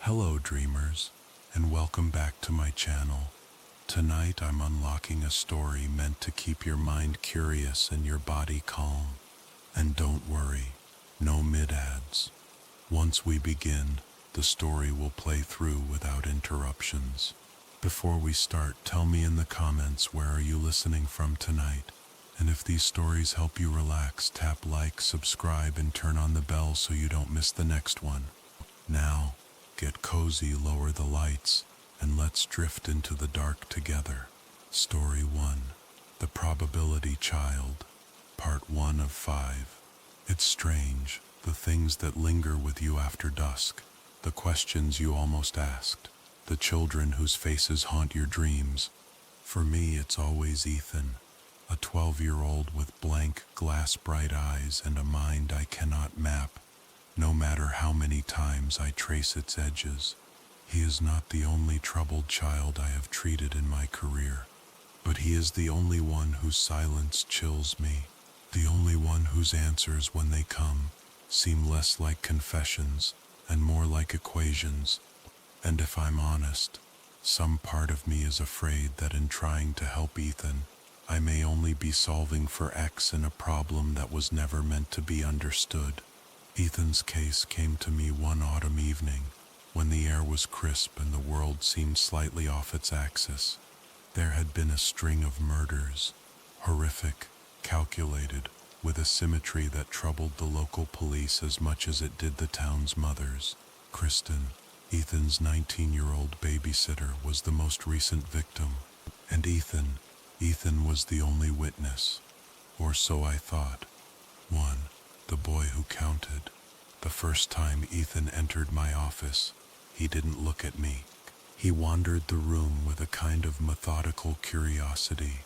Hello dreamers, and welcome back to my channel. Tonight I'm unlocking a story meant to keep your mind curious and your body calm. And don't worry, no mid-ads. Once we begin, the story will play through without interruptions. Before we start, tell me in the comments where are you listening from tonight. And if these stories help you relax, tap like, subscribe, and turn on the bell so you don't miss the next one. Now, get cozy, lower the lights, and let's drift into the dark together. Story 1. The Probability Child. Part 1 of 5. It's strange, the things that linger with you after dusk, the questions you almost asked, the children whose faces haunt your dreams. For me, it's always Ethan, a 12-year-old with blank, glass-bright eyes and a mind I cannot map, no matter how many times I trace its edges. He is not the only troubled child I have treated in my career, but he is the only one whose silence chills me, the only one whose answers, when they come, seem less like confessions and more like equations. And if I'm honest, some part of me is afraid that in trying to help Ethan, I may only be solving for X in a problem that was never meant to be understood. Ethan's case came to me one autumn evening, when the air was crisp and the world seemed slightly off its axis. There had been a string of murders, horrific, calculated, with a symmetry that troubled the local police as much as it did the town's mothers. Kristen, Ethan's 19-year-old babysitter, was the most recent victim, and Ethan was the only witness, or so I thought. 1. The boy who counted. The first time Ethan entered my office, he didn't look at me. He wandered the room with a kind of methodical curiosity,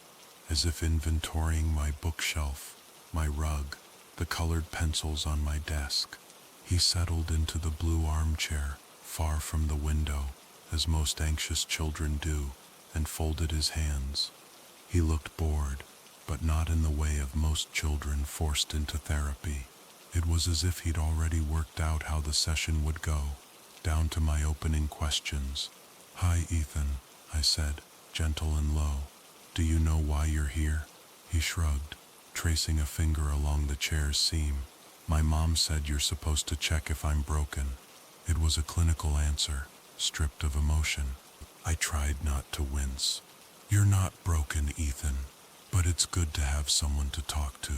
as if inventorying my bookshelf, my rug, the colored pencils on my desk. He settled into the blue armchair, far from the window, as most anxious children do, and folded his hands. He looked bored, but not in the way of most children forced into therapy. It was as if he'd already worked out how the session would go, down to my opening questions. "Hi, Ethan," I said, gentle and low. "Do you know why you're here?" He shrugged, tracing a finger along the chair's seam. "My mom said you're supposed to check if I'm broken." It was a clinical answer, stripped of emotion. I tried not to wince. "You're not broken, Ethan, but it's good to have someone to talk to.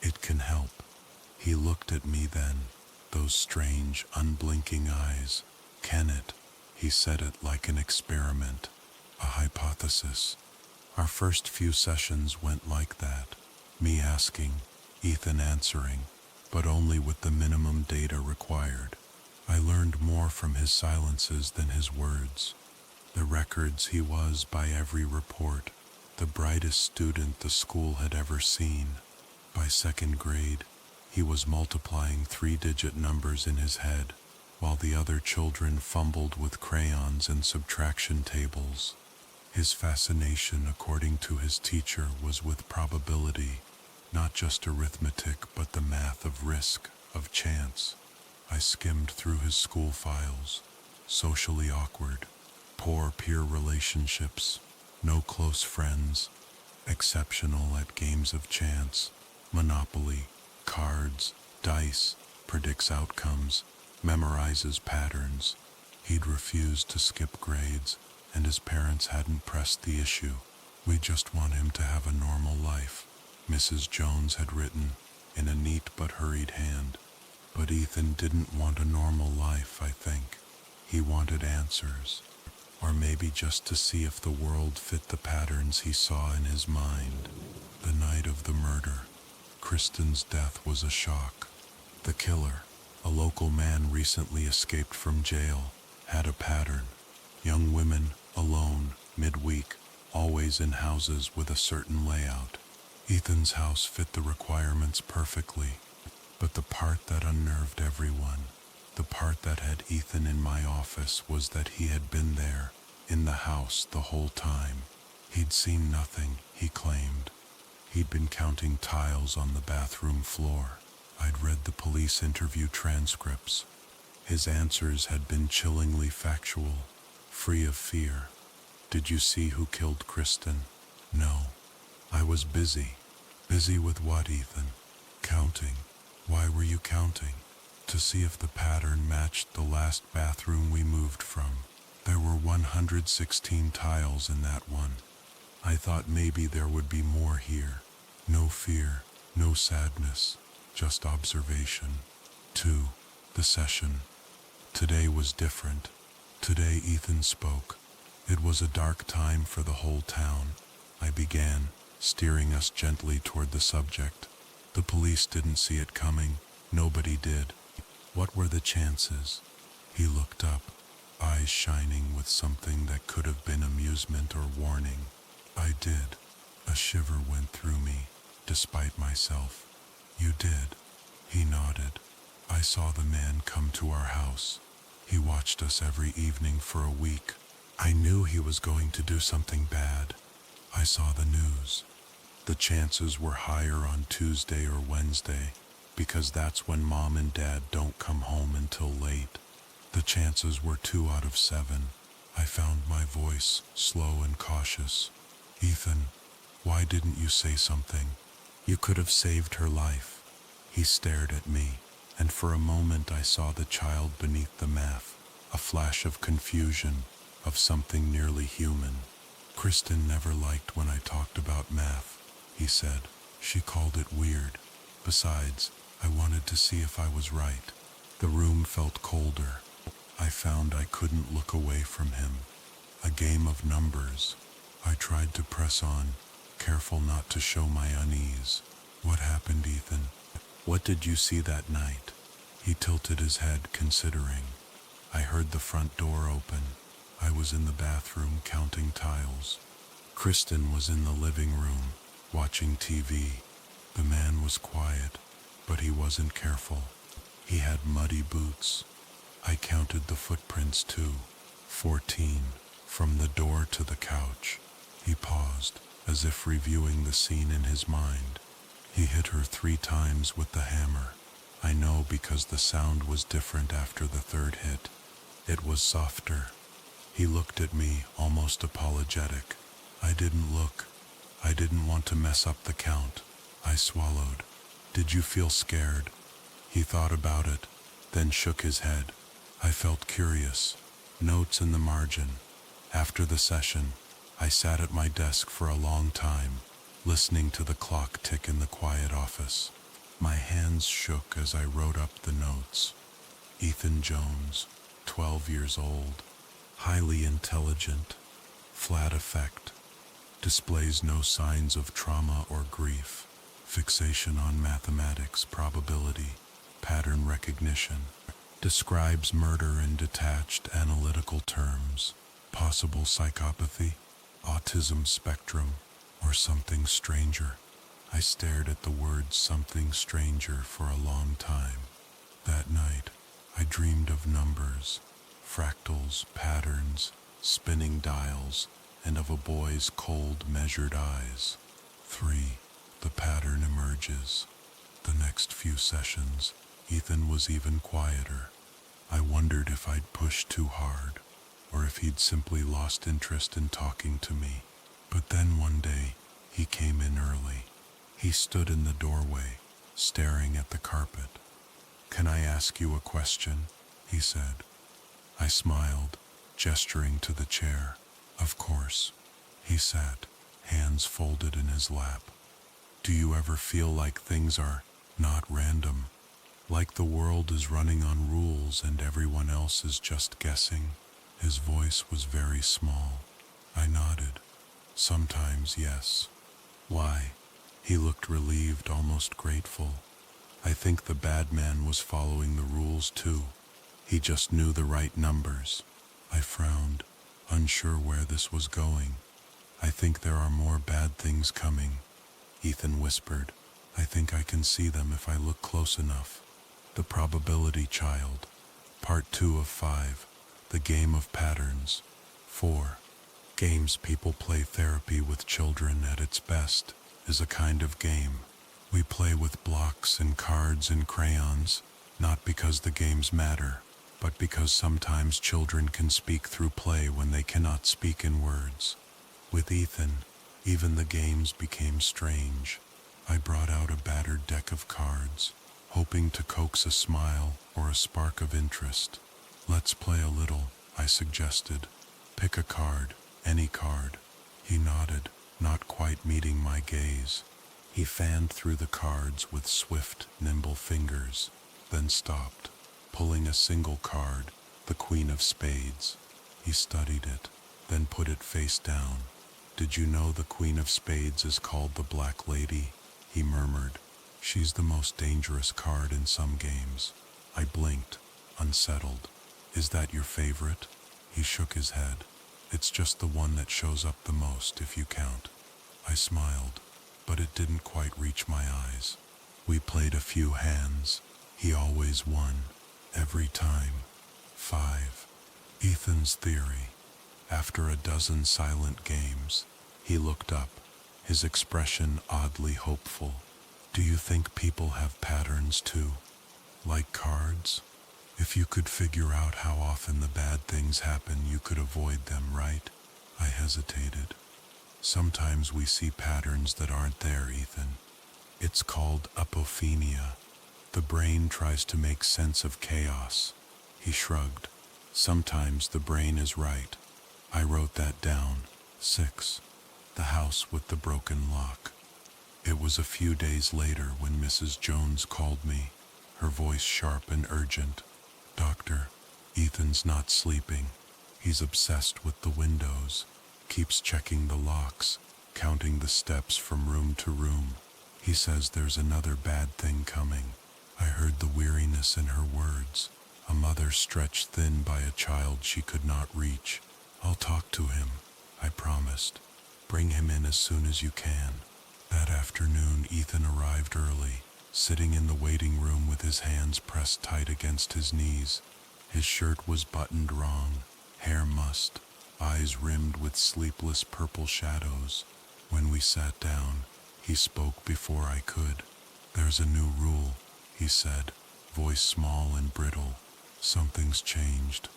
It can help." He looked at me then, those strange, unblinking eyes. "Can it?" He said it like an experiment, a hypothesis. Our first few sessions went like that, me asking, Ethan answering, but only with the minimum data required. I learned more from his silences than his words. The records he was, by every report, the brightest student the school had ever seen. By second grade, he was multiplying 3-digit numbers in his head, while the other children fumbled with crayons and subtraction tables. His fascination, according to his teacher, was with probability, not just arithmetic, but the math of risk, of chance. I skimmed through his school files. Socially awkward, poor peer relationships, no close friends, exceptional at games of chance, Monopoly, cards, dice, predicts outcomes, memorizes patterns. He'd refused to skip grades, and his parents hadn't pressed the issue. "We just want him to have a normal life," Mrs. Jones had written, in a neat but hurried hand. But Ethan didn't want a normal life, I think. He wanted answers. Or maybe just to see if the world fit the patterns he saw in his mind. The night of the murder, Kristen's death, was a shock. The killer, a local man recently escaped from jail, had a pattern. Young women, alone, midweek, always in houses with a certain layout. Ethan's house fit the requirements perfectly. But the part that unnerved everyone, the part that had Ethan in my office, was that he had been there, in the house, the whole time. He'd seen nothing, he claimed. He'd been counting tiles on the bathroom floor. I'd read the police interview transcripts. His answers had been chillingly factual, free of fear. Did you see who killed Kristen? No. I was busy. Busy with what, Ethan? Counting. Why were you counting? To see if the pattern matched the last bathroom we moved from. There were 116 tiles in that one. I thought maybe there would be more here. No fear, no sadness, just observation. 2. The session. Today was different. Today Ethan spoke. It was a dark time for the whole town. I began, steering us gently toward the subject. The police didn't see it coming. Nobody did. What were the chances? He looked up, eyes shining with something that could have been amusement or warning. I did. A shiver went through me, despite myself. You did. He nodded. I saw the man come to our house. He watched us every evening for a week. I knew he was going to do something bad. I saw the news. The chances were higher on Tuesday or Wednesday, because that's when Mom and Dad don't come home until late. The chances were 2 out of 7. I found my voice, slow and cautious. Ethan, why didn't you say something? You could have saved her life. He stared at me, and for a moment I saw the child beneath the math, a flash of confusion, of something nearly human. Kristen never liked when I talked about math, he said. She called it weird. Besides, I wanted to see if I was right. The room felt colder. I found I couldn't look away from him. A game of numbers. I tried to press on, careful not to show my unease. What happened, Ethan? What did you see that night? He tilted his head, considering. I heard the front door open. I was in the bathroom counting tiles. Kristen was in the living room, watching TV. The man was quiet, but he wasn't careful. He had muddy boots. I counted the footprints too. 14, from the door to the couch. He paused, as if reviewing the scene in his mind. He hit her 3 times with the hammer. I know because the sound was different after the 3rd hit. It was softer. He looked at me, almost apologetic. I didn't look. I didn't want to mess up the count. I swallowed. Did you feel scared? He thought about it, then shook his head. I felt curious. Notes in the margin. After the session, I sat at my desk for a long time, listening to the clock tick in the quiet office. My hands shook as I wrote up the notes. Ethan Jones, 12 years old, highly intelligent, flat affect, displays no signs of trauma or grief, fixation on mathematics, probability, pattern recognition, describes murder in detached analytical terms, possible psychopathy, autism spectrum, or something stranger. I stared at the word something stranger for a long time. That night, I dreamed of numbers, fractals, patterns, spinning dials, and of a boy's cold, measured eyes. 3. The pattern emerges. The next few sessions, Ethan was even quieter. I wondered if I'd pushed too hard, or if he'd simply lost interest in talking to me. But then one day, he came in early. He stood in the doorway, staring at the carpet. "Can I ask you a question?" he said. I smiled, gesturing to the chair. "Of course." He sat, hands folded in his lap. "Do you ever feel like things are not random? Like the world is running on rules and everyone else is just guessing?" His voice was very small. I nodded. "Sometimes, yes." "Why?" He looked relieved, almost grateful. "I think the bad man was following the rules too. He just knew the right numbers." I frowned, unsure where this was going. "I think there are more bad things coming," Ethan whispered. "I think I can see them if I look close enough." The Probability Child, Part 2 of 5, The Game of Patterns. 4. Games people play. Therapy with children at its best is a kind of game. We play with blocks and cards and crayons, not because the games matter, but because sometimes children can speak through play when they cannot speak in words. With Ethan, even the games became strange. I brought out a battered deck of cards, hoping to coax a smile or a spark of interest. "Let's play a little," I suggested. "Pick a card, any card." He nodded, not quite meeting my gaze. He fanned through the cards with swift, nimble fingers, then stopped, pulling a single card, the Queen of Spades. He studied it, then put it face down. "Did you know the Queen of Spades is called the Black Lady?" he murmured. "She's the most dangerous card in some games." I blinked, unsettled. "Is that your favorite?" He shook his head. "It's just the one that shows up the most if you count." I smiled, but it didn't quite reach my eyes. We played a few hands. He always won, every time. 5. Ethan's theory. After a dozen silent games, he looked up, his expression oddly hopeful. "Do you think people have patterns too? Like cards? If you could figure out how often the bad things happen, you could avoid them, right?" I hesitated. "Sometimes we see patterns that aren't there, Ethan. It's called apophenia. The brain tries to make sense of chaos." He shrugged. "Sometimes the brain is right." I wrote that down. 6. The house with the broken lock. It was a few days later when Mrs. Jones called me, her voice sharp and urgent. "Doctor, Ethan's not sleeping. He's obsessed with the windows, keeps checking the locks, counting the steps from room to room. He says there's another bad thing coming." I heard the weariness in her words, a mother stretched thin by a child she could not reach. "I'll talk to him," I promised. "Bring him in as soon as you can." That afternoon, Ethan arrived early, sitting in the waiting room with his hands pressed tight against his knees. His shirt was buttoned wrong, hair mussed, eyes rimmed with sleepless purple shadows. When we sat down, he spoke before I could. "There's a new rule," he said, voice small and brittle. "Something's changed.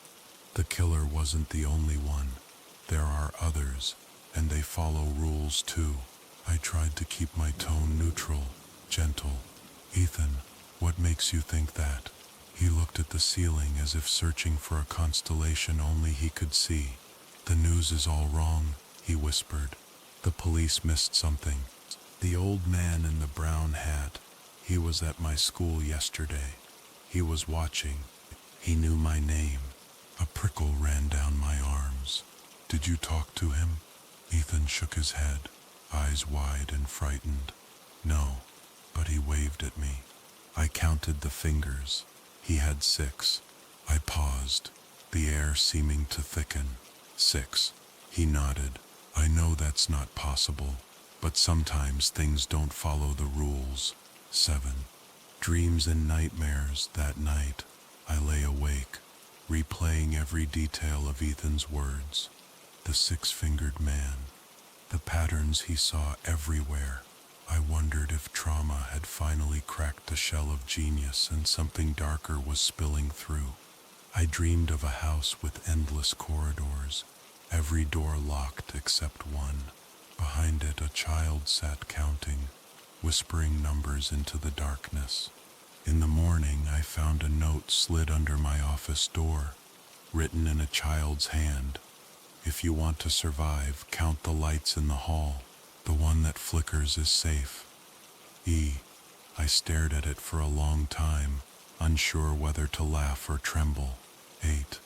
The killer wasn't the only one. There are others, and they follow rules too." I tried to keep my tone neutral, gentle. "Ethan, what makes you think that?" He looked at the ceiling as if searching for a constellation only he could see. "The news is all wrong," he whispered. "The police missed something. The old man in the brown hat, he was at my school yesterday. He was watching. He knew my name." A prickle ran down my arms. "Did you talk to him?" Ethan shook his head, eyes wide and frightened. "No, but he waved at me." I counted the fingers. He had 6. I paused, the air seeming to thicken. 6. He nodded. "I know that's not possible, but sometimes things don't follow the rules." 7. Dreams and nightmares. That night, I lay awake, replaying every detail of Ethan's words. The 6-fingered man, the patterns he saw everywhere. I wondered if trauma had finally cracked the shell of genius and something darker was spilling through. I dreamed of a house with endless corridors, every door locked except one. Behind it, a child sat counting, whispering numbers into the darkness. In the morning, I found a note slid under my office door, written in a child's hand. "If you want to survive, count the lights in the hall. The one that flickers is safe." I stared at it for a long time, unsure whether to laugh or tremble. 8.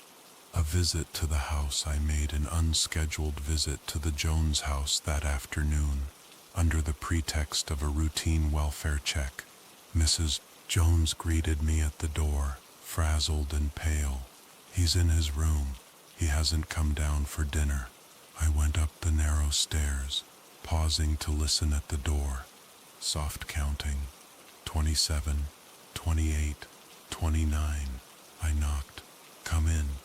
A visit to the house. I made an unscheduled visit to the Jones house that afternoon, under the pretext of a routine welfare check. Mrs. Jones greeted me at the door, frazzled and pale. "He's in his room. He hasn't come down for dinner." I went up the narrow stairs, pausing to listen at the door. Soft counting. 27, 28, 29. I knocked. "Come in."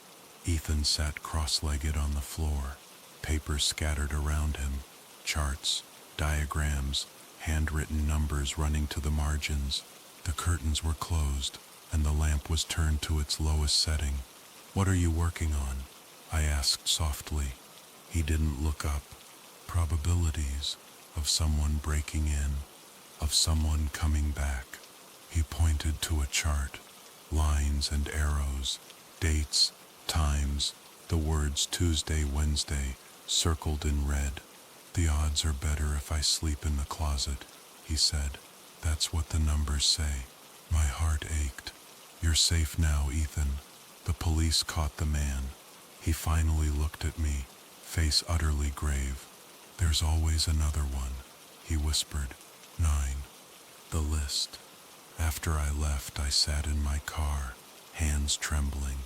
Ethan sat cross-legged on the floor, papers scattered around him, charts, diagrams, handwritten numbers running to the margins. The curtains were closed, and the lamp was turned to its lowest setting. "What are you working on?" I asked softly. He didn't look up. "Probabilities of someone breaking in, of someone coming back." He pointed to a chart, lines and arrows, dates, times, the words Tuesday, Wednesday, circled in red. "The odds are better if I sleep in the closet," he said. "That's what the numbers say." My heart ached. "You're safe now, Ethan." The police caught the man. He finally looked at me, face utterly grave. "There's always another one," he whispered. 9. The list. After I left, I sat in my car, hands trembling.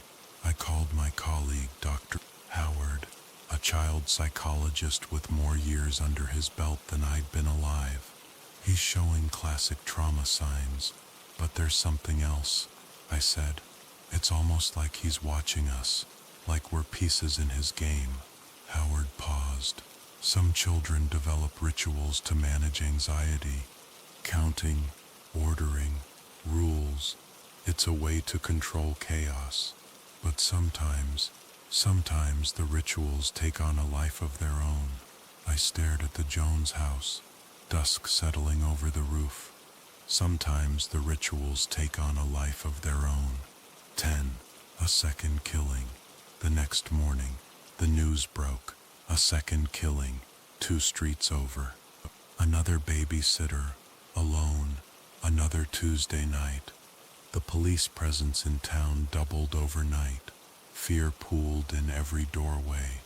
I called my colleague, Dr. Howard, a child psychologist with more years under his belt than I'd been alive. "He's showing classic trauma signs, but there's something else," I said. "It's almost like he's watching us, like we're pieces in his game." Howard paused. "Some children develop rituals to manage anxiety, counting, ordering, rules. It's a way to control chaos. But sometimes the rituals take on a life of their own." I stared at the Jones house, dusk settling over the roof. Sometimes the rituals take on a life of their own. 10. A second killing. The next morning, the news broke. A second killing, 2 streets over. Another babysitter, alone, another Tuesday night. The police presence in town doubled overnight. Fear pooled in every doorway.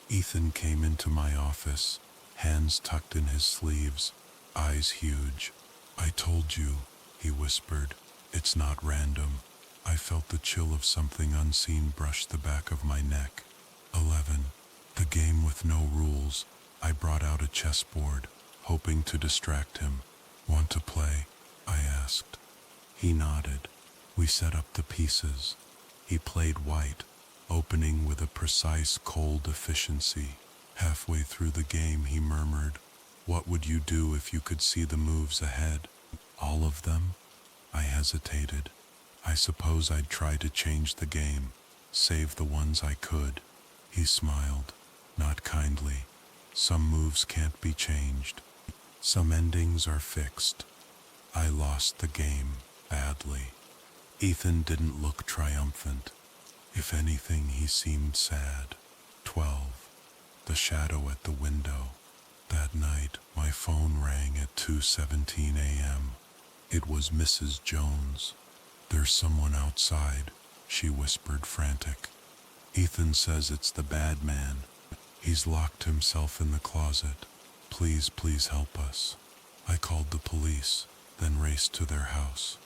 Ethan came into my office, hands tucked in his sleeves, eyes huge. "I told you," he whispered. "It's not random." I felt the chill of something unseen brush the back of my neck. 11. The game with no rules. I brought out a chessboard, hoping to distract him. "Want to play?" I asked. He nodded. We set up the pieces. He played white, opening with a precise cold efficiency. Halfway through the game he murmured, "What would you do if you could see the moves ahead?" "All of them?" I hesitated. "I suppose I'd try to change the game, save the ones I could." He smiled, not kindly. "Some moves can't be changed. Some endings are fixed." I lost the game, badly. Ethan didn't look triumphant. If anything, he seemed sad. 12. The shadow at the window. That night, my phone rang at 2:17 a.m. It was Mrs. Jones. "There's someone outside," she whispered, frantic. "Ethan says it's the bad man. He's locked himself in the closet. Please help us." I called the police, then raced to their house.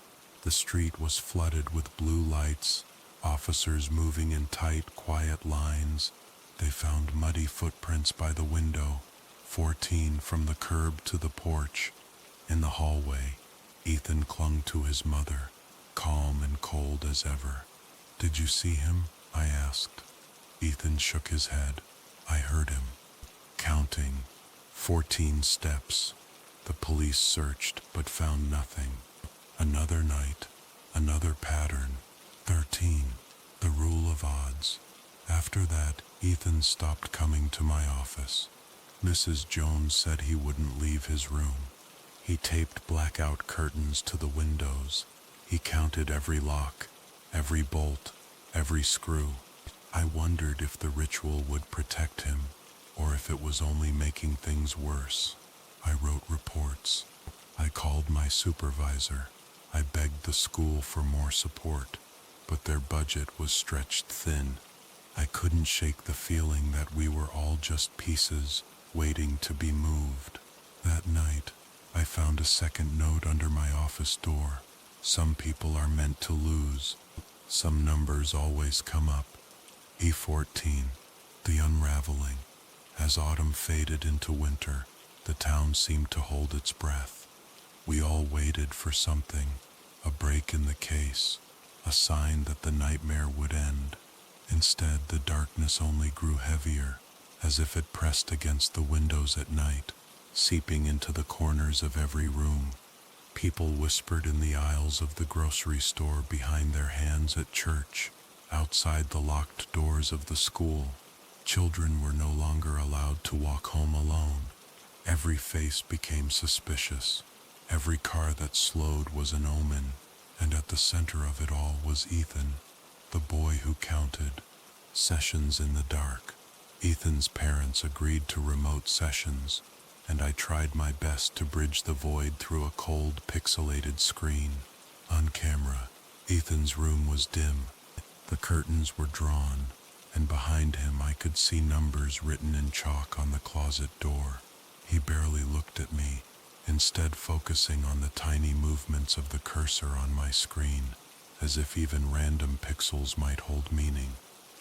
The street was flooded with blue lights, officers moving in tight, quiet lines. They found muddy footprints by the window, 14 from the curb to the porch. In the hallway, Ethan clung to his mother, calm and cold as ever. "Did you see him?" I asked. Ethan shook his head. "I heard him, counting, 14 steps." The police searched but found nothing. Another night, another pattern. 13. The rule of odds. After that, Ethan stopped coming to my office. Mrs. Jones said he wouldn't leave his room. He taped blackout curtains to the windows. He counted every lock, every bolt, every screw. I wondered if the ritual would protect him, or if it was only making things worse. I wrote reports. I called my supervisor. I begged the school for more support, but their budget was stretched thin. I couldn't shake the feeling that we were all just pieces waiting to be moved. That night, I found a second note under my office door. "Some people are meant to lose. Some numbers always come up." E14. The unraveling. As autumn faded into winter, the town seemed to hold its breath. We all waited for something, a break in the case, a sign that the nightmare would end. Instead, the darkness only grew heavier, as if it pressed against the windows at night, seeping into the corners of every room. People whispered in the aisles of the grocery store, behind their hands at church, outside the locked doors of the school. Children were no longer allowed to walk home alone. Every face became suspicious. Every car that slowed was an omen, and at the center of it all was Ethan, the boy who counted sessions in the dark. Ethan's parents agreed to remote sessions, and I tried my best to bridge the void through a cold, pixelated screen. On camera, Ethan's room was dim. The curtains were drawn, and behind him I could see numbers written in chalk on the closet door. He barely looked at me, instead focusing on the tiny movements of the cursor on my screen, as if even random pixels might hold meaning.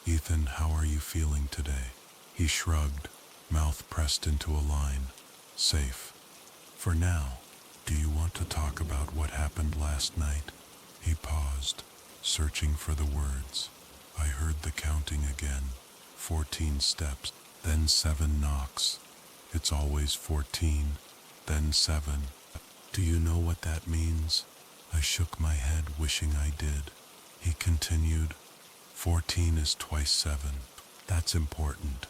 "Ethan, how are you feeling today?" He shrugged, mouth pressed into a line. "Safe. For now. Do you want to talk about what happened last night?" He paused, searching for the words. I heard the counting again. 14 steps, then 7 knocks. It's always 14, then 7. "Do you know what that means?" I shook my head, wishing I did. He continued, 14 is twice 7. That's important.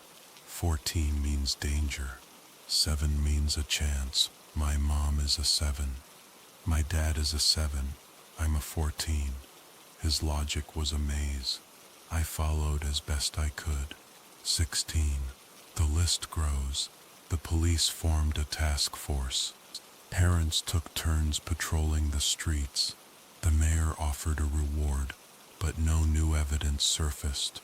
14 means danger. 7 means a chance. My mom is a 7. My dad is a 7. I'm a 14. His logic was a maze. I followed as best I could. 16. The list grows. The police formed a task force. Parents took turns patrolling the streets. The mayor offered a reward, but no new evidence surfaced.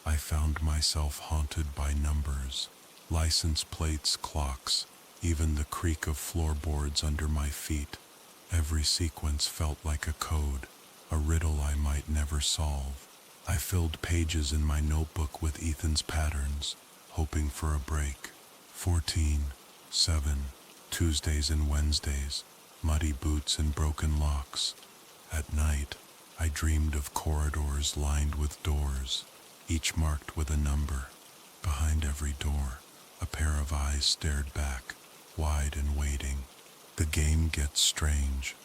I found myself haunted by numbers, license plates, clocks, even the creak of floorboards under my feet. Every sequence felt like a code, a riddle I might never solve. I filled pages in my notebook with Ethan's patterns, hoping for a break. 14, 7, Tuesdays and Wednesdays, muddy boots and broken locks. At night, I dreamed of corridors lined with doors, each marked with a number. Behind every door, a pair of eyes stared back, wide and waiting. The game gets strange.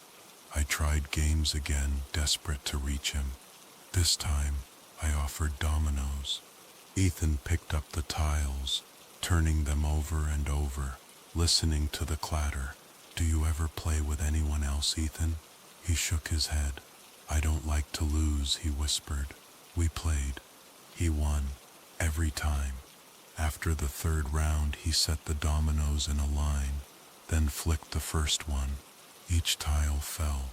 I tried games again, desperate to reach him. This time, I offered dominoes. Ethan picked up the tiles, turning them over and over, listening to the clatter. "Do you ever play with anyone else, Ethan?" He shook his head. "I don't like to lose," he whispered. We played. He won, every time. After the third round, he set the dominoes in a line, then flicked the first one. Each tile fell,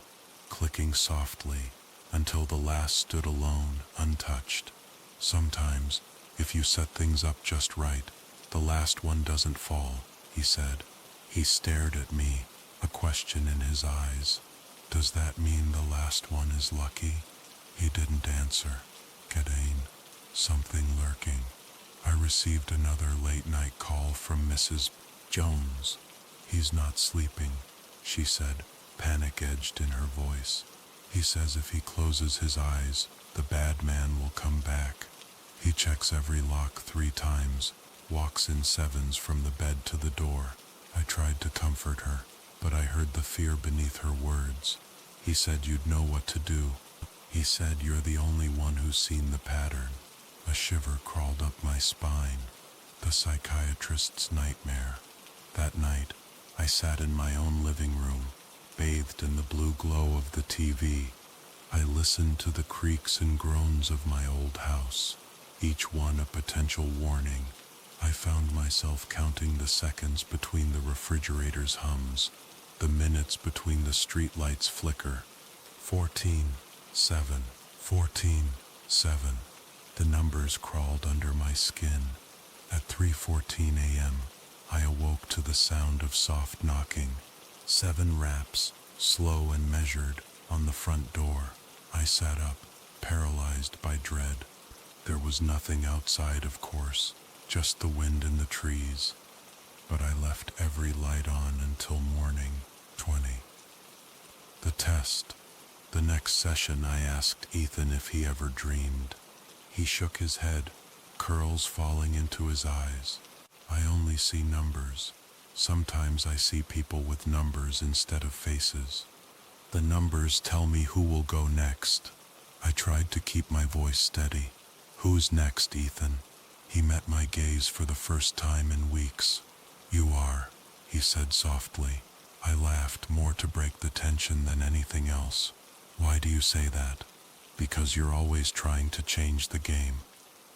clicking softly, until the last stood alone, untouched. "Sometimes, if you set things up just right, the last one doesn't fall," he said. He stared at me, a question in his eyes. "Does that mean the last one is lucky?" He didn't answer. Cadane, something lurking. I received another late-night call from Mrs. Jones. "He's not sleeping," she said, panic edged in her voice. "He says if he closes his eyes, the bad man will come back. He checks every lock 3 times, walks in 7s from the bed to the door." I tried to comfort her, but I heard the fear beneath her words. "He said you'd know what to do. He said you're the only one who's seen the pattern." A shiver crawled up my spine. The psychiatrist's nightmare. That night, I sat in my own living room, bathed in the blue glow of the TV. I listened to the creaks and groans of my old house, each one a potential warning. I found myself counting the seconds between the refrigerator's hums, the minutes between the streetlights' flicker. 14, 7, 14, 7. The numbers crawled under my skin. At 3:14 a.m., I awoke to the sound of soft knocking. 7 raps, slow and measured, on the front door. I sat up, paralyzed by dread. There was nothing outside, of course, just the wind in the trees. But I left every light on until morning. 20. The test. The next session, I asked Ethan if he ever dreamed. He shook his head, curls falling into his eyes. "I only see numbers. Sometimes I see people with numbers instead of faces." The numbers tell me who will go next. I tried to keep my voice steady. Who's next, Ethan? He met my gaze for the first time in weeks. You are, he said softly. I laughed, more to break the tension than anything else. Why do you say that? Because you're always trying to change the game.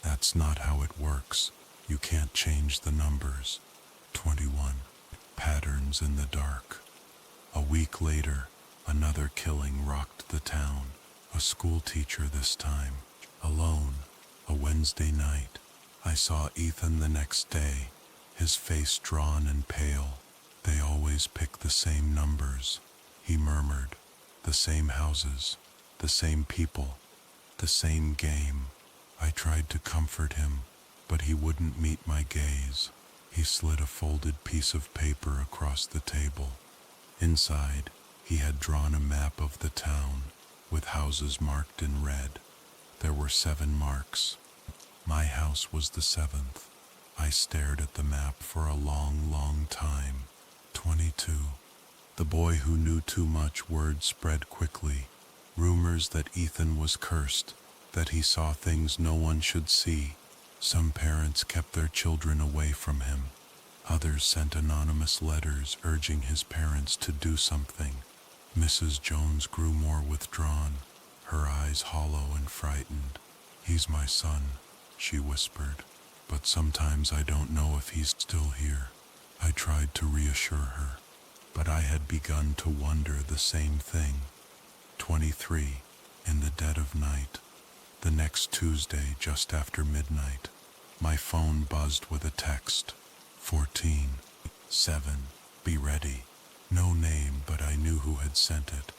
That's not how it works. You can't change the numbers. 21. Patterns in the dark. A week later, another killing rocked the town. A school teacher this time. Alone. A Wednesday night. I saw Ethan the next day, his face drawn and pale. They always pick the same numbers, he murmured. The same houses, the same people, the same game. I tried to comfort him, but he wouldn't meet my gaze. He slid a folded piece of paper across the table. Inside, he had drawn a map of the town, with houses marked in red. There were 7 marks. My house was the 7th. I stared at the map for a long, long time. 22. The boy who knew too much. Word spread quickly. Rumors that Ethan was cursed, that he saw things no one should see. Some parents kept their children away from him. Others sent anonymous letters urging his parents to do something. Mrs. Jones grew more withdrawn, her eyes hollow and frightened. He's my son, she whispered, but sometimes I don't know if he's still here. I tried to reassure her, but I had begun to wonder the same thing. 23. In the dead of night. The next Tuesday, just after midnight, my phone buzzed with a text. 14. 7. Be ready. No name, but I knew who had sent it.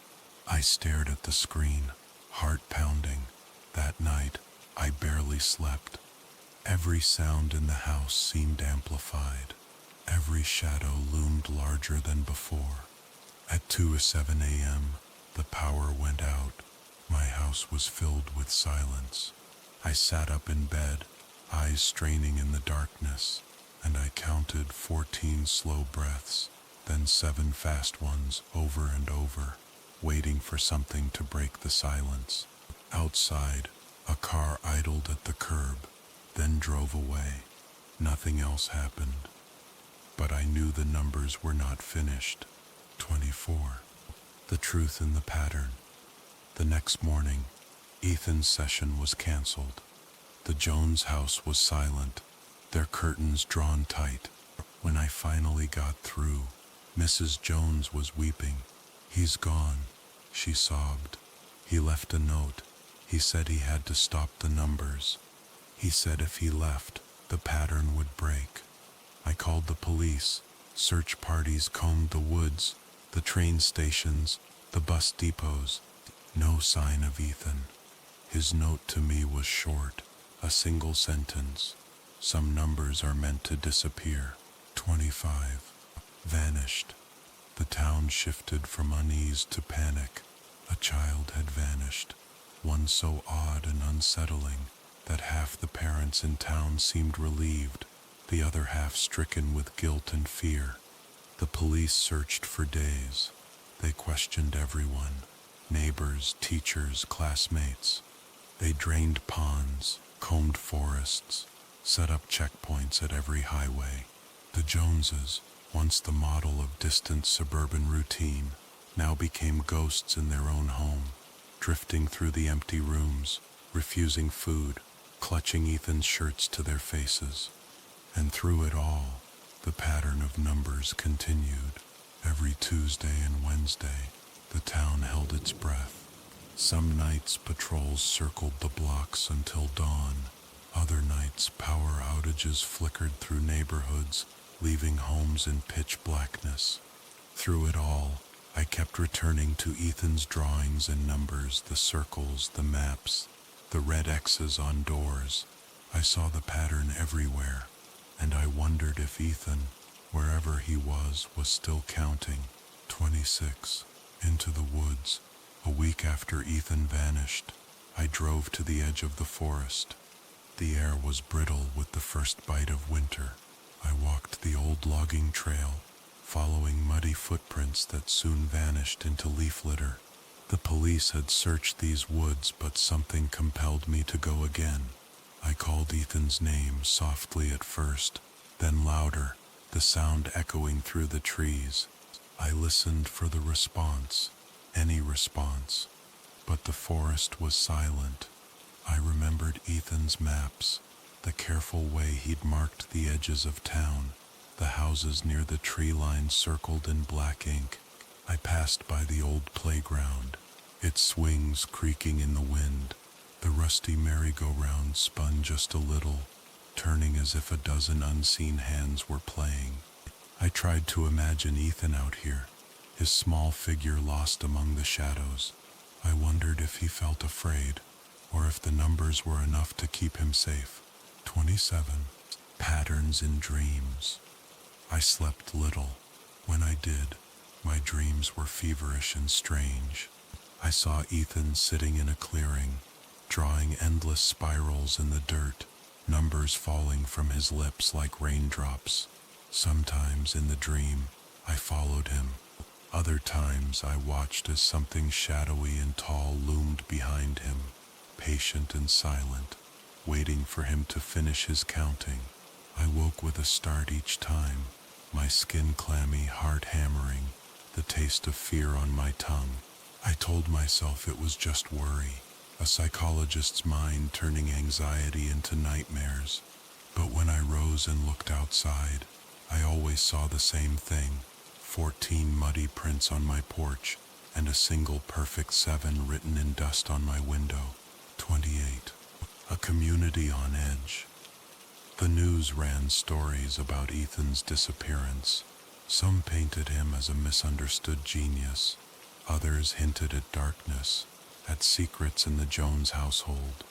I stared at the screen, heart pounding. That night, I barely slept. Every sound in the house seemed amplified. Every shadow loomed larger than before. At 2:07 a.m., the power went out. My house was filled with silence. I sat up in bed, eyes straining in the darkness, and I counted 14 slow breaths, then 7 fast ones over and over, waiting for something to break the silence. Outside, a car idled at the curb, then drove away. Nothing else happened. But I knew the numbers were not finished. 24. The truth in the pattern. The next morning, Ethan's session was canceled. The Jones house was silent, their curtains drawn tight. When I finally got through, Mrs. Jones was weeping. He's gone, she sobbed. He left a note. He said he had to stop the numbers. He said if he left, the pattern would break. I called the police. Search parties combed the woods, the train stations, the bus depots. No sign of Ethan. His note to me was short, a single sentence. Some numbers are meant to disappear. 25. Vanished. The town shifted from unease to panic. A child had vanished, one so odd and unsettling that half the parents in town seemed relieved, the other half stricken with guilt and fear. The police searched for days. They questioned everyone, neighbors, teachers, classmates. They drained ponds, combed forests, set up checkpoints at every highway. The Joneses, once the model of distant suburban routine, now became ghosts in their own home, drifting through the empty rooms, refusing food, clutching Ethan's shirts to their faces. And through it all, the pattern of numbers continued. Every Tuesday and Wednesday, the town held its breath. Some nights patrols circled the blocks until dawn. Other nights power outages flickered through neighborhoods, leaving homes in pitch blackness. Through it all, I kept returning to Ethan's drawings and numbers, the circles, the maps, the red X's on doors. I saw the pattern everywhere, and I wondered if Ethan, wherever he was still counting. 26. Into the woods. A week after Ethan vanished, I drove to the edge of the forest. The air was brittle with the first bite of winter. I walked the old logging trail, following muddy footprints that soon vanished into leaf litter. The police had searched these woods, but something compelled me to go again. I called Ethan's name softly at first, then louder, the sound echoing through the trees. I listened for the response, any response, but the forest was silent. I remembered Ethan's maps, the careful way he'd marked the edges of town, the houses near the tree line circled in black ink. I passed by the old playground, its swings creaking in the wind. The rusty merry-go-round spun just a little, turning as if a dozen unseen hands were playing. I tried to imagine Ethan out here, his small figure lost among the shadows. I wondered if he felt afraid, or if the numbers were enough to keep him safe. 27. Patterns in dreams. I slept little. When I did, my dreams were feverish and strange. I saw Ethan sitting in a clearing, drawing endless spirals in the dirt, numbers falling from his lips like raindrops. Sometimes in the dream, I followed him. Other times I watched as something shadowy and tall loomed behind him, patient and silent, waiting for him to finish his counting. I woke with a start each time, my skin clammy, heart hammering, the taste of fear on my tongue. I told myself it was just worry, a psychologist's mind turning anxiety into nightmares. But when I rose and looked outside, I always saw the same thing, 14 muddy prints on my porch, and a single perfect 7 written in dust on my window. 28. A community on edge. The news ran stories about Ethan's disappearance. Some painted him as a misunderstood genius. Others hinted at darkness, at secrets in the Jones household.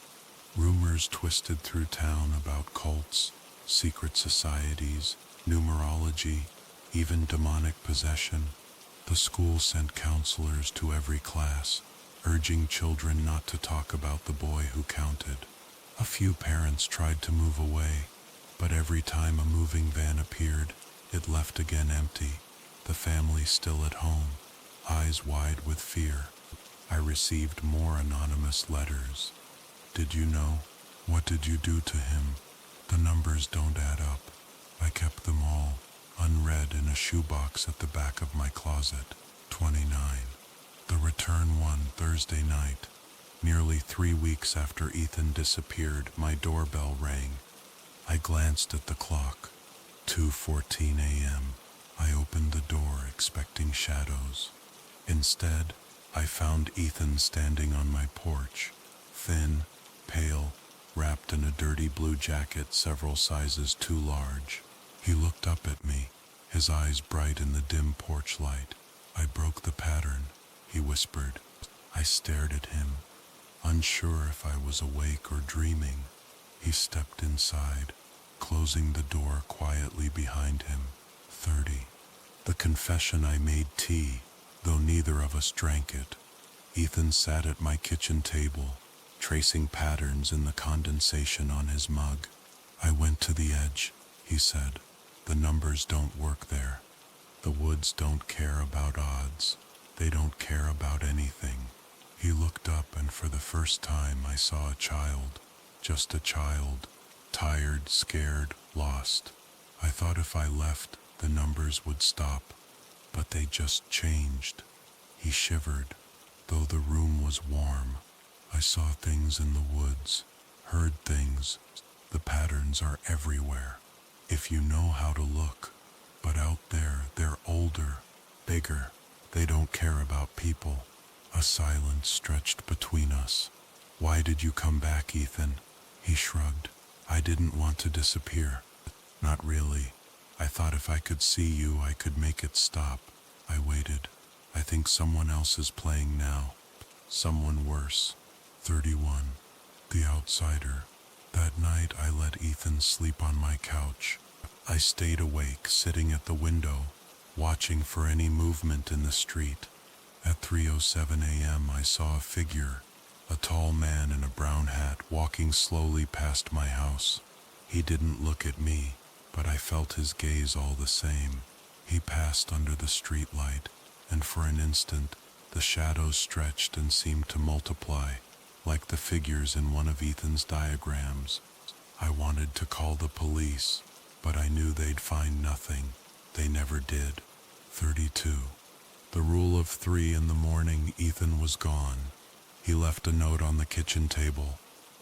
Rumors twisted through town about cults, secret societies, numerology, even demonic possession. The school sent counselors to every class, urging children not to talk about the boy who counted. A few parents tried to move away, but every time a moving van appeared, it left again empty, the family still at home, eyes wide with fear. I received more anonymous letters. Did you know? What did you do to him? The numbers don't add up. I kept them all, unread in a shoebox at the back of my closet. 29. The return one Thursday night. Nearly 3 weeks after Ethan disappeared, my doorbell rang. I glanced at the clock. 2:14 a.m. I opened the door expecting shadows. Instead, I found Ethan standing on my porch, thin, pale, wrapped in a dirty blue jacket several sizes too large. He looked up at me, his eyes bright in the dim porch light. I broke the pattern, he whispered. I stared at him, unsure if I was awake or dreaming. He stepped inside, closing the door quietly behind him. 30. The confession I made tea, though neither of us drank it. Ethan sat at my kitchen table, tracing patterns in the condensation on his mug. I went to the edge, he said. The numbers don't work there. The woods don't care about odds. They don't care about anything. He looked up, and for the first time I saw a child. Just a child. Tired, scared, lost. I thought if I left, the numbers would stop. But they just changed. He shivered, though the room was warm. I saw things in the woods, heard things. The patterns are everywhere, if you know how to look. But out there, they're older, bigger. They don't care about people. A silence stretched between us. Why did you come back, Ethan? He shrugged. I didn't want to disappear. Not really. I thought if I could see you, I could make it stop. I waited. I think someone else is playing now. Someone worse. 31. The outsider. That night I let Ethan sleep on my couch. I stayed awake, sitting at the window, watching for any movement in the street. At 3:07 a.m. I saw a figure, a tall man in a brown hat, walking slowly past my house. He didn't look at me, but I felt his gaze all the same. He passed under the street light, and for an instant, The shadows stretched and seemed to multiply, like the figures in one of Ethan's diagrams. I wanted to call the police, but I knew they'd find nothing. They never did. 32. The rule of 3 in the morning, Ethan was gone. He left a note on the kitchen table.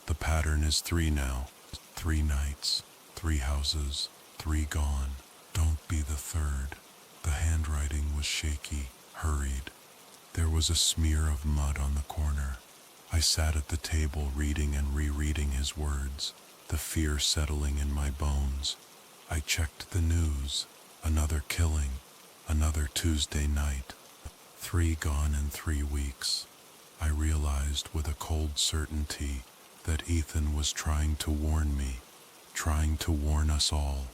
The pattern is 3 now. 3 nights, 3 houses, 3 gone. Don't be the third. The handwriting was shaky, hurried. There was a smear of mud on the corner. I sat at the table reading and rereading his words, the fear settling in my bones. I checked the news. Another killing. Another Tuesday night. 3 gone in 3 weeks. I realized with a cold certainty that Ethan was trying to warn me, trying to warn us all.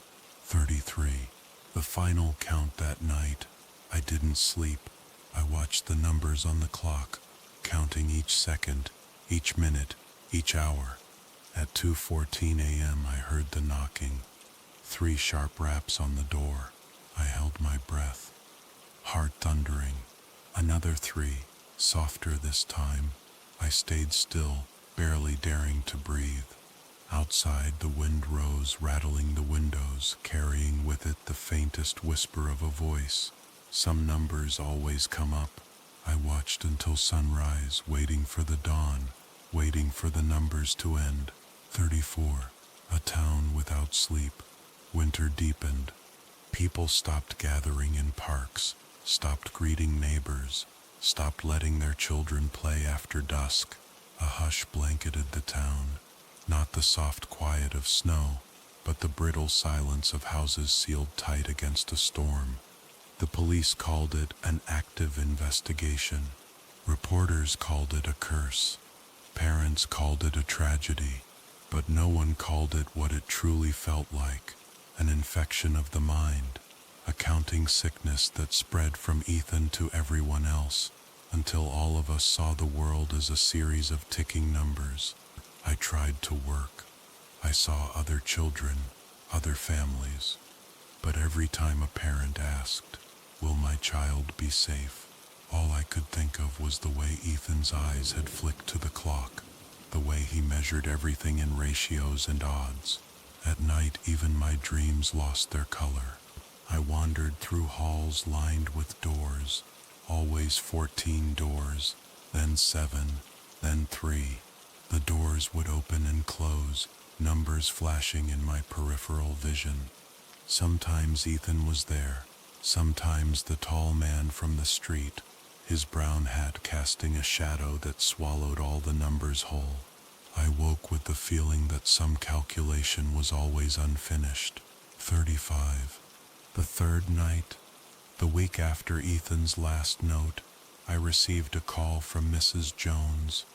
33. The final count that night. I didn't sleep. I watched the numbers on the clock, counting each second, each minute, each hour. At 2:14 a.m. I heard the knocking. 3 sharp raps on the door. I held my breath. Heart thundering. Another 3, softer this time. I stayed still, barely daring to breathe. Outside, the wind rose, rattling the windows, carrying with it the faintest whisper of a voice. Some numbers always come up. I watched until sunrise, waiting for the dawn, waiting for the numbers to end. 34. A town without sleep. Winter deepened. People stopped gathering in parks, stopped greeting neighbors, stopped letting their children play after dusk. A hush blanketed the town. Not the soft quiet of snow, but the brittle silence of houses sealed tight against a storm. The police called it an active investigation. Reporters called it a curse. Parents called it a tragedy. But no one called it what it truly felt like, an infection of the mind, a counting sickness that spread from Ethan to everyone else, until all of us saw the world as a series of ticking numbers. I tried to work. I saw other children, other families. But every time a parent asked, "Will my child be safe?" all I could think of was the way Ethan's eyes had flicked to the clock, the way he measured everything in ratios and odds. At night, even my dreams lost their color. I wandered through halls lined with doors, always 14 doors, then 7, then 3. The doors would open and close, numbers flashing in my peripheral vision. Sometimes Ethan was there, sometimes the tall man from the street, his brown hat casting a shadow that swallowed all the numbers whole. I woke with the feeling that some calculation was always unfinished. 35. The third night, the week after Ethan's last note, I received a call from Mrs. Jones.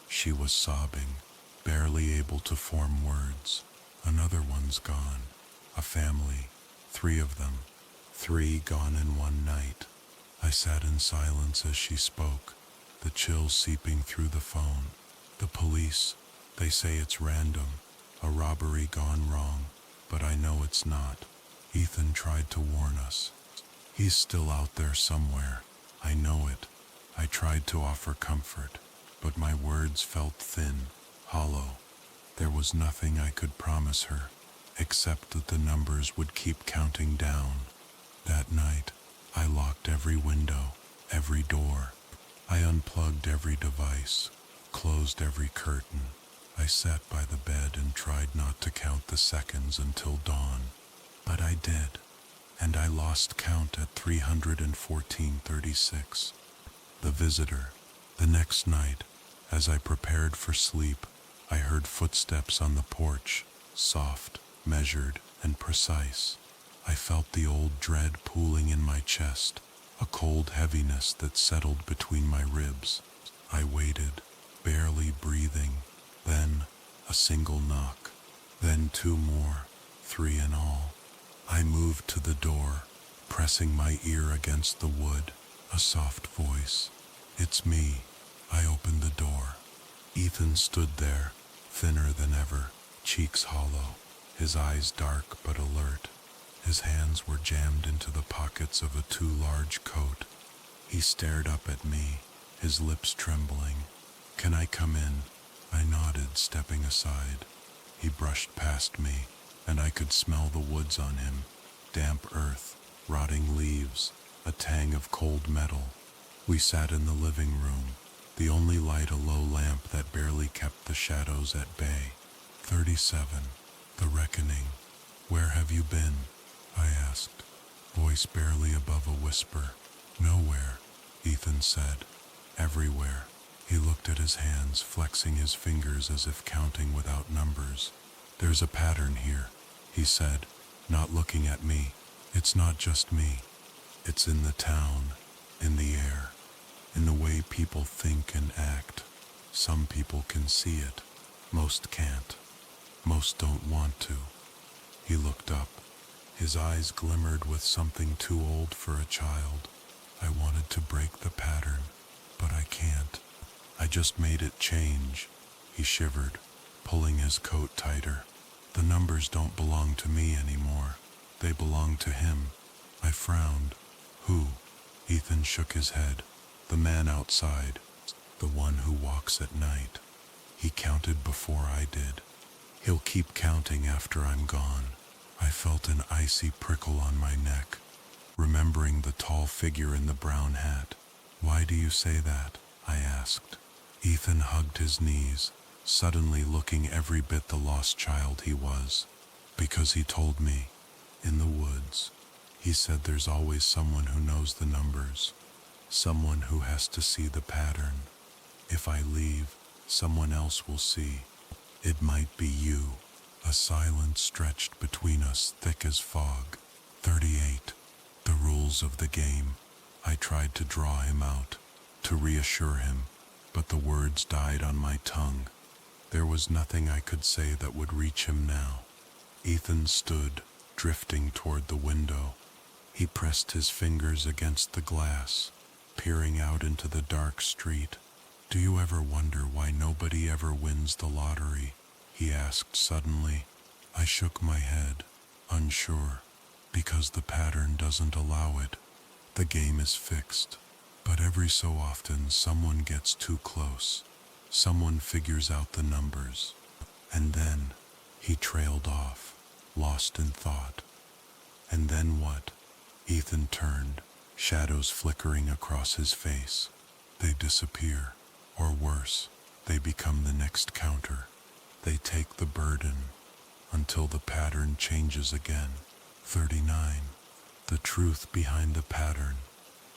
She was sobbing, barely able to form words. Another one's gone. A family, 3 of them. 3 gone in one night. I sat in silence as she spoke, the chill seeping through the phone. The police, they say it's random, a robbery gone wrong, but I know it's not. Ethan tried to warn us. He's still out there somewhere. I know it. I tried to offer comfort, but my words felt thin, hollow. There was nothing I could promise her, except that the numbers would keep counting down. That night, I locked every window, every door. I unplugged every device, closed every curtain. I sat by the bed and tried not to count the seconds until dawn. But I did, and I lost count at 314:36. The visitor. The next night, as I prepared for sleep, I heard footsteps on the porch, soft, measured, and precise. I felt the old dread pooling in my chest, a cold heaviness that settled between my ribs. I waited, barely breathing. Then, a single knock. Then 2 more, 3 in all. I moved to the door, pressing my ear against the wood. A soft voice. "It's me." I opened the door. Ethan stood there, thinner than ever, cheeks hollow, his eyes dark but alert. His hands were jammed into the pockets of a too large coat. He stared up at me, his lips trembling. "Can I come in?" I nodded, stepping aside. He brushed past me, and I could smell the woods on him. Damp earth, rotting leaves, a tang of cold metal. We sat in the living room, the only light a low lamp that barely kept the shadows at bay. 37. The Reckoning. "Where have you been?" I asked, voice barely above a whisper. "Nowhere," Ethan said. "Everywhere." He looked at his hands, flexing his fingers as if counting without numbers. "There's a pattern here," he said, not looking at me. "It's not just me. It's in the town, in the air, in the way people think and act. Some people can see it. Most can't. Most don't want to." He looked up. His eyes glimmered with something too old for a child. "I wanted to break the pattern, but I can't. I just made it change." He shivered, pulling his coat tighter. "The numbers don't belong to me anymore. They belong to him." I frowned. "Who?" Ethan shook his head. "The man outside. The one who walks at night. He counted before I did. He'll keep counting after I'm gone." I felt an icy prickle on my neck, remembering the tall figure in the brown hat. "Why do you say that?" I asked. Ethan hugged his knees, suddenly looking every bit the lost child he was. "Because he told me, in the woods, he said there's always someone who knows the numbers, someone who has to see the pattern. If I leave, someone else will see. It might be you." A silence stretched between us, thick as fog. 38. The rules of the game. I tried to draw him out, to reassure him, but the words died on my tongue. There was nothing I could say that would reach him now. Ethan stood, drifting toward the window. He pressed his fingers against the glass, peering out into the dark street. "Do you ever wonder why nobody ever wins the lottery?" he asked suddenly. I shook my head, unsure. "Because the pattern doesn't allow it. The game is fixed. But every so often someone gets too close. Someone figures out the numbers." And then he trailed off, lost in thought. "And then what?" Ethan turned, shadows flickering across his face. "They disappear, or worse, they become the next counter. They take the burden, until the pattern changes again." 39. The truth behind the pattern.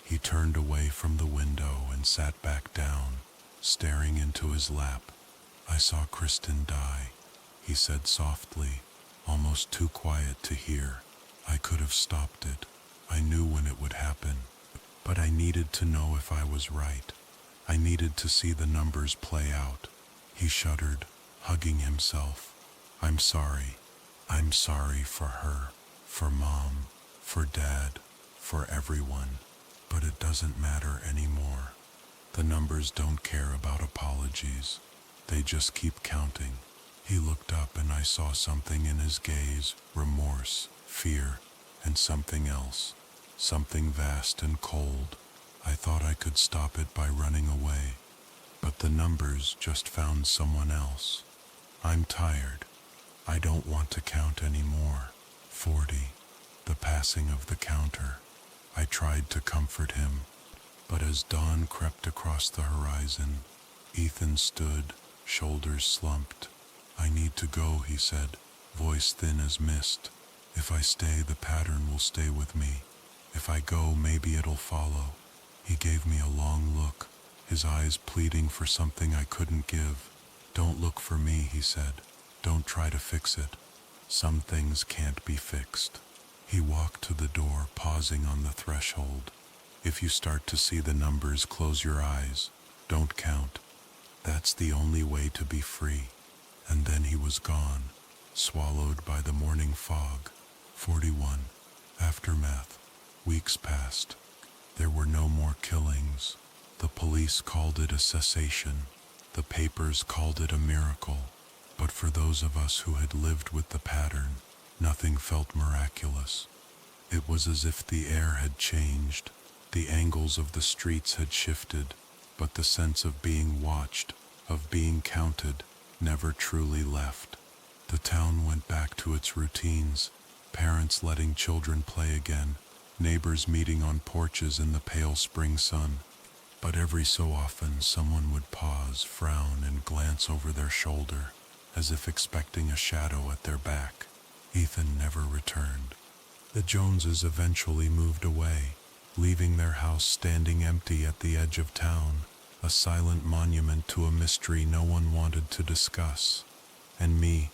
He turned away from the window and sat back down, staring into his lap. "I saw Kristen die," he said softly, almost too quiet to hear. "I could have stopped it. I knew when it would happen. But I needed to know if I was right. I needed to see the numbers play out." He shuddered, hugging himself. "I'm sorry. I'm sorry for her, for Mom, for Dad, for everyone. But it doesn't matter anymore. The numbers don't care about apologies. They just keep counting." He looked up and I saw something in his gaze, remorse, fear, and something else, something vast and cold. I thought I could stop it by running away, but the numbers just found someone else. "I'm tired. I don't want to count anymore." 40. The passing of the counter. I tried to comfort him, but as dawn crept across the horizon, Ethan stood, shoulders slumped. "I need to go," he said, voice thin as mist. "If I stay, the pattern will stay with me. If I go, maybe it'll follow." He gave me a long look, his eyes pleading for something I couldn't give. "Don't look for me," he said. "Don't try to fix it. Some things can't be fixed." He walked to the door, pausing on the threshold. "If you start to see the numbers, close your eyes. Don't count. That's the only way to be free." And then he was gone, swallowed by the morning fog. 41. Aftermath. Weeks passed. There were no more killings. The police called it a cessation. The papers called it a miracle. But for those of us who had lived with the pattern, nothing felt miraculous. It was as if the air had changed, the angles of the streets had shifted, but the sense of being watched, of being counted, never truly left. The town went back to its routines, parents letting children play again, neighbors meeting on porches in the pale spring sun. But every so often someone would pause, frown, and glance over their shoulder, as if expecting a shadow at their back. Ethan never returned. The Joneses eventually moved away, leaving their house standing empty at the edge of town, a silent monument to a mystery no one wanted to discuss. And me,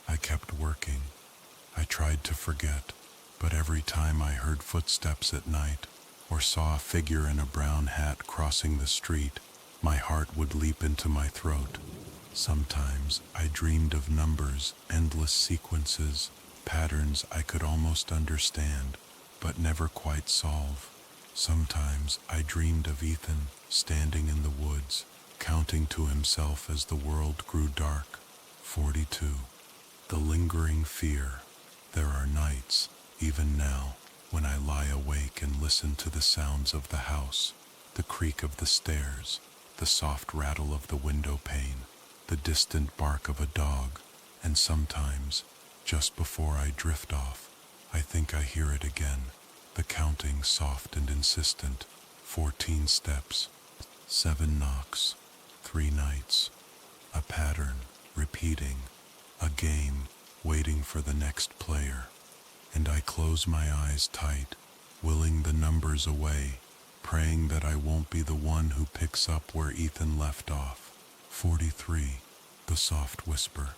I kept working. I tried to forget, but every time I heard footsteps at night, or saw a figure in a brown hat crossing the street, my heart would leap into my throat. Sometimes I dreamed of numbers, endless sequences, patterns I could almost understand, but never quite solve. Sometimes I dreamed of Ethan standing in the woods, counting to himself as the world grew dark. 42. The lingering fear. There are nights, even now, when I lie awake and listen to the sounds of the house, the creak of the stairs, the soft rattle of the window pane, the distant bark of a dog, and sometimes, just before I drift off, I think I hear it again, the counting soft and insistent, 14 steps, 7 knocks, 3 nights, a pattern, repeating, a game, waiting for the next player. And I close my eyes tight, willing the numbers away, praying that I won't be the one who picks up where Ethan left off. 43. The soft whisper.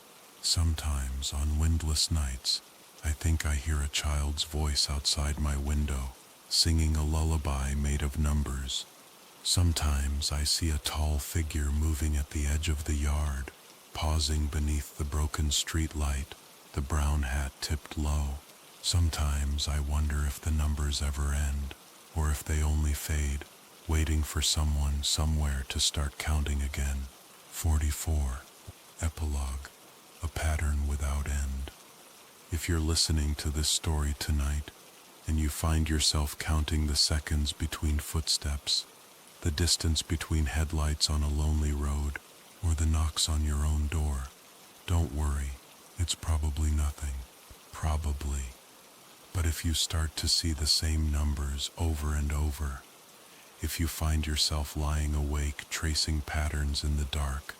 Sometimes, on windless nights, I think I hear a child's voice outside my window, singing a lullaby made of numbers. Sometimes I see a tall figure moving at the edge of the yard, pausing beneath the broken street light, the brown hat tipped low. Sometimes I wonder if the numbers ever end, or if they only fade, waiting for someone somewhere to start counting again. 44. Epilogue. A pattern without end. If you're listening to this story tonight, and you find yourself counting the seconds between footsteps, the distance between headlights on a lonely road, or the knocks on your own door, don't worry, it's probably nothing. Probably. But if you start to see the same numbers over and over, if you find yourself lying awake tracing patterns in the dark,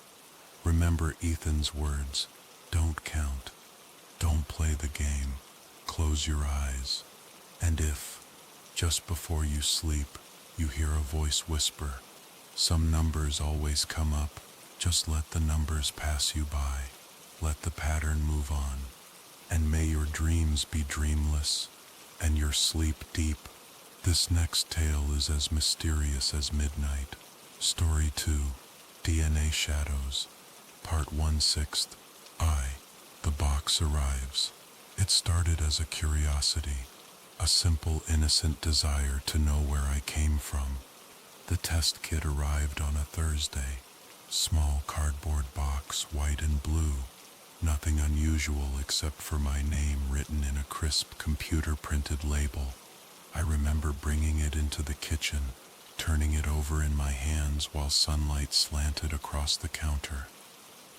remember Ethan's words, don't count, don't play the game, close your eyes. And if, just before you sleep, you hear a voice whisper, some numbers always come up, just let the numbers pass you by, let the pattern move on. And may your dreams be dreamless, and your sleep deep. This next tale is as mysterious as midnight. Story 2, DNA Shadows, Part 1/6. The box arrives. It started as a curiosity, a simple, innocent desire to know where I came from. The test kit arrived on a Thursday. Small cardboard box, white and blue. Nothing unusual except for my name written in a crisp computer-printed label. I remember bringing it into the kitchen, turning it over in my hands while sunlight slanted across the counter.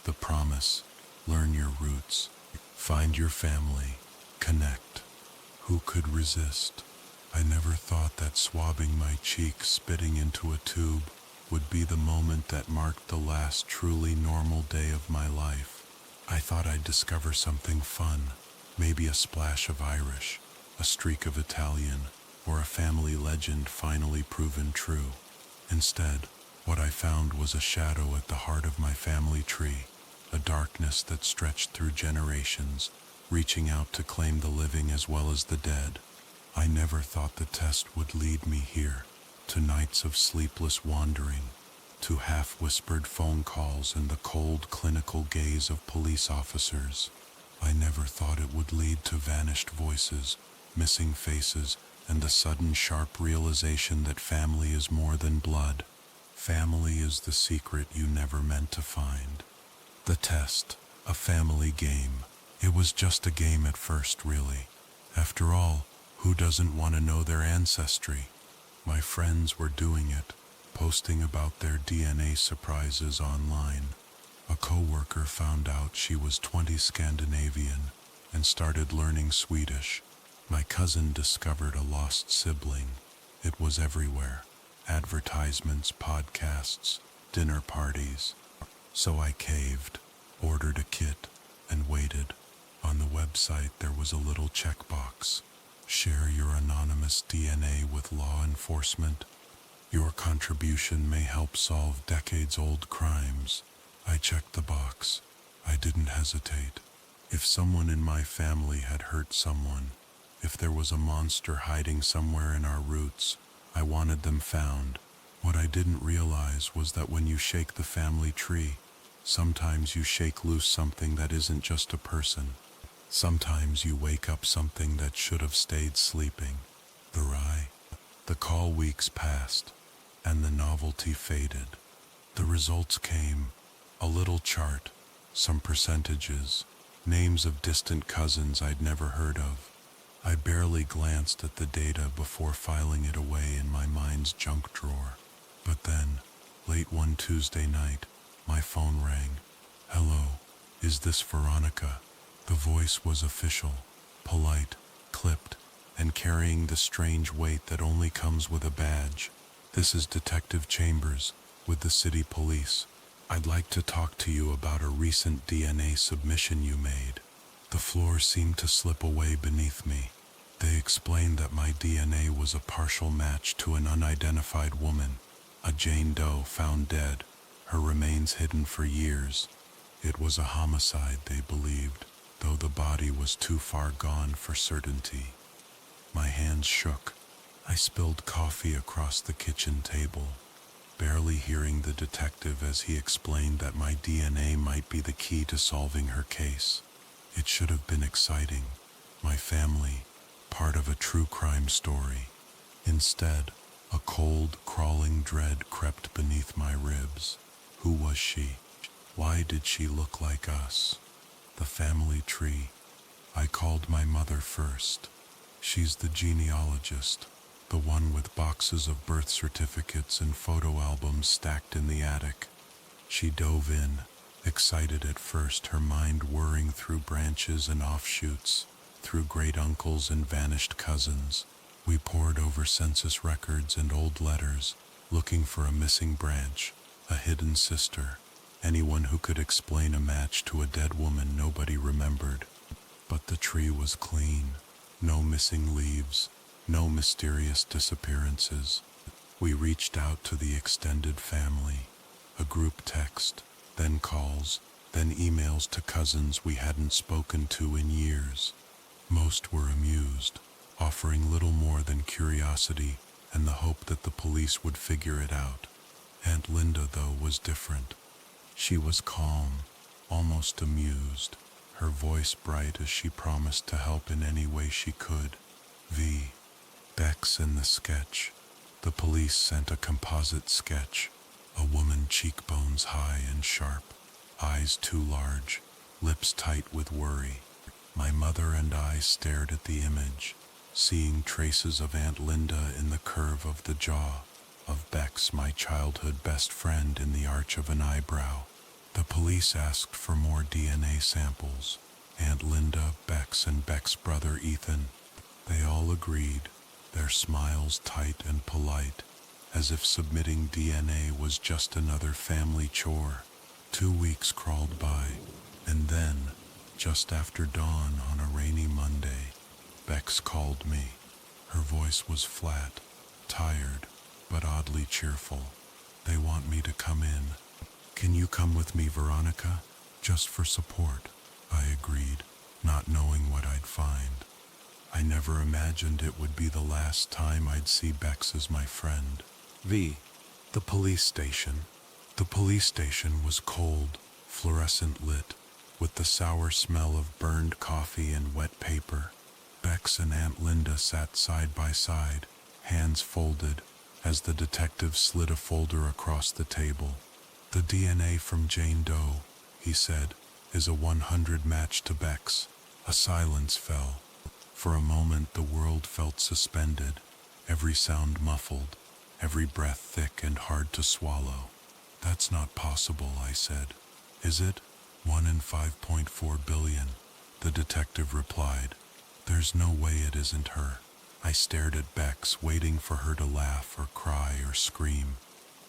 The promise, learn your roots, find your family, connect. Who could resist? I never thought that swabbing my cheeks, spitting into a tube, would be the moment that marked the last truly normal day of my life. I thought I'd discover something fun, maybe a splash of Irish, a streak of Italian, or a family legend finally proven true. Instead, what I found was a shadow at the heart of my family tree, a darkness that stretched through generations, reaching out to claim the living as well as the dead. I never thought the test would lead me here, to nights of sleepless wandering, to half-whispered phone calls and the cold, clinical gaze of police officers. I never thought it would lead to vanished voices, missing faces, and the sudden sharp realization that family is more than blood. Family is the secret you never meant to find. The test, a family game. It was just a game at first, really. After all, who doesn't want to know their ancestry? My friends were doing it, posting about their DNA surprises online. A coworker found out she was 20 Scandinavian and started learning Swedish. My cousin discovered a lost sibling. It was everywhere. Advertisements, podcasts, dinner parties. So I caved, ordered a kit, and waited. On the website there was a little checkbox. Share your anonymous DNA with law enforcement. Your contribution may help solve decades-old crimes. I checked the box. I didn't hesitate. If someone in my family had hurt someone, if there was a monster hiding somewhere in our roots, I wanted them found. What I didn't realize was that when you shake the family tree, sometimes you shake loose something that isn't just a person. Sometimes you wake up something that should have stayed sleeping. The call weeks passed, and the novelty faded. The results came. A little chart, some percentages, names of distant cousins I'd never heard of. I barely glanced at the data before filing it away in my mind's junk drawer. But then, late one Tuesday night, my phone rang. "Hello, is this Veronica?" The voice was official, polite, clipped, and carrying the strange weight that only comes with a badge. "This is Detective Chambers, with the city police. I'd like to talk to you about a recent DNA submission you made." The floor seemed to slip away beneath me. They explained that my DNA was a partial match to an unidentified woman, a Jane Doe found dead, her remains hidden for years. It was a homicide, they believed, though the body was too far gone for certainty. My hands shook. I spilled coffee across the kitchen table, barely hearing the detective as he explained that my DNA might be the key to solving her case. It should have been exciting. My family, part of a true crime story. Instead, a cold, crawling dread crept beneath my ribs. Who was she? Why did she look like us? The family tree. I called my mother first. She's the genealogist, the one with boxes of birth certificates and photo albums stacked in the attic. She dove in, excited at first, her mind whirring through branches and offshoots, through great uncles and vanished cousins. We pored over census records and old letters, looking for a missing branch, a hidden sister, anyone who could explain a match to a dead woman nobody remembered. But the tree was clean. No missing leaves, no mysterious disappearances. We reached out to the extended family, a group text, then calls, then emails to cousins we hadn't spoken to in years. Most were amused, offering little more than curiosity and the hope that the police would figure it out. Aunt Linda, though, was different. She was calm, almost amused, her voice bright as she promised to help in any way she could. Bex in the sketch. The police sent a composite sketch. A woman, cheekbones high and sharp, eyes too large, lips tight with worry. My mother and I stared at the image, seeing traces of Aunt Linda in the curve of the jaw, of Bex, my childhood best friend, in the arch of an eyebrow. The police asked for more DNA samples. Aunt Linda, Bex, and Beck's brother Ethan. They all agreed, their smiles tight and polite, as if submitting DNA was just another family chore. 2 weeks crawled by, and then, just after dawn on a rainy Monday, Bex called me. Her voice was flat, tired, but oddly cheerful. "They want me to come in. Can you come with me, Veronica? Just for support." I agreed, not knowing what I'd find. I never imagined it would be the last time I'd see Bex as my friend. The police station. The police station was cold, fluorescent lit, with the sour smell of burned coffee and wet paper. Bex and Aunt Linda sat side by side, hands folded, as the detective slid a folder across the table. "The DNA from Jane Doe," he said, "is a 100 match to Bex." A silence fell. For a moment the world felt suspended, every sound muffled. every breath thick and hard to swallow. "That's not possible," I said. "Is it?" "1 in 5.4 billion, the detective replied. "There's no way it isn't her." I stared at Bex, waiting for her to laugh or cry or scream.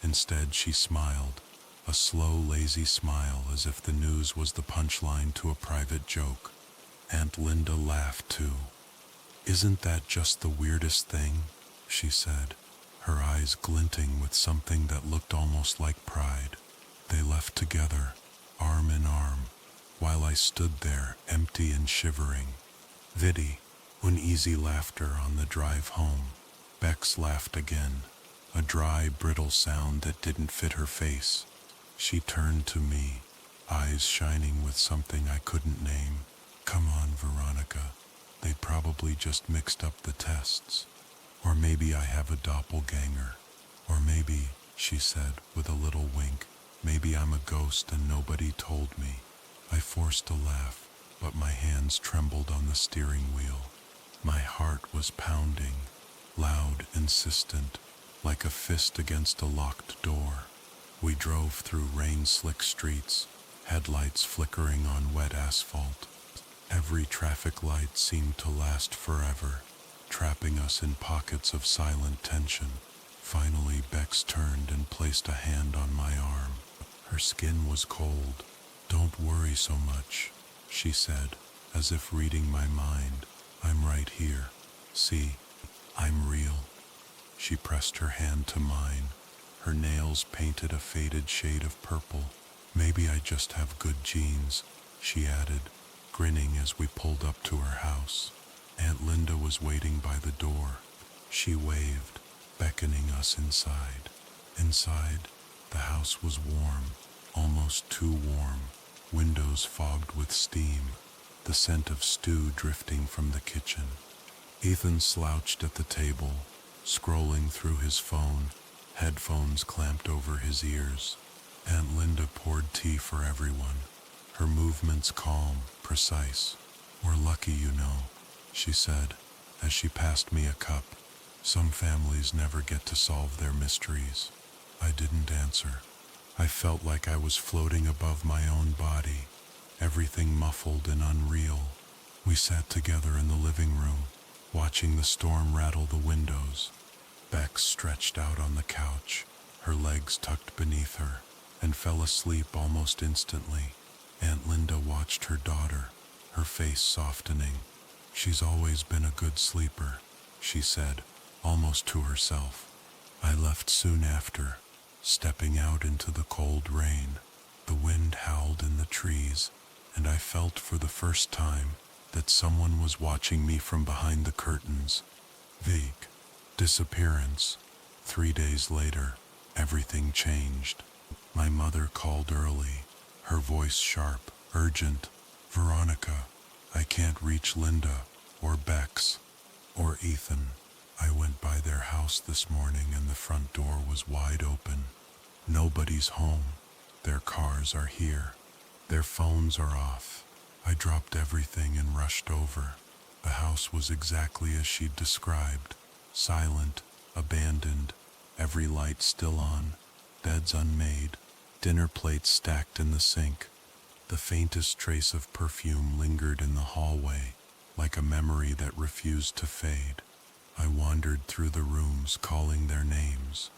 Instead, she smiled, a slow, lazy smile, as if the news was the punchline to a private joke. Aunt Linda laughed too. "Isn't that just the weirdest thing?" she said, her eyes glinting with something that looked almost like pride. "They left together, arm in arm, while I stood there, empty and shivering." Vidi, uneasy laughter on the drive home. Bex laughed again, a dry, brittle sound that didn't fit her face. She turned to me, eyes shining with something I couldn't name. "Come on, Veronica. They probably just mixed up the tests. Or maybe I have a doppelganger. Or maybe," she said with a little wink, "maybe I'm a ghost and nobody told me." I forced a laugh, but my hands trembled on the steering wheel. My heart was pounding, loud, insistent, like a fist against a locked door. We drove through rain-slick streets, headlights flickering on wet asphalt. Every traffic light seemed to last forever, trapping us in pockets of silent tension. Finally, Bex turned and placed a hand on my arm. Her skin was cold. "Don't worry so much," she said, as if reading my mind. "I'm right here. See, I'm real." She pressed her hand to mine, her nails painted a faded shade of purple. "Maybe I just have good genes," she added, grinning as we pulled up to her house. Aunt Linda was waiting by the door. She waved, beckoning us inside. Inside, the house was warm, almost too warm, windows fogged with steam, the scent of stew drifting from the kitchen. Ethan slouched at the table, scrolling through his phone, headphones clamped over his ears. Aunt Linda poured tea for everyone, her movements calm, precise. "We're lucky, you know," she said, as she passed me a cup. "Some families never get to solve their mysteries." I didn't answer. I felt like I was floating above my own body, everything muffled and unreal. We sat together in the living room, watching the storm rattle the windows. Bex stretched out on the couch, her legs tucked beneath her, and fell asleep almost instantly. Aunt Linda watched her daughter, her face softening. "She's always been a good sleeper," she said, almost to herself. I left soon after, stepping out into the cold rain. The wind howled in the trees, and I felt for the first time that someone was watching me from behind the curtains. Vague disappearance. 3 days later, everything changed. My mother called early, her voice sharp, urgent. "Veronica, I can't reach Linda, or Bex, or Ethan." I went by their house this morning and the front door was wide open. Nobody's home. Their cars are here. Their phones are off. I dropped everything and rushed over. The house was exactly as she'd described. Silent, abandoned, every light still on, beds unmade, dinner plates stacked in the sink. The faintest trace of perfume lingered in the hallway, like a memory that refused to fade. I wandered through the rooms, calling their names.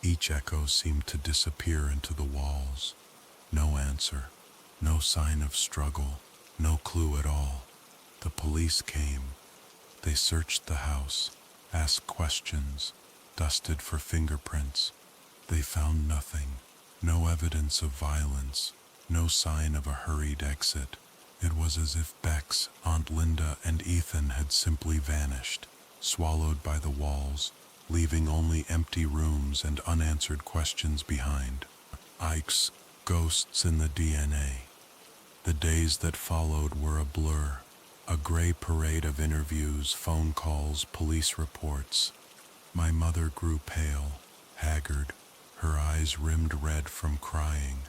Each echo seemed to disappear into the walls. No answer, no sign of struggle, no clue at all. The police came. They searched the house, asked questions, dusted for fingerprints. They found nothing, no evidence of violence, no sign of a hurried exit. It was as if Bex, Aunt Linda, and Ethan had simply vanished, swallowed by the walls, leaving only empty rooms and unanswered questions behind. Ike's ghosts in the DNA. The days that followed were a blur, a gray parade of interviews, phone calls, police reports. My mother grew pale, haggard, her eyes rimmed red from crying.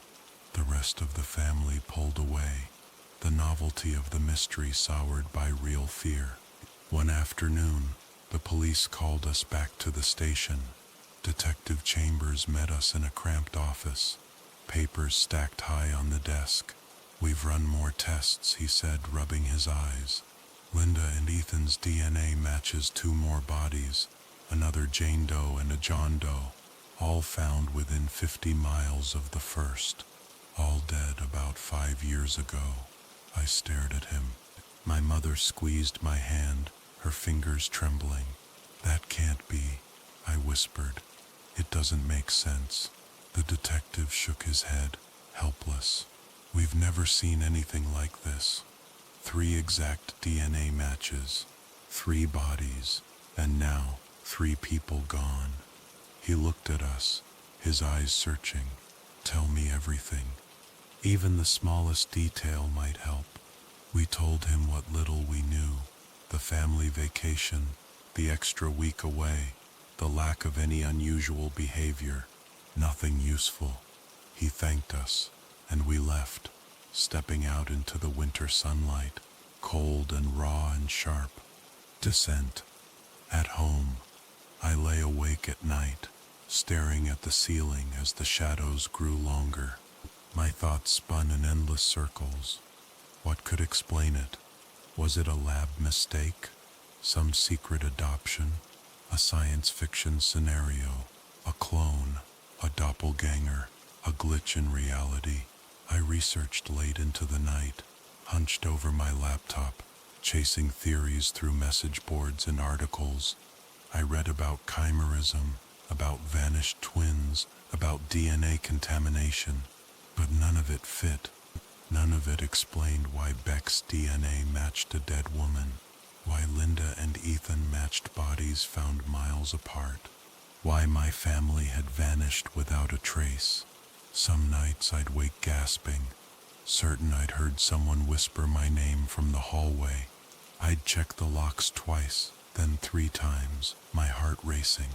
The rest of the family pulled away, the novelty of the mystery soured by real fear. One afternoon, the police called us back to the station. Detective Chambers met us in a cramped office, papers stacked high on the desk. "We've run more tests," he said, rubbing his eyes. "Linda and Ethan's DNA matches 2 more bodies, another Jane Doe and a John Doe, all found within 50 miles of the first, all dead about 5 years ago." I stared at him. My mother squeezed my hand, her fingers trembling. "That can't be," I whispered. "It doesn't make sense." The detective shook his head, helpless. "We've never seen anything like this. 3 exact DNA matches, 3 bodies, and now 3 people gone." He looked at us, his eyes searching. "Tell me everything. Even the smallest detail might help." We told him what little we knew: the family vacation, the extra week away, the lack of any unusual behavior. Nothing useful. He thanked us, and we left, stepping out into the winter sunlight, cold and raw and sharp. Descent. At home, I lay awake at night, staring at the ceiling as the shadows grew longer. My thoughts spun in endless circles. What could explain it? Was it a lab mistake? Some secret adoption? A science fiction scenario? A clone? A doppelganger? A glitch in reality? I researched late into the night, hunched over my laptop, chasing theories through message boards and articles. I read about chimerism, about vanished twins, about DNA contamination, but none of it fit. None of it explained why Beck's DNA matched a dead woman, why Linda and Ethan matched bodies found miles apart, why my family had vanished without a trace. Some nights I'd wake gasping, certain I'd heard someone whisper my name from the hallway. I'd check the locks twice, then 3 times, my heart racing.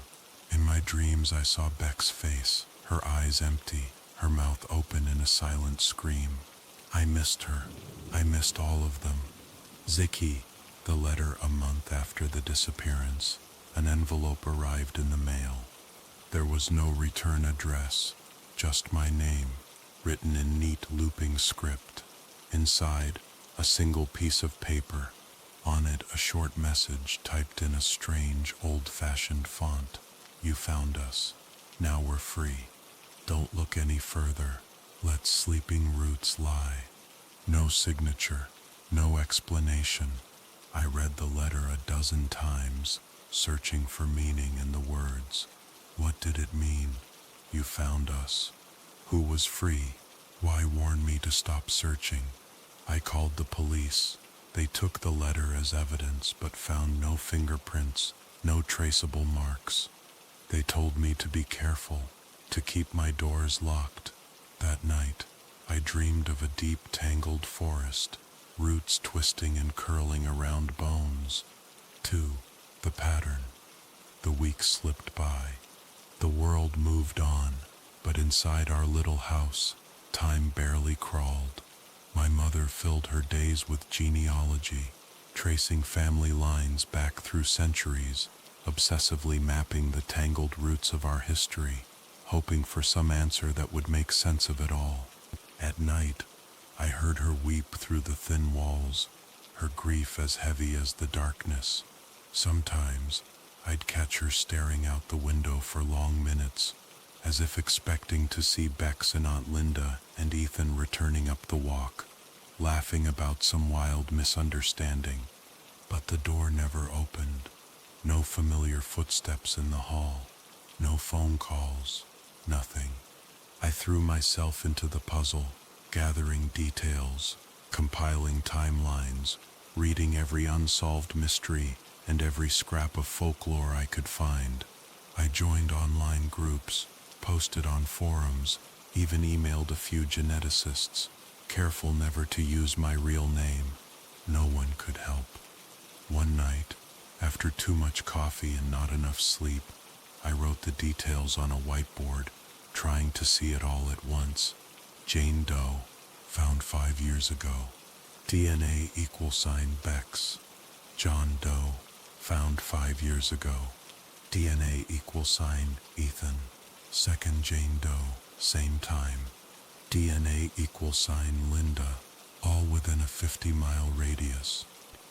In my dreams I saw Beck's face, her eyes empty, her mouth open in a silent scream. I missed her. I missed all of them. Ziki, the letter a month after the disappearance. An envelope arrived in the mail. There was no return address, just my name, written in neat looping script. Inside, a single piece of paper. On it, a short message typed in a strange, old-fashioned font. "You found us. Now we're free. Don't look any further. Let sleeping roots lie." No signature, no explanation. I read the letter a dozen times, searching for meaning in the words. What did it mean? You found us. Who was free? Why warn me to stop searching? I called the police. They took the letter as evidence, but found no fingerprints, no traceable marks. They told me to be careful, to keep my doors locked. That night, I dreamed of a deep, tangled forest, roots twisting and curling around bones. 2. The pattern. The weeks slipped by. The world moved on, but inside our little house, time barely crawled. My mother filled her days with genealogy, tracing family lines back through centuries, obsessively mapping the tangled roots of our history, hoping for some answer that would make sense of it all. At night, I heard her weep through the thin walls, her grief as heavy as the darkness. Sometimes, I'd catch her staring out the window for long minutes, as if expecting to see Bex and Aunt Linda and Ethan returning up the walk, laughing about some wild misunderstanding. But the door never opened. No familiar footsteps in the hall, no phone calls. Nothing. I threw myself into the puzzle, gathering details, compiling timelines, reading every unsolved mystery and every scrap of folklore I could find. I joined online groups, posted on forums, even emailed a few geneticists, careful never to use my real name. No one could help. One night, after too much coffee and not enough sleep, I wrote the details on a whiteboard, trying to see it all at once. Jane Doe, found 5 years ago. DNA =Bex. John Doe, found 5 years ago. DNA =Ethan. Second Jane Doe, same time. DNA Linda, all within a 50-mile radius.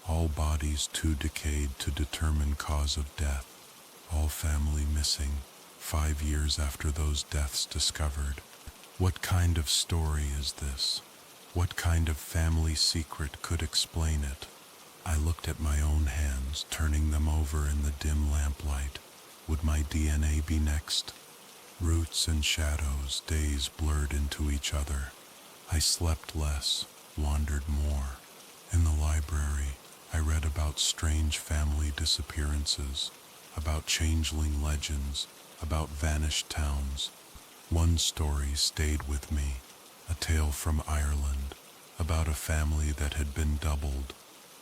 All bodies too decayed to determine cause of death. All family missing, 5 years after those deaths discovered. What kind of story is this? What kind of family secret could explain it? I looked at my own hands, turning them over in the dim lamplight. Would my DNA be next? Roots and shadows, days blurred into each other. I slept less, wandered more. In the library, I read about strange family disappearances, about changeling legends, about vanished towns. One story stayed with me, a tale from Ireland, about a family that had been doubled.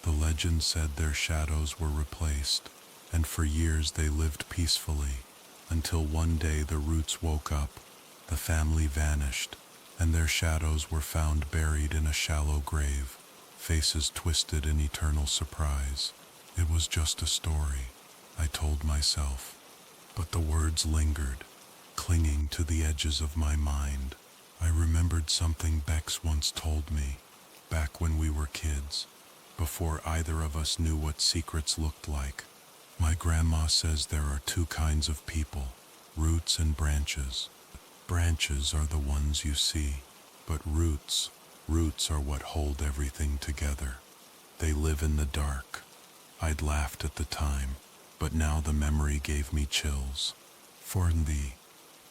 The legend said their shadows were replaced, and for years they lived peacefully, until one day the roots woke up, the family vanished, and their shadows were found buried in a shallow grave, faces twisted in eternal surprise. It was just a story, I told myself, but the words lingered, clinging to the edges of my mind. I remembered something Bex once told me, back when we were kids, before either of us knew what secrets looked like. My grandma says there are two kinds of people, roots and branches. Branches are the ones you see, but roots are what hold everything together. They live in the dark. I'd laughed at the time, but now the memory gave me chills. For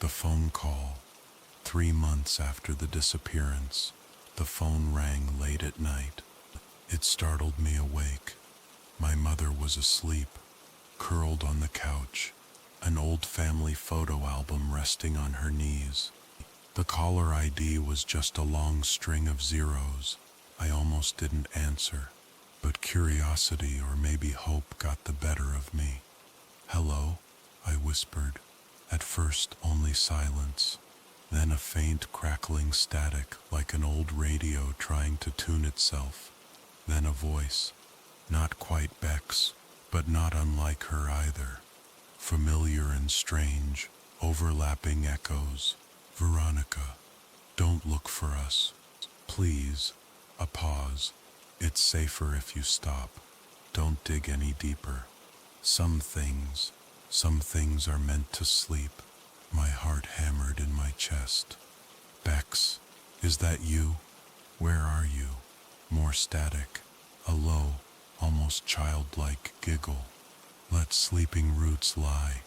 the phone call. 3 months after the disappearance, the phone rang late at night. It startled me awake. My mother was asleep, curled on the couch, an old family photo album resting on her knees. The caller ID was just a long string of zeros. I almost didn't answer, but curiosity or maybe hope got the better of me. "Hello?" I whispered. At first only silence, then a faint crackling static like an old radio trying to tune itself. Then a voice, not quite Bex, but not unlike her either. Familiar and strange, overlapping echoes. "Veronica, don't look for us. Please." A pause. "It's safer if you stop. Don't dig any deeper. Some things are meant to sleep." My heart hammered in my chest. "Bex, is that you? Where are you?" More static, a low, almost childlike giggle. "Let sleeping roots lie.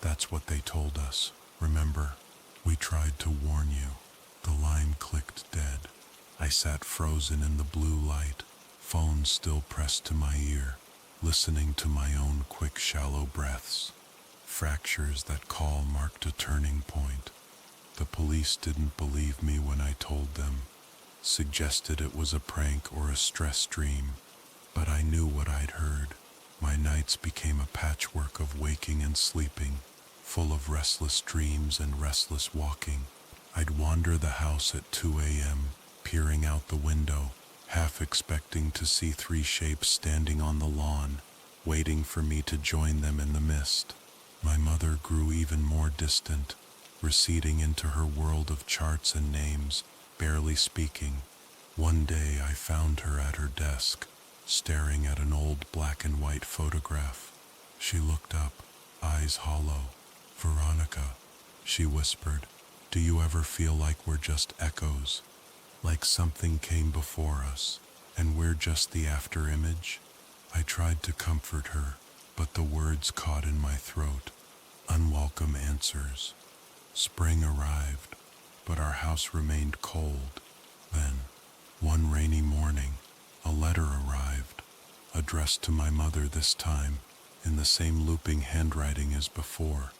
That's what they told us, remember? We tried to warn you." The line clicked dead. I sat frozen in the blue light, phone still pressed to my ear, listening to my own quick, shallow breaths. Fractures that call marked a turning point. The police didn't believe me when I told them, suggested it was a prank or a stress dream, but I knew what I'd heard. My nights became a patchwork of waking and sleeping, full of restless dreams and restless walking. I'd wander the house at 2 a.m., peering out the window, half expecting to see 3 shapes standing on the lawn, waiting for me to join them in the mist. My mother grew even more distant, receding into her world of charts and names, barely speaking. One day I found her at her desk, staring at an old black and white photograph. She looked up, eyes hollow. "Veronica," she whispered, "do you ever feel like we're just echoes? Like something came before us, and we're just the after-image?" I tried to comfort her, but the words caught in my throat. Unwelcome answers. Spring arrived, but our house remained cold. Then, one rainy morning, a letter arrived, addressed to my mother this time, in the same looping handwriting as before.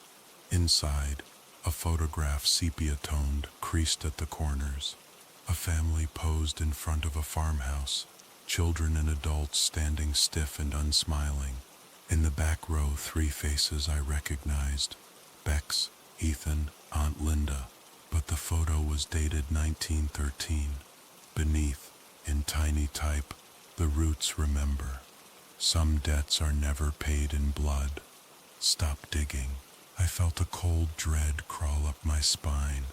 Inside, a photograph sepia-toned, creased at the corners. A family posed in front of a farmhouse, children and adults standing stiff and unsmiling. In the back row, 3 faces I recognized: Bex, Ethan, Aunt Linda, but the photo was dated 1913. Beneath, in tiny type, "The roots remember. Some debts are never paid in blood. Stop digging. I felt a cold dread crawl up my spine.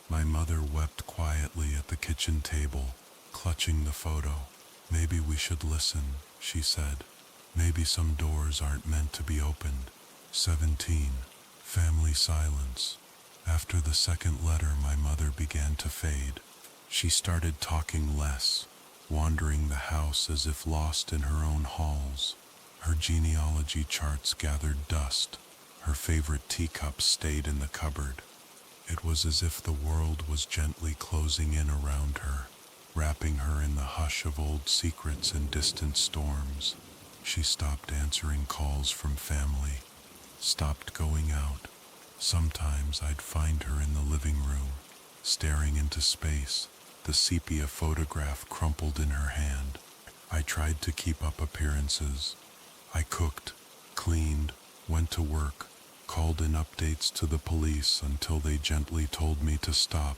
My mother wept quietly at the kitchen table, clutching the photo. Maybe we should listen, she said. Maybe some doors aren't meant to be opened. 17. Family silence. After the second letter, my mother began to fade. She started talking less, wandering the house as if lost in her own halls. Her genealogy charts gathered dust. Her favorite teacups stayed in the cupboard. It was as if the world was gently closing in around her, wrapping her in the hush of old secrets and distant storms. She stopped answering calls from family, stopped going out. Sometimes I'd find her in the living room, staring into space, the sepia photograph crumpled in her hand. I tried to keep up appearances. I cooked, cleaned, went to work, called in updates to the police until they gently told me to stop.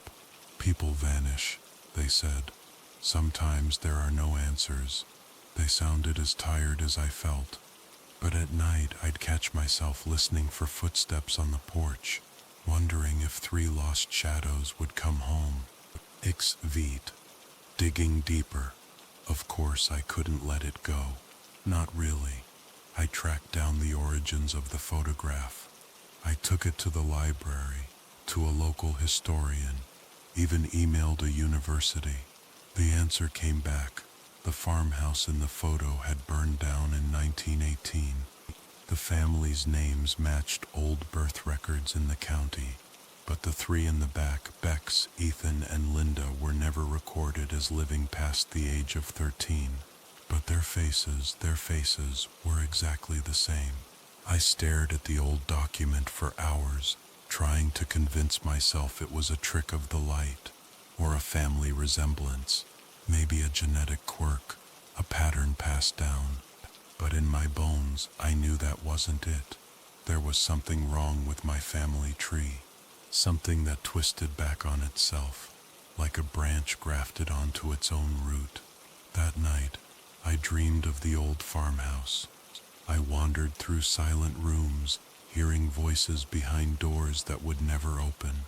People vanish, they said. Sometimes there are no answers. They sounded as tired as I felt. But at night I'd catch myself listening for footsteps on the porch, wondering if 3 lost shadows would come home. Ix vit. Digging deeper. Of course I couldn't let it go. Not really. I tracked down the origins of the photograph. I took it to the library, to a local historian, even emailed a university. The answer came back. The farmhouse in the photo had burned down in 1918. The family's names matched old birth records in the county, but the 3 in the back, Bex, Ethan, and Linda, were never recorded as living past the age of 13. But their faces were exactly the same. I stared at the old document for hours, trying to convince myself it was a trick of the light, or a family resemblance, maybe a genetic quirk, a pattern passed down. But in my bones, I knew that wasn't it. There was something wrong with my family tree, something that twisted back on itself, like a branch grafted onto its own root. That night, I dreamed of the old farmhouse. I wandered through silent rooms, hearing voices behind doors that would never open.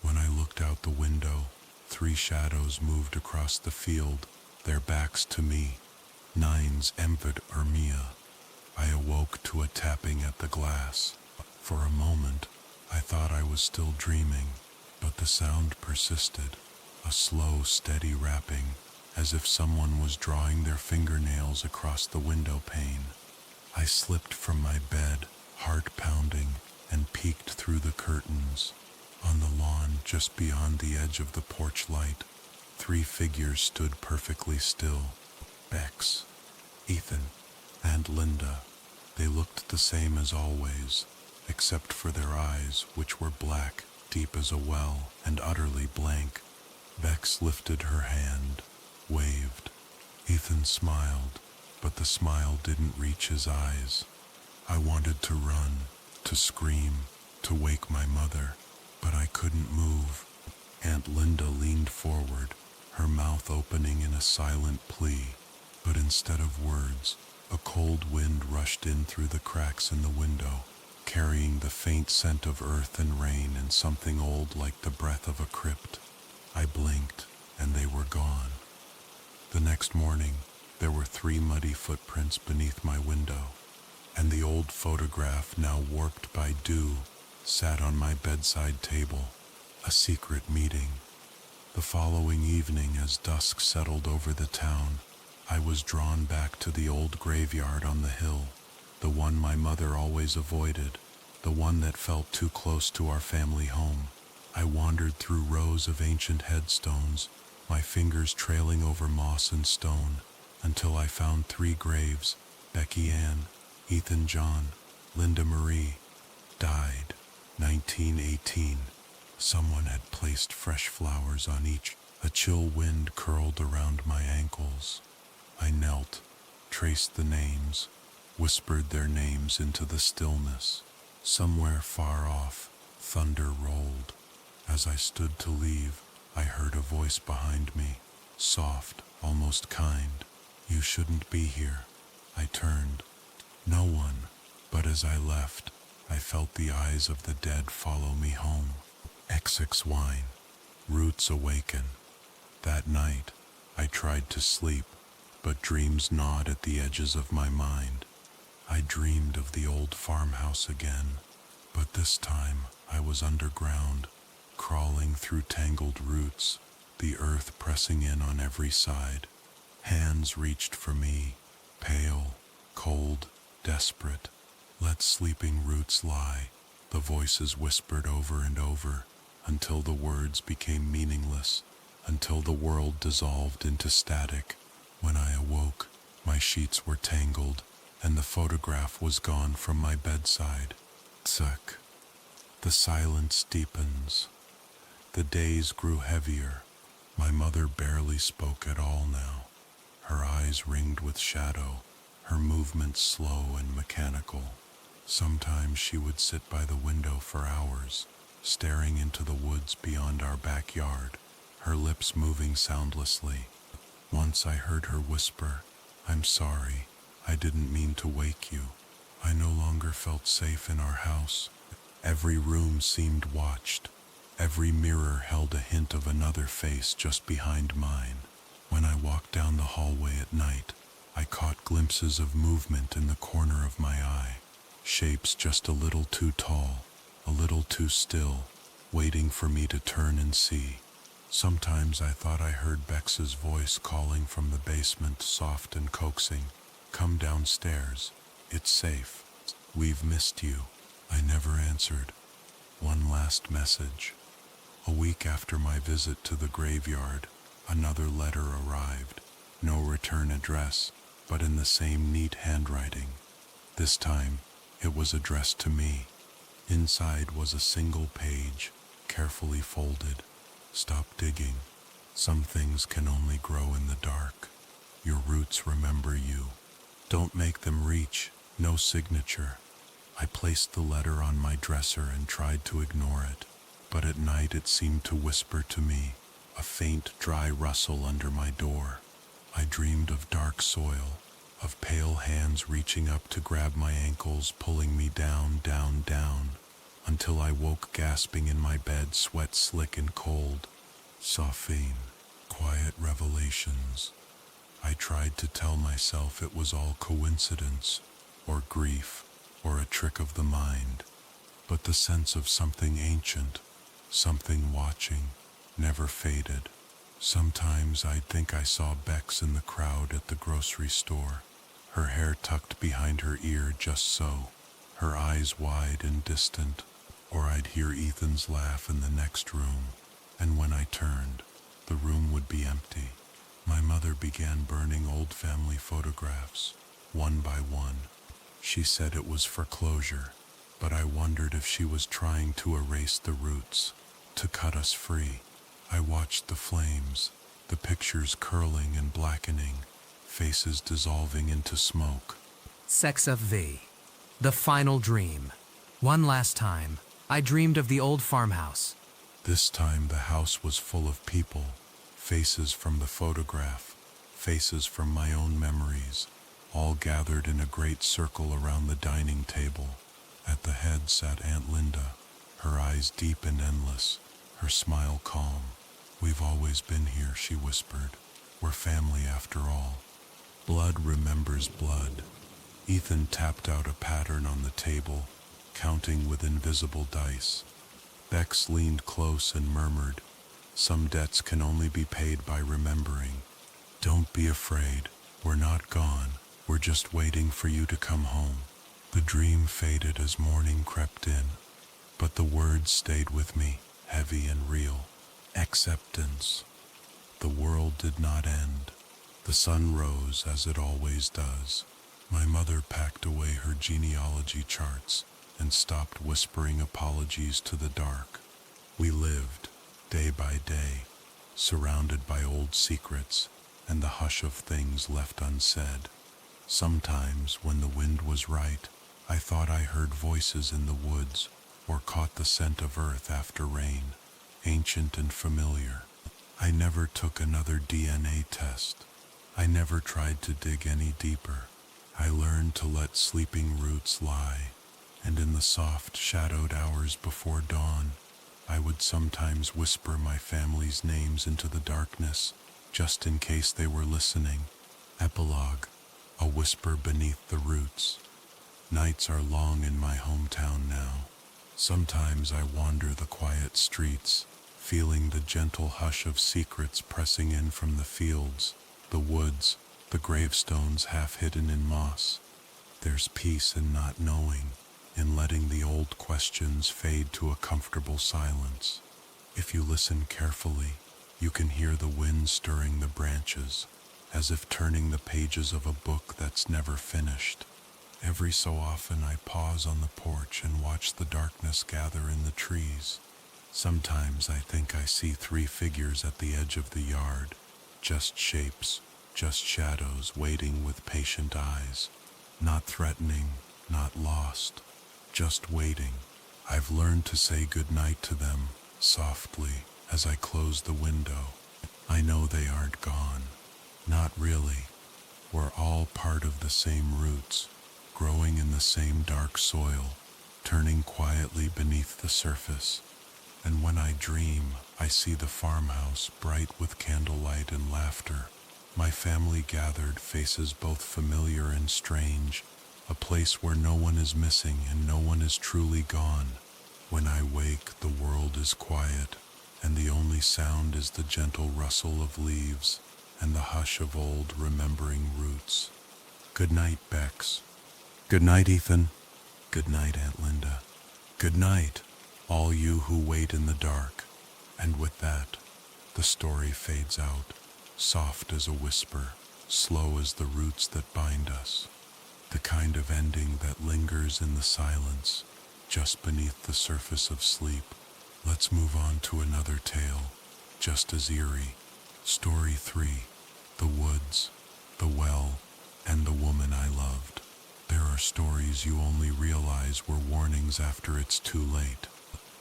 When I looked out the window, 3 shadows moved across the field, their backs to me. 9's Emvid Ermia. I awoke to a tapping at the glass. For a moment, I thought I was still dreaming, but the sound persisted, a slow, steady rapping, as if someone was drawing their fingernails across the window pane. I slipped from my bed, heart pounding, and peeked through the curtains. On the lawn, just beyond the edge of the porch light, 3 figures stood perfectly still. Bex, Ethan, and Linda. They looked the same as always, except for their eyes, which were black, deep as a well, and utterly blank. Bex lifted her hand, waved. Ethan smiled, but the smile didn't reach his eyes. I wanted to run, to scream, to wake my mother, but I couldn't move. Aunt Linda leaned forward, her mouth opening in a silent plea, but instead of words, a cold wind rushed in through the cracks in the window, carrying the faint scent of earth and rain and something old like the breath of a crypt. I blinked, and they were gone. The next morning, there were 3 muddy footprints beneath my window, and the old photograph, now warped by dew, sat on my bedside table. A secret meeting. The following evening, as dusk settled over the town, I was drawn back to the old graveyard on the hill, the one my mother always avoided, the one that felt too close to our family home. I wandered through rows of ancient headstones, my fingers trailing over moss and stone, until I found 3 graves: Becky Ann, Ethan John, Linda Marie. Died, 1918. Someone had placed fresh flowers on each. A chill wind curled around my ankles. I knelt, traced the names, whispered their names into the stillness. Somewhere far off, thunder rolled. As I stood to leave, I heard a voice behind me, soft, almost kind. "You shouldn't be here." I turned. No one, but as I left, I felt the eyes of the dead follow me home. XX wine. Roots awaken. That night, I tried to sleep, but dreams gnawed at the edges of my mind. I dreamed of the old farmhouse again, but this time I was underground, crawling through tangled roots, the earth pressing in on every side. Hands reached for me, pale, cold, desperate. Let sleeping roots lie, the voices whispered over and over, until the words became meaningless, until the world dissolved into static. When I awoke, my sheets were tangled, and the photograph was gone from my bedside. Tsk. The silence deepens. The days grew heavier. My mother barely spoke at all now. Her eyes ringed with shadow, her movements slow and mechanical. Sometimes she would sit by the window for hours, staring into the woods beyond our backyard, her lips moving soundlessly. Once I heard her whisper, "I'm sorry, I didn't mean to wake you." I no longer felt safe in our house. Every room seemed watched. Every mirror held a hint of another face just behind mine. When I walked down the hallway at night, I caught glimpses of movement in the corner of my eye. Shapes just a little too tall, a little too still, waiting for me to turn and see. Sometimes I thought I heard Bex's voice calling from the basement, soft and coaxing, "Come downstairs. It's safe. We've missed you." I never answered. One last message. A week after my visit to the graveyard, another letter arrived. No return address, but in the same neat handwriting. This time, it was addressed to me. Inside was a single page, carefully folded. "Stop digging. Some things can only grow in the dark. Your roots remember you. Don't make them reach." No signature. I placed the letter on my dresser and tried to ignore it, but at night it seemed to whisper to me, a faint, dry rustle under my door. I dreamed of dark soil, of pale hands reaching up to grab my ankles, pulling me down, down, down, until I woke gasping in my bed, sweat slick and cold. Safin, quiet revelations. I tried to tell myself it was all coincidence, or grief, or a trick of the mind, but the sense of something ancient, something watching, never faded. Sometimes I'd think I saw Bex in the crowd at the grocery store, her hair tucked behind her ear just so, her eyes wide and distant, or I'd hear Ethan's laugh in the next room, and when I turned, the room would be empty. My mother began burning old family photographs, one by one. She said it was for closure, but I wondered if she was trying to erase the roots, to cut us free. I watched the flames, the pictures curling and blackening, faces dissolving into smoke. Sex of V. The final dream. One last time, I dreamed of the old farmhouse. This time the house was full of people, faces from the photograph, faces from my own memories, all gathered in a great circle around the dining table. At the head sat Aunt Linda, her eyes deep and endless, her smile calm. "We've always been here," she whispered. "We're family after all." Blood remembers blood. Ethan tapped out a pattern on the table, counting with invisible dice. Bex leaned close and murmured, "Some debts can only be paid by remembering. Don't be afraid, we're not gone. We're just waiting for you to come home." The dream faded as morning crept in, but the words stayed with me, heavy and real. Acceptance. The world did not end. The sun rose as it always does. My mother packed away her genealogy charts and stopped whispering apologies to the dark. We lived, day by day, surrounded by old secrets and the hush of things left unsaid. Sometimes, when the wind was right, I thought I heard voices in the woods or caught the scent of earth after rain, ancient and familiar. I never took another DNA test. I never tried to dig any deeper. I learned to let sleeping roots lie, and in the soft, shadowed hours before dawn, I would sometimes whisper my family's names into the darkness, just in case they were listening. Epilogue, a whisper beneath the roots. Nights are long in my hometown now. Sometimes I wander the quiet streets, feeling the gentle hush of secrets pressing in from the fields, the woods, the gravestones half hidden in moss. There's peace in not knowing, in letting the old questions fade to a comfortable silence. If you listen carefully, you can hear the wind stirring the branches, as if turning the pages of a book that's never finished. Every so often I pause on the porch and watch the darkness gather in the trees. Sometimes I think I see 3 figures at the edge of the yard, just shapes, just shadows waiting with patient eyes. Not threatening, not lost, just waiting. I've learned to say goodnight to them, softly, as I close the window. I know they aren't gone. Not really. We're all part of the same roots, growing in the same dark soil, turning quietly beneath the surface. And when I dream, I see the farmhouse bright with candlelight and laughter. My family gathered, faces both familiar and strange, a place where no one is missing and no one is truly gone. When I wake, the world is quiet, and the only sound is the gentle rustle of leaves and the hush of old remembering roots. Good night, Bex. Good night, Ethan. Good night, Aunt Linda. Good night, all you who wait in the dark. And with that, the story fades out, soft as a whisper, slow as the roots that bind us. The kind of ending that lingers in the silence, just beneath the surface of sleep. Let's move on to another tale, just as eerie. Story 3, The Woods, the Well, and the Woman I Loved. There are stories you only realize were warnings after it's too late.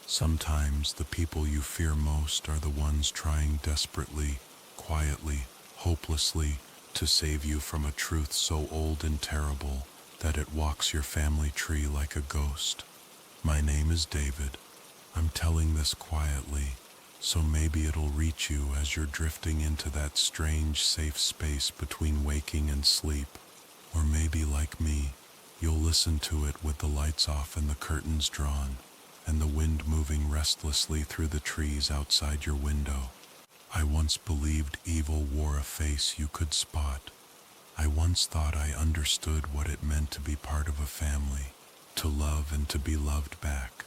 Sometimes the people you fear most are the ones trying desperately, quietly, hopelessly, to save you from a truth so old and terrible that it walks your family tree like a ghost. My name is David. I'm telling this quietly, so maybe it'll reach you as you're drifting into that strange, safe space between waking and sleep. Or maybe, like me, you'll listen to it with the lights off and the curtains drawn, and the wind moving restlessly through the trees outside your window. I once believed evil wore a face you could spot. I once thought I understood what it meant to be part of a family, to love and to be loved back.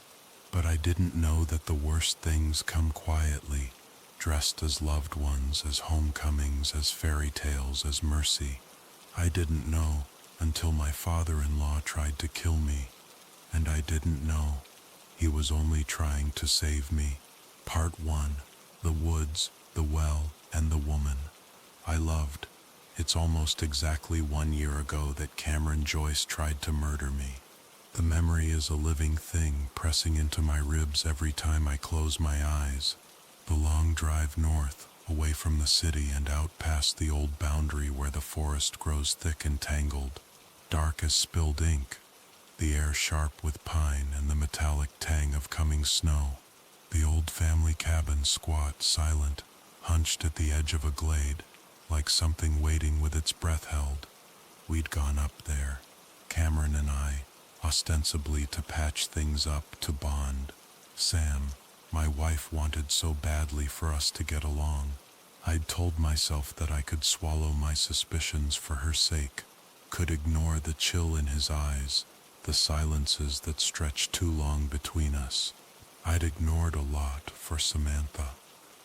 But I didn't know that the worst things come quietly, dressed as loved ones, as homecomings, as fairy tales, as mercy. I didn't know until my father-in-law tried to kill me, and I didn't know he was only trying to save me. Part 1, The Woods, the Well, and the Woman I Loved. It's almost exactly 1 year ago that Cameron Joyce tried to murder me. The memory is a living thing pressing into my ribs every time I close my eyes. The long drive north, away from the city and out past the old boundary where the forest grows thick and tangled, dark as spilled ink, the air sharp with pine and the metallic tang of coming snow. The old family cabin squat, silent, hunched at the edge of a glade, like something waiting with its breath held. We'd gone up there, Cameron and I, ostensibly to patch things up, to bond. Sam, my wife, wanted so badly for us to get along. I'd told myself that I could swallow my suspicions for her sake, could ignore the chill in his eyes, the silences that stretched too long between us. I'd ignored a lot for Samantha.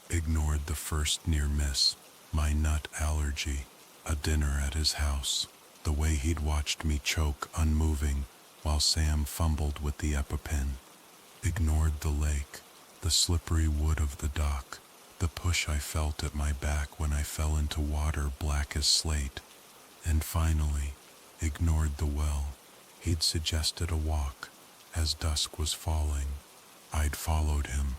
Ignored the first near miss, my nut allergy, a dinner at his house, the way he'd watched me choke unmoving while Sam fumbled with the EpiPen. Ignored the lake, the slippery wood of the dock, the push I felt at my back when I fell into water black as slate. And finally, ignored the well. He'd suggested a walk as dusk was falling. I'd followed him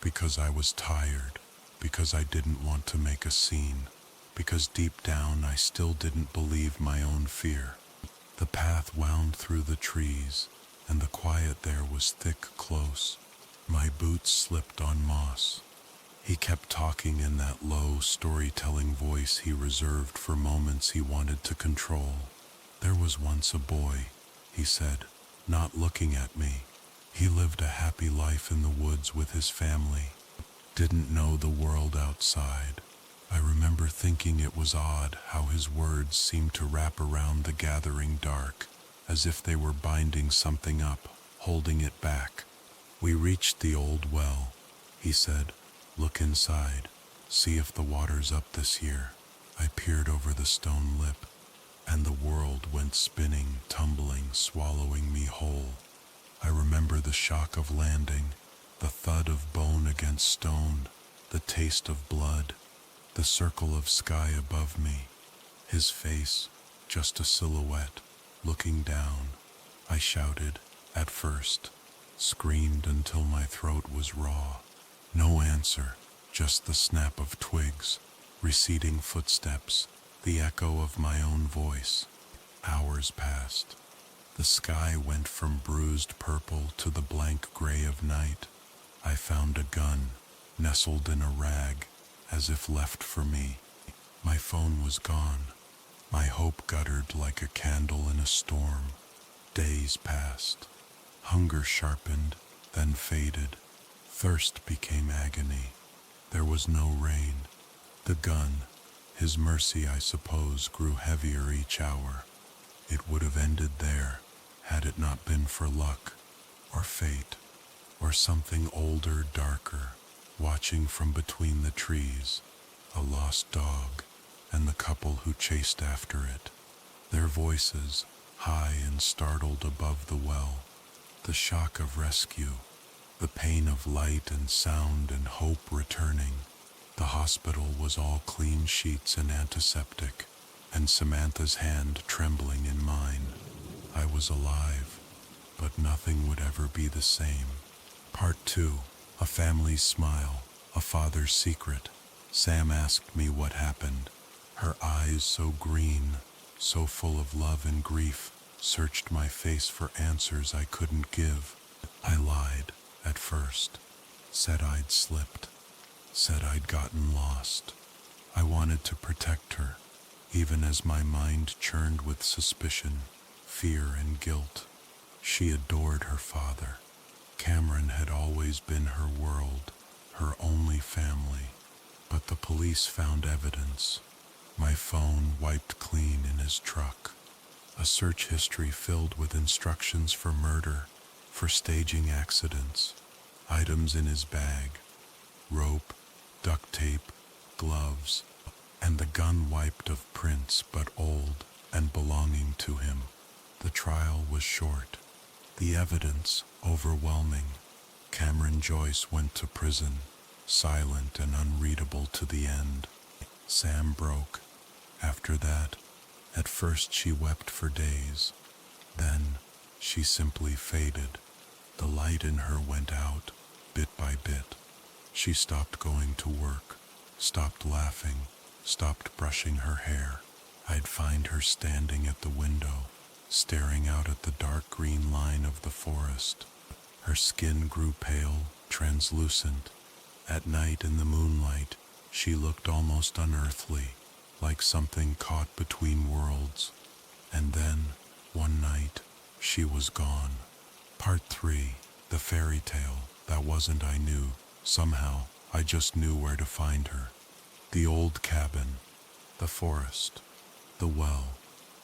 because I was tired, because I didn't want to make a scene, because deep down I still didn't believe my own fear. The path wound through the trees, and the quiet there was thick close. My boots slipped on moss. He kept talking in that low, storytelling voice he reserved for moments he wanted to control. "There was once a boy," he said, not looking at me. "He lived a happy life in the woods with his family. Didn't know the world outside." I remember thinking it was odd how his words seemed to wrap around the gathering dark, as if they were binding something up, holding it back. "We reached the old well," he said. "Look inside. See if the water's up this year." I peered over the stone lip, and the world went spinning, tumbling, swallowing me whole. I remember the shock of landing, the thud of bone against stone, the taste of blood, the circle of sky above me. His face, just a silhouette, looking down. I shouted, at first, screamed until my throat was raw. No answer, just the snap of twigs, receding footsteps, the echo of my own voice. Hours passed. The sky went from bruised purple to the blank gray of night. I found a gun, nestled in a rag, as if left for me. My phone was gone. My hope guttered like a candle in a storm. Days passed. Hunger sharpened, then faded. Thirst became agony. There was no rain. The gun, his mercy I suppose, grew heavier each hour. It would have ended there, had it not been for luck, or fate, or something older, darker, watching from between the trees, a lost dog, and the couple who chased after it. Their voices, high and startled above the well, the shock of rescue, the pain of light and sound and hope returning. The hospital was all clean sheets and antiseptic, and Samantha's hand trembling in mine. I was alive, but nothing would ever be the same. Part 2. A family's smile, a father's secret. Sam asked me what happened. Her eyes, so green, so full of love and grief, searched my face for answers I couldn't give. I lied, at first. Said I'd slipped. Said I'd gotten lost. I wanted to protect her, even as my mind churned with suspicion, fear, and guilt. She adored her father. Cameron had always been her world, her only family. But the police found evidence. My phone wiped clean in his truck. A search history filled with instructions for murder, for staging accidents. Items in his bag: rope, duct tape, gloves, and the gun wiped of prints but old and belonging to him. The trial was short. The evidence overwhelming. Cameron Joyce went to prison, silent and unreadable to the end. Sam broke. After that, at first she wept for days. Then she simply faded. The light in her went out, bit by bit. She stopped going to work, stopped laughing, stopped brushing her hair. I'd find her standing at the window, staring out at the dark green line of the forest. Her skin grew pale, translucent. At night in the moonlight, she looked almost unearthly, like something caught between worlds. And then, one night, she was gone. Part 3. The fairy tale. That wasn't I knew. Somehow, I just knew where to find her. The old cabin, the forest, the well.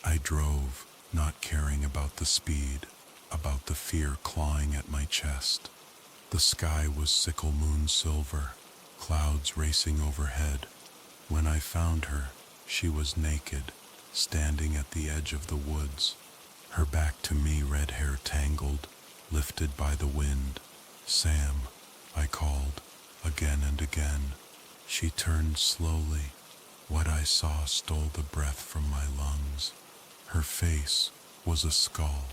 I drove, not caring about the speed, about the fear clawing at my chest. The sky was sickle moon silver, clouds racing overhead. When I found her, she was naked, standing at the edge of the woods. Her back to me, red hair tangled, lifted by the wind. "Sam," I called, again and again. She turned slowly. What I saw stole the breath from my lungs. Her face was a skull,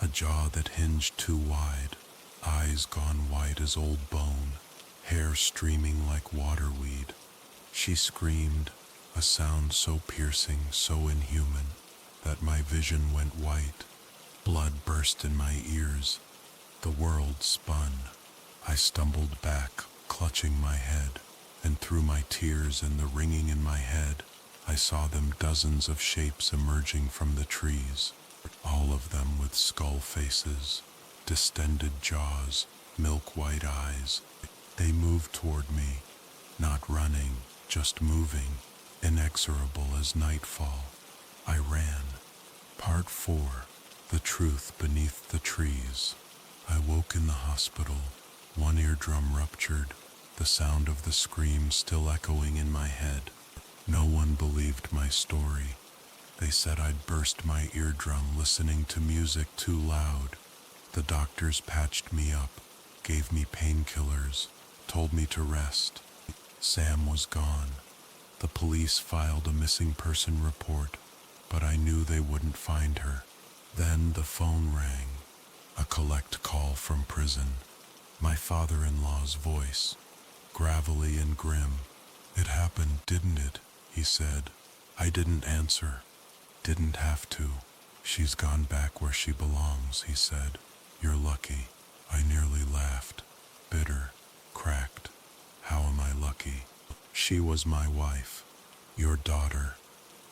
a jaw that hinged too wide, eyes gone white as old bone, hair streaming like waterweed. She screamed, a sound so piercing, so inhuman, that my vision went white. Blood burst in my ears. The world spun. I stumbled back, clutching my head, and through my tears and the ringing in my head, I saw them dozens of shapes emerging from the trees, all of them with skull faces, distended jaws, milk-white eyes. They moved toward me, not running, just moving, inexorable as nightfall. I ran. Part 4. The Truth Beneath the Trees. I woke in the hospital, one eardrum ruptured, the sound of the scream still echoing in my head. No one believed my story. They said I'd burst my eardrum listening to music too loud. The doctors patched me up, gave me painkillers, told me to rest. Sam was gone. The police filed a missing person report, but I knew they wouldn't find her. Then the phone rang. A collect call from prison. My father-in-law's voice, gravelly and grim. "It happened, didn't it?" he said. I didn't answer. Didn't have to. "She's gone back where she belongs," he said. "You're lucky." I nearly laughed. Bitter. Cracked. How am I lucky? She was my wife. Your daughter.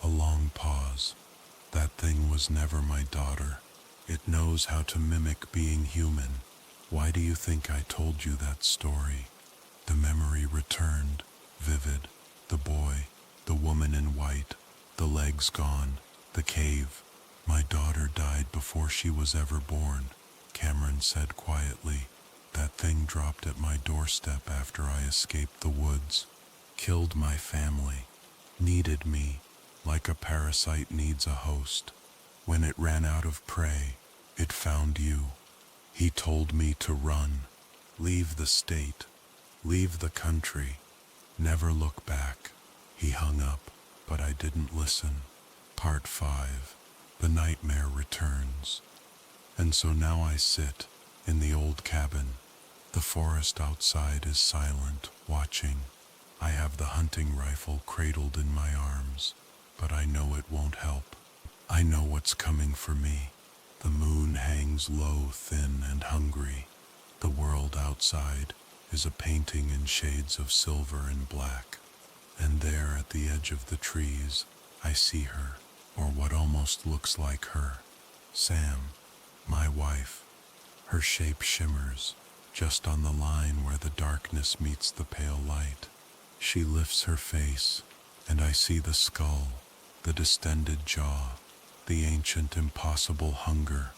A long pause. That thing was never my daughter. It knows how to mimic being human. Why do you think I told you that story? The memory returned, vivid. The boy, the woman in white, the legs gone, the cave. "My daughter died before she was ever born," Cameron said quietly. "That thing dropped at my doorstep after I escaped the woods. Killed my family. Needed me, like a parasite needs a host. When it ran out of prey, it found you. He told me to run, leave the state, leave the country, never look back." He hung up, but I didn't listen. Part 5. The nightmare returns. And so now I sit in the old cabin. The forest outside is silent, watching. I have the hunting rifle cradled in my arms, but I know it won't help. I know what's coming for me. The moon hangs low, thin and hungry. The world outside is a painting in shades of silver and black. And there at the edge of the trees, I see her, or what almost looks like her. Sam, my wife. Her shape shimmers, just on the line where the darkness meets the pale light. She lifts her face, and I see the skull, the distended jaw, the ancient impossible hunger.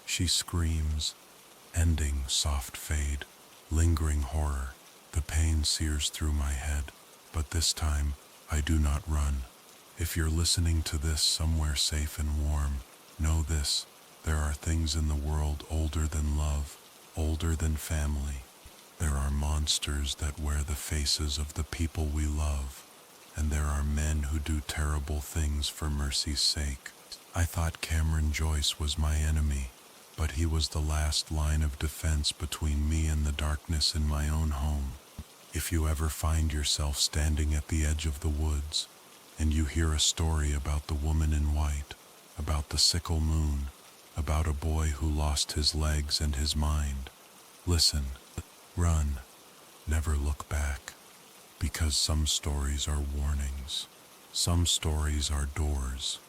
She screams, ending soft fade, lingering horror. The pain sears through my head, but this time I do not run. If you're listening to this somewhere safe and warm, know this: there are things in the world older than love, older than family. There are monsters that wear the faces of the people we love, and there are men who do terrible things for mercy's sake. I thought Cameron Joyce was my enemy, but he was the last line of defense between me and the darkness in my own home. If you ever find yourself standing at the edge of the woods, and you hear a story about the woman in white, about the sickle moon, about a boy who lost his legs and his mind, listen, run, never look back, because some stories are warnings, some stories are doors,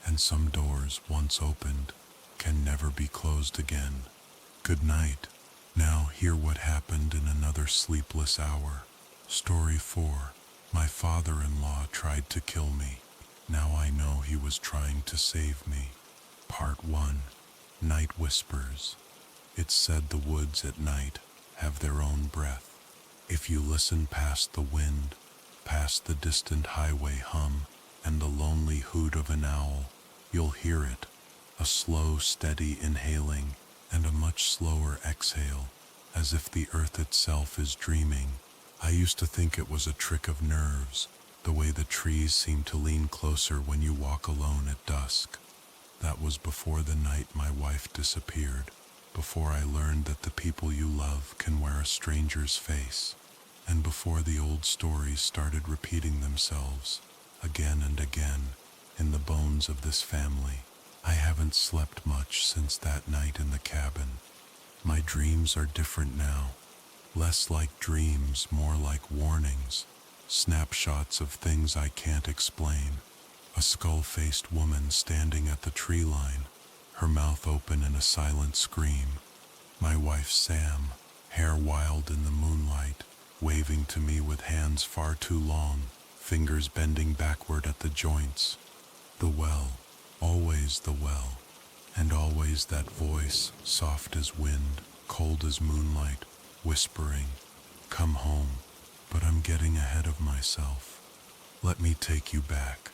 and some doors once opened can never be closed again. Good night. Now hear what happened in another sleepless hour. Story 4. My father-in-law tried to kill me. Now I know he was trying to save me. Part 1. Night Whispers. It's said the woods at night have their own breath. If you listen past the wind, past the distant highway hum, and the lonely hoot of an owl, you'll hear it. A slow, steady inhaling, and a much slower exhale, as if the earth itself is dreaming. I used to think it was a trick of nerves, the way the trees seem to lean closer when you walk alone at dusk. That was before the night my wife disappeared, before I learned that the people you love can wear a stranger's face, and before the old stories started repeating themselves, again and again, in the bones of this family. I haven't slept much since that night in the cabin. My dreams are different now. Less like dreams, more like warnings. Snapshots of things I can't explain. A skull-faced woman standing at the tree line, her mouth open in a silent scream. My wife Sam, hair wild in the moonlight, waving to me with hands far too long, fingers bending backward at the joints. The well, always the well, and always that voice, soft as wind, cold as moonlight, whispering, "Come home," but I'm getting ahead of myself. Let me take you back,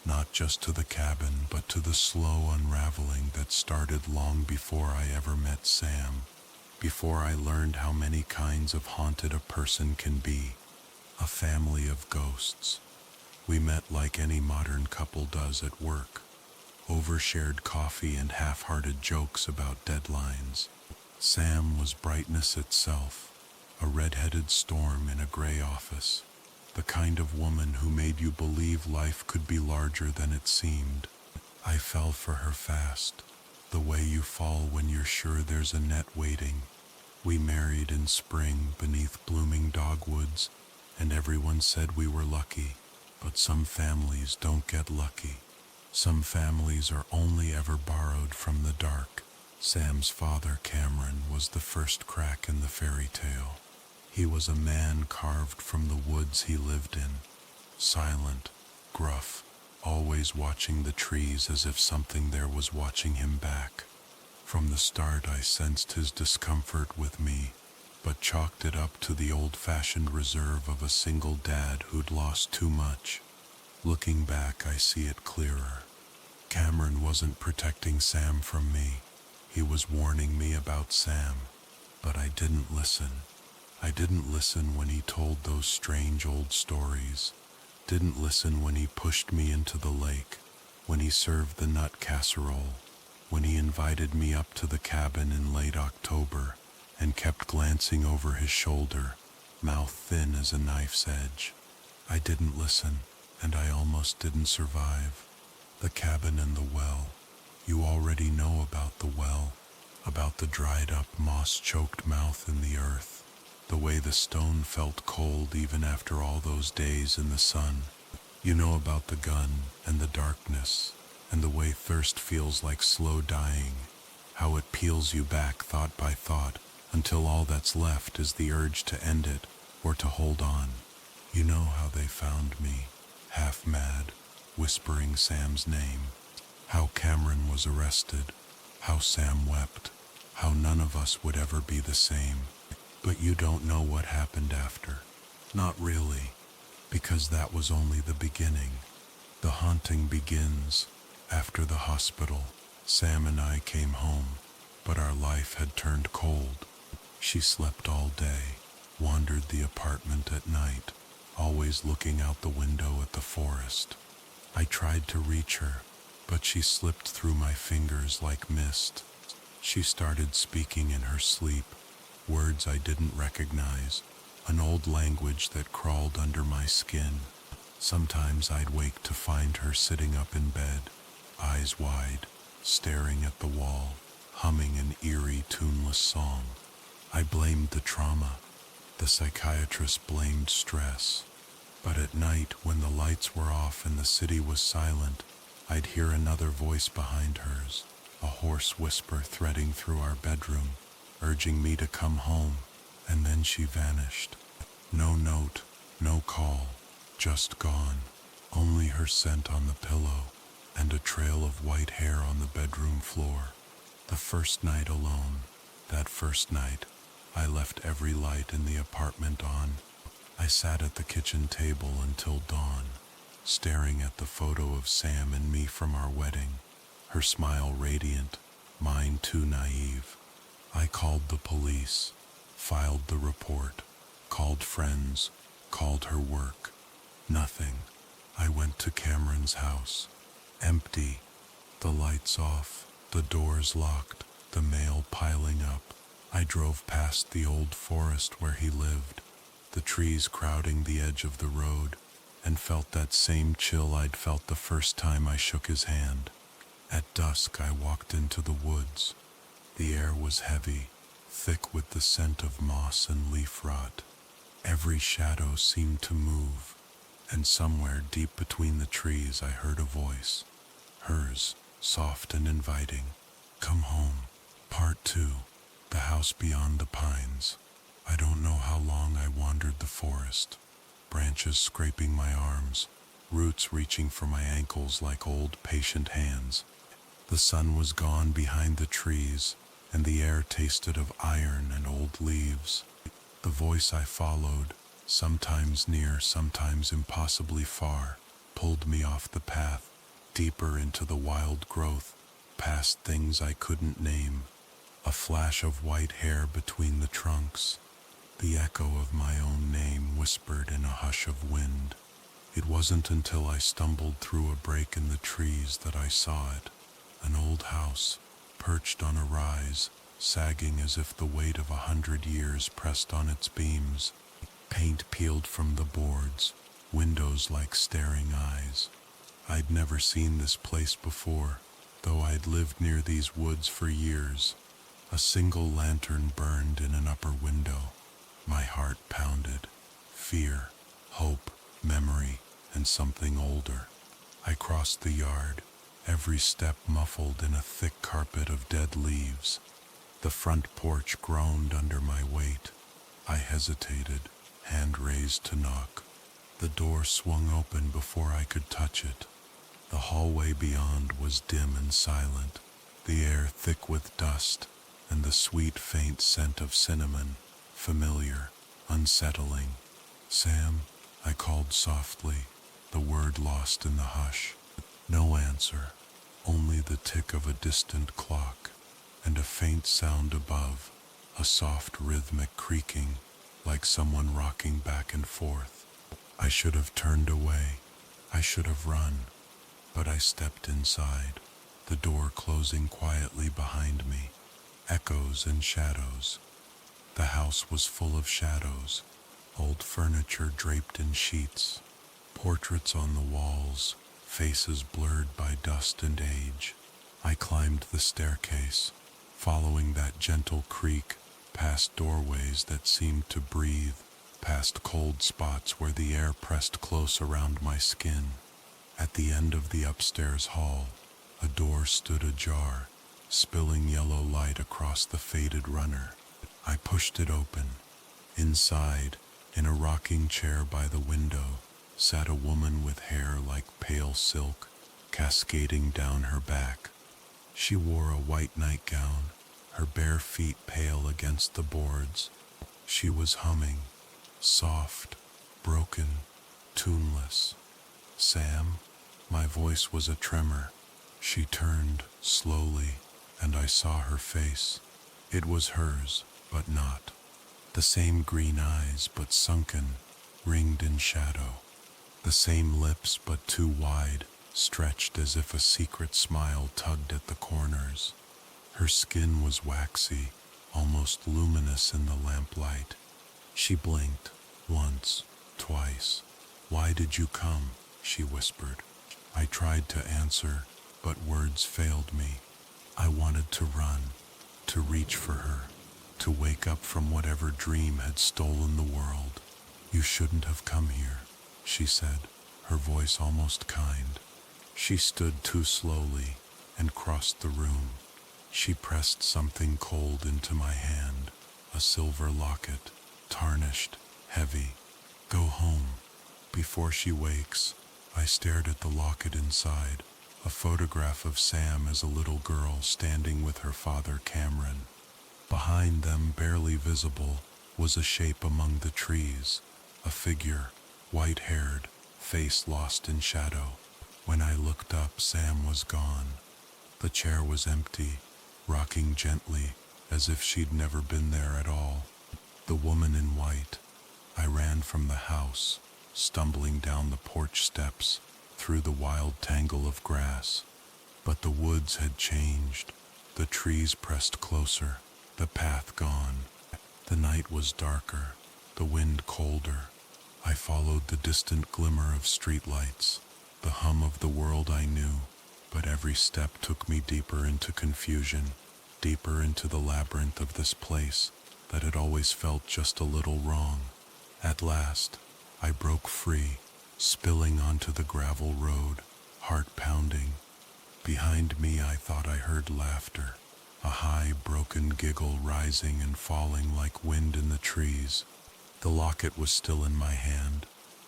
not just to the cabin, but to the slow unraveling that started long before I ever met Sam, before I learned how many kinds of haunted a person can be, a family of ghosts. We met like any modern couple does at work, over shared coffee and half-hearted jokes about deadlines. Sam was brightness itself, a red-headed storm in a gray office, the kind of woman who made you believe life could be larger than it seemed. I fell for her fast, the way you fall when you're sure there's a net waiting. We married in spring beneath blooming dogwoods, and everyone said we were lucky. But some families don't get lucky. Some families are only ever borrowed from the dark. Sam's father, Cameron, was the first crack in the fairy tale. He was a man carved from the woods he lived in, silent, gruff, always watching the trees as if something there was watching him back. From the start I sensed his discomfort with me, but chalked it up to the old-fashioned reserve of a single dad who'd lost too much. Looking back, I see it clearer. Cameron wasn't protecting Sam from me. He was warning me about Sam, but I didn't listen. I didn't listen when he told those strange old stories. Didn't listen when he pushed me into the lake, when he served the nut casserole, when he invited me up to the cabin in late October and kept glancing over his shoulder, mouth thin as a knife's edge. I didn't listen, and I almost didn't survive. The cabin and the well. You already know about the well, about the dried-up, moss-choked mouth in the earth, the way the stone felt cold even after all those days in the sun. You know about the gun and the darkness, and the way thirst feels like slow dying, how it peels you back thought by thought, until all that's left is the urge to end it or to hold on. You know how they found me, half mad, whispering Sam's name, how Cameron was arrested, how Sam wept, how none of us would ever be the same. But you don't know what happened after. Not really, because that was only the beginning. The haunting begins after the hospital. Sam and I came home, but our life had turned cold. She slept all day, wandered the apartment at night, always looking out the window at the forest. I tried to reach her, but she slipped through my fingers like mist. She started speaking in her sleep, words I didn't recognize, an old language that crawled under my skin. Sometimes I'd wake to find her sitting up in bed, eyes wide, staring at the wall, humming an eerie, tuneless song. I blamed the trauma. The psychiatrist blamed stress. But at night, when the lights were off and the city was silent, I'd hear another voice behind hers, a hoarse whisper threading through our bedroom, urging me to come home, and then she vanished. No note, no call, just gone. Only her scent on the pillow, and a trail of white hair on the bedroom floor. The first night alone, that first night, I left every light in the apartment on. I sat at the kitchen table until dawn, staring at the photo of Sam and me from our wedding, her smile radiant, mine too naive. I called the police, filed the report, called friends, called her work. Nothing. I went to Cameron's house. Empty. The lights off, the doors locked, the mail piling up. I drove past the old forest where he lived, the trees crowding the edge of the road, and felt that same chill I'd felt the first time I shook his hand. At dusk I walked into the woods. The air was heavy, thick with the scent of moss and leaf rot. Every shadow seemed to move, and somewhere deep between the trees I heard a voice. Hers, soft and inviting. Come home. Part 2. The House Beyond the Pines. I don't know how long I wandered the forest, branches scraping my arms, roots reaching for my ankles like old patient hands. The sun was gone behind the trees, and the air tasted of iron and old leaves. The voice I followed, sometimes near, sometimes impossibly far, pulled me off the path, deeper into the wild growth, past things I couldn't name. A flash of white hair between the trunks, the echo of my own name whispered in a hush of wind. It wasn't until I stumbled through a break in the trees that I saw it. An old house, perched on a rise, sagging as if the weight of 100 years pressed on its beams. Paint peeled from the boards, windows like staring eyes. I'd never seen this place before, though I'd lived near these woods for years. A single lantern burned in an upper window. My heart pounded. Fear, hope, memory, and something older. I crossed the yard, every step muffled in a thick carpet of dead leaves. The front porch groaned under my weight. I hesitated, hand raised to knock. The door swung open before I could touch it. The hallway beyond was dim and silent, the air thick with dust, and the sweet faint scent of cinnamon, familiar, unsettling. Sam, I called softly, the word lost in the hush. No answer, only the tick of a distant clock, and a faint sound above, a soft rhythmic creaking, like someone rocking back and forth. I should have turned away, I should have run, but I stepped inside, the door closing quietly behind me. Echoes and shadows. The house was full of shadows, old furniture draped in sheets, portraits on the walls, faces blurred by dust and age. I climbed the staircase, following that gentle creak, past doorways that seemed to breathe, past cold spots where the air pressed close around my skin. At the end of the upstairs hall, a door stood ajar, spilling yellow light across the faded runner. I pushed it open. Inside, in a rocking chair by the window, sat a woman with hair like pale silk, cascading down her back. She wore a white nightgown, her bare feet pale against the boards. She was humming, soft, broken, tuneless. Sam, my voice was a tremor. She turned slowly, and I saw her face. It was hers, but not. The same green eyes, but sunken, ringed in shadow. The same lips, but too wide, stretched as if a secret smile tugged at the corners. Her skin was waxy, almost luminous in the lamplight. She blinked, once, twice. "Why did you come?" she whispered. I tried to answer, but words failed me. I wanted to run, to reach for her, to wake up from whatever dream had stolen the world. "You shouldn't have come here," she said, her voice almost kind. She stood too slowly and crossed the room. She pressed something cold into my hand, a silver locket, tarnished, heavy. "Go home, before she wakes." I stared at the locket inside, a photograph of Sam as a little girl standing with her father Cameron. Behind them, barely visible, was a shape among the trees, a figure, white-haired, face lost in shadow. When I looked up, Sam was gone. The chair was empty, rocking gently, as if she'd never been there at all. The woman in white. I ran from the house, stumbling down the porch steps, through the wild tangle of grass. But the woods had changed. The trees pressed closer, the path gone. The night was darker, the wind colder. I followed the distant glimmer of streetlights, the hum of the world I knew. but every step took me deeper into confusion, deeper into the labyrinth of this place that had always felt just a little wrong. At last, I broke free, spilling onto the gravel road, heart pounding. Behind me I thought I heard laughter, a high, broken giggle rising and falling like wind in the trees. The locket was still in my hand.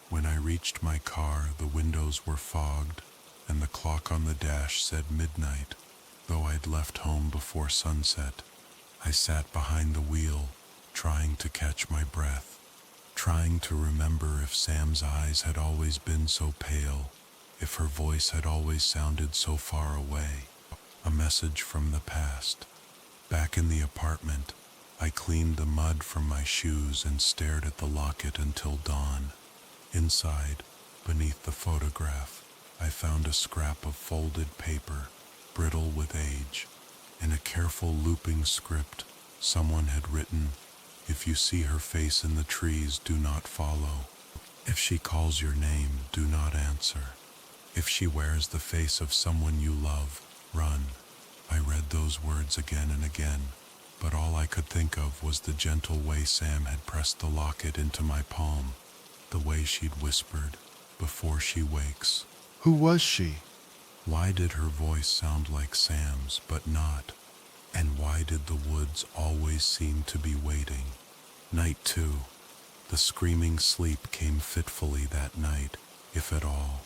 When I reached my car, the windows were fogged, and the clock on the dash said midnight, though I'd left home before sunset. I sat behind the wheel, trying to catch my breath, trying to remember if Sam's eyes had always been so pale, if her voice had always sounded so far away. A message from the past. Back in the apartment, I cleaned the mud from my shoes and stared at the locket until dawn. Inside, beneath the photograph, I found a scrap of folded paper, brittle with age. In a careful looping script, someone had written, "If you see her face in the trees, do not follow. If she calls your name, do not answer. If she wears the face of someone you love, run." I read those words again and again, but all I could think of was the gentle way Sam had pressed the locket into my palm, the way she'd whispered, "Before she wakes." Who was she? Why did her voice sound like Sam's, but not? And why did the woods always seem to be waiting? Night 2. The screaming sleep came fitfully that night, if at all.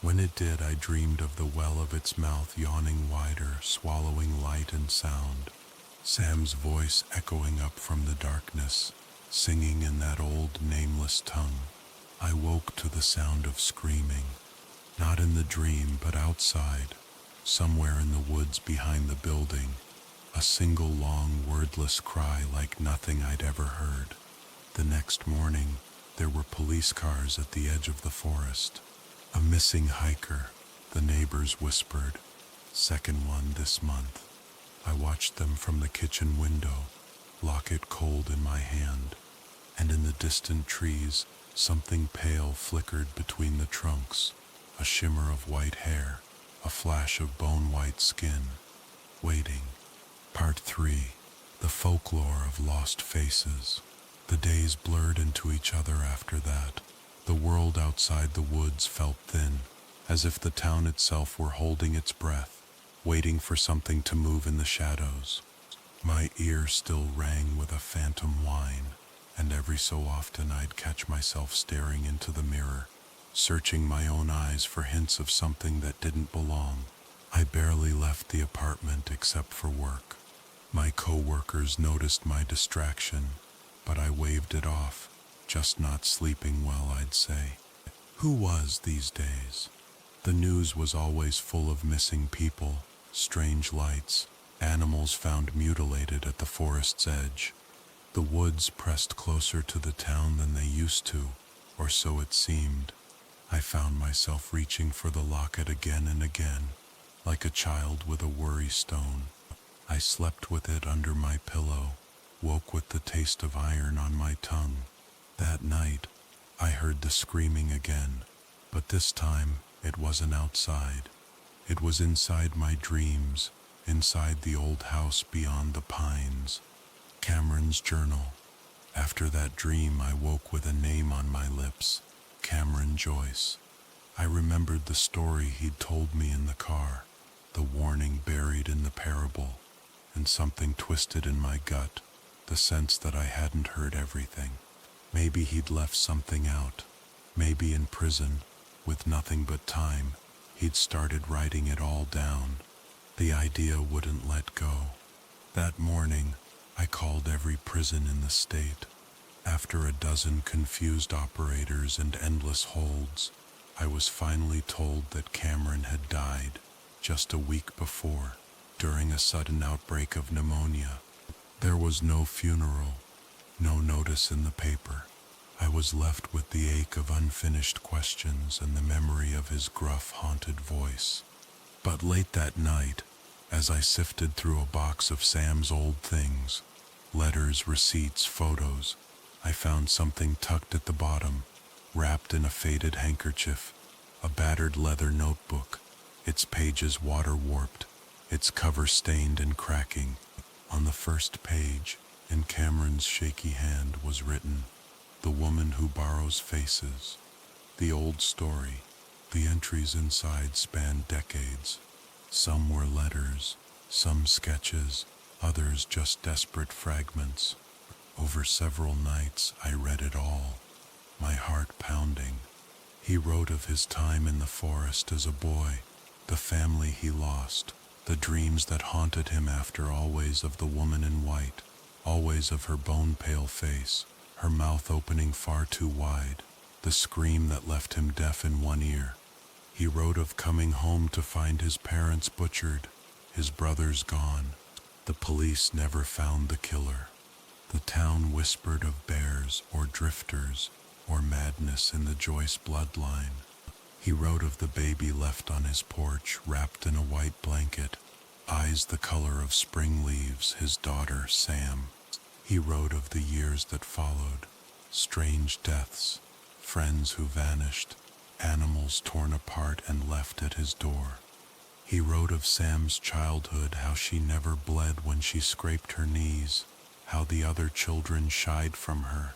When it did, I dreamed of the well of its mouth yawning wider, swallowing light and sound. Sam's voice echoing up from the darkness, singing in that old nameless tongue. I woke to the sound of screaming, not in the dream but outside, somewhere in the woods behind the building, a single long wordless cry like nothing I'd ever heard. The next morning, there were police cars at the edge of the forest. "A missing hiker," the neighbors whispered. "Second one this month." I watched them from the kitchen window, locket cold in my hand, and in the distant trees, something pale flickered between the trunks, a shimmer of white hair, a flash of bone-white skin. Waiting. Part 3. The folklore of lost faces. The days blurred into each other after that. The world outside the woods felt thin, as if the town itself were holding its breath, waiting for something to move in the shadows. My ear still rang with a phantom whine, and every so often I'd catch myself staring into the mirror, searching my own eyes for hints of something that didn't belong. I barely left the apartment except for work. My co-workers noticed my distraction, but I waved it off, just not sleeping well, I'd say. Who was these days? The news was always full of missing people, strange lights, animals found mutilated at the forest's edge. The woods pressed closer to the town than they used to, or so it seemed. I found myself reaching for the locket again and again, like a child with a worry stone. I slept with it under my pillow, woke with the taste of iron on my tongue. That night, I heard the screaming again, but this time it wasn't outside. It was inside my dreams, inside the old house beyond the pines. Cameron's journal. After that dream, I woke with a name on my lips, Cameron Joyce. I remembered the story he'd told me in the car, the warning buried in the parable, and something twisted in my gut, the sense that I hadn't heard everything. Maybe he'd left something out. Maybe in prison, with nothing but time, he'd started writing it all down. The idea wouldn't let go. That morning, I called every prison in the state. After a dozen confused operators and endless holds, I was finally told that Cameron had died just a week before, during a sudden outbreak of pneumonia. There was no funeral, no notice in the paper. I was left with the ache of unfinished questions and the memory of his gruff, haunted voice. But late that night, as I sifted through a box of Sam's old things, letters, receipts, photos, I found something tucked at the bottom, wrapped in a faded handkerchief, a battered leather notebook. its pages water-warped, its cover stained and cracking. On the first page, in Cameron's shaky hand, was written, "The Woman Who Borrows Faces." The old story. The entries inside spanned decades. Some were letters, some sketches, others just desperate fragments. Over several nights I read it all, my heart pounding. He wrote of his time in the forest as a boy, the family he lost, the dreams that haunted him after, always of the woman in white, always of her bone-pale face, her mouth opening far too wide, the scream that left him deaf in one ear. He wrote of coming home to find his parents butchered, his brothers gone. The police never found the killer. The town whispered of bears or drifters or madness in the Joyce bloodline. He wrote of the baby left on his porch, wrapped in a white blanket, eyes the color of spring leaves, his daughter, Sam. He wrote of the years that followed, strange deaths, friends who vanished, animals torn apart and left at his door. He wrote of Sam's childhood, how she never bled when she scraped her knees, how the other children shied from her,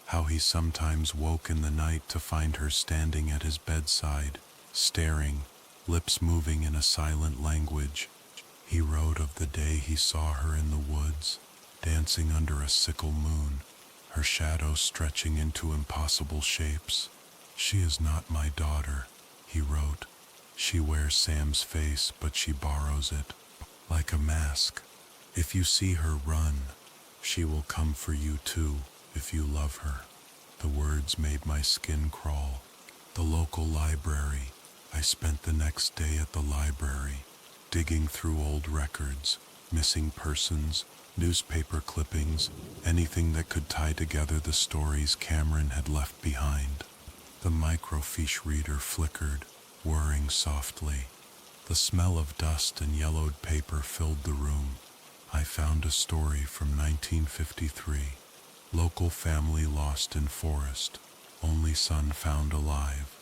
how he sometimes woke in the night to find her standing at his bedside, staring, lips moving in a silent language. He wrote of the day he saw her in the woods, dancing under a sickle moon, her shadow stretching into impossible shapes. "She is not my daughter," he wrote. "She wears Sam's face, but she borrows it, like a mask. If you see her run, she will come for you too, if you love her." The words made my skin crawl. The local library. I spent the next day at the library, digging through old records, missing persons, newspaper clippings, anything that could tie together the stories Cameron had left behind. The microfiche reader flickered, whirring softly. The smell of dust and yellowed paper filled the room. I found a story from 1953. Local family lost in forest, only son found alive.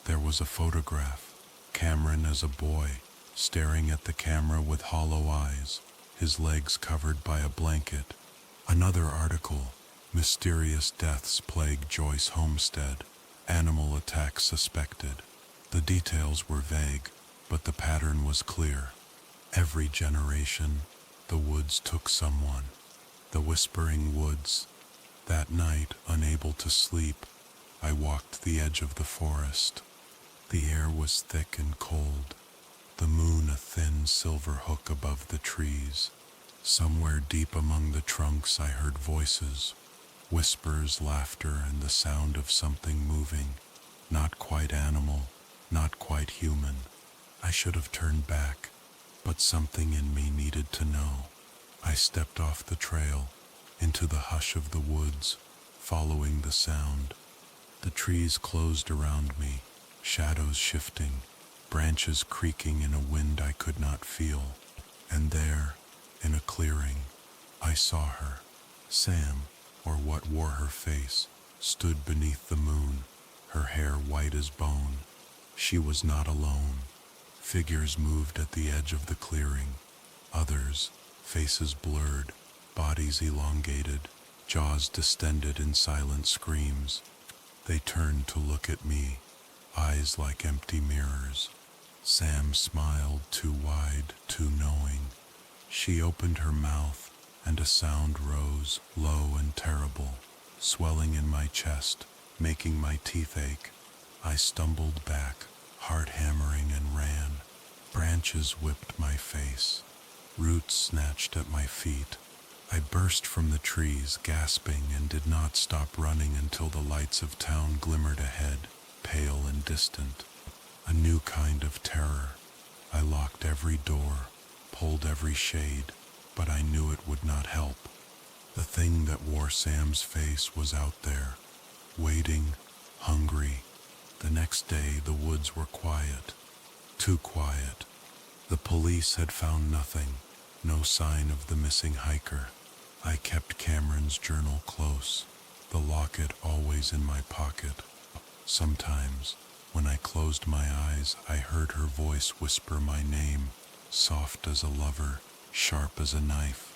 There was a photograph, Cameron as a boy, staring at the camera with hollow eyes, his legs covered by a blanket. Another article, mysterious deaths plague Joyce homestead, animal attacks suspected. The details were vague, but the pattern was clear. Every generation, the woods took someone. The whispering woods. That night, unable to sleep, I walked the edge of the forest. The air was thick and cold, the moon a thin silver hook above the trees. Somewhere deep among the trunks I heard voices, whispers, laughter, and the sound of something moving, not quite animal, not quite human. I should have turned back, but something in me needed to know. I stepped off the trail, into the hush of the woods, following the sound. The trees closed around me, shadows shifting, branches creaking in a wind I could not feel. And there, in a clearing, I saw her. Sam, or what wore her face, stood beneath the moon, her hair white as bone. She was not alone. Figures moved at the edge of the clearing. Others, faces blurred, bodies elongated, jaws distended in silent screams. They turned to look at me, eyes like empty mirrors. Sam smiled, too wide, too knowing. She opened her mouth, and a sound rose, low and terrible, swelling in my chest, making my teeth ache. I stumbled back, heart hammering, and ran. Branches whipped my face. Roots snatched at my feet. I burst from the trees, gasping, and did not stop running until the lights of town glimmered ahead, pale and distant. A new kind of terror. I locked every door, pulled every shade, but I knew it would not help. The thing that wore Sam's face was out there, waiting, hungry. The next day the woods were quiet, too quiet. The police had found nothing, no sign of the missing hiker. I kept Cameron's journal close, the locket always in my pocket. Sometimes, When I closed my eyes, I heard her voice whisper my name, soft as a lover, sharp as a knife.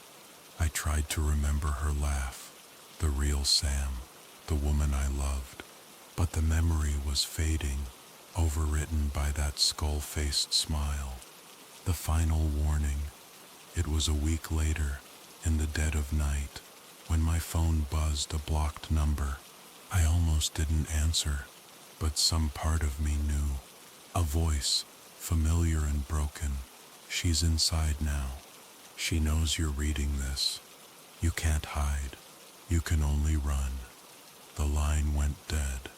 I tried to remember her laugh, the real Sam, the woman I loved. But the memory was fading, overwritten by that skull-faced smile. The final warning. It was a week later, in the dead of night, when my phone buzzed a blocked number. I almost didn't answer, but some part of me knew. A voice, familiar and broken. She's inside now. She knows you're reading this. You can't hide. You can only run. The line went dead.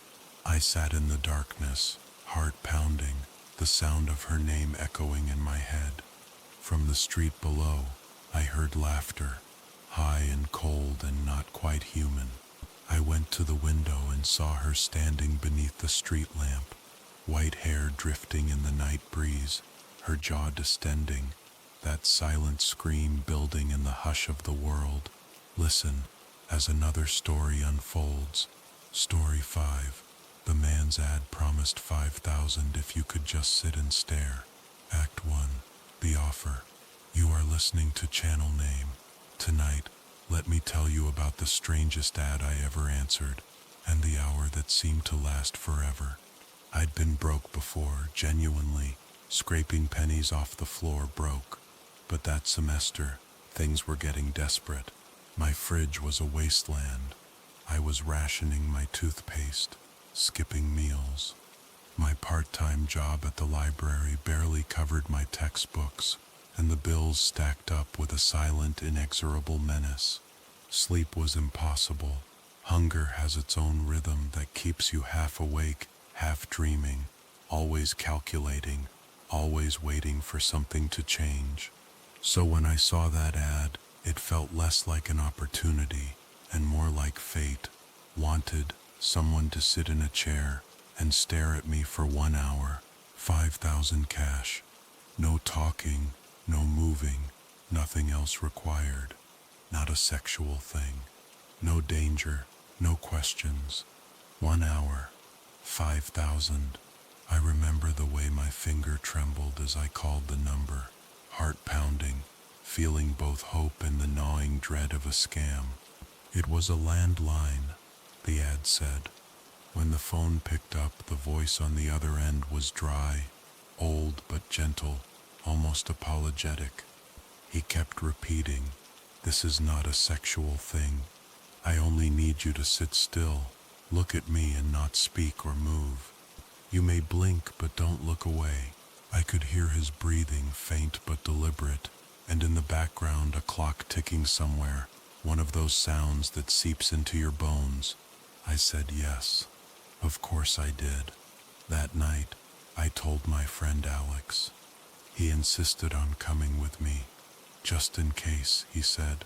I sat in the darkness, heart pounding, the sound of her name echoing in my head. From the street below, I heard laughter, high and cold and not quite human. I went to the window and saw her standing beneath the street lamp, white hair drifting in the night breeze, her jaw distending, that silent scream building in the hush of the world. Listen, as another story unfolds. Story 5. The man's ad promised 5,000 if you could just sit and stare. Act 1. The offer. You are listening to Channel Name. Tonight, let me tell you about the strangest ad I ever answered, and the hour that seemed to last forever. I'd been broke before, genuinely, scraping pennies off the floor broke. But that semester, things were getting desperate. My fridge was a wasteland. I was rationing my toothpaste, skipping meals. My part-time job at the library barely covered my textbooks, and the bills stacked up with a silent, inexorable menace. Sleep was impossible. Hunger has its own rhythm that keeps you half awake, half dreaming, always calculating, always waiting for something to change. So when I saw that ad, it felt less like an opportunity and more like fate. Wanted someone to sit in a chair and stare at me for 1 hour. 5,000 cash. No talking, no moving, nothing else required. Not a sexual thing. No danger, no questions. 1 hour. 5,000. I remember the way my finger trembled as I called the number, heart pounding, feeling both hope and the gnawing dread of a scam. It was a landline, the ad said. When the phone picked up, the voice on the other end was dry, old but gentle, almost apologetic. He kept repeating, "This is not a sexual thing. I only need you to sit still, look at me and not speak or move. You may blink but don't look away." I could hear his breathing, faint but deliberate, and in the background a clock ticking somewhere, one of those sounds that seeps into your bones. I said yes. Of course I did. That night, I told my friend Alex. He insisted on coming with me. Just in case, he said.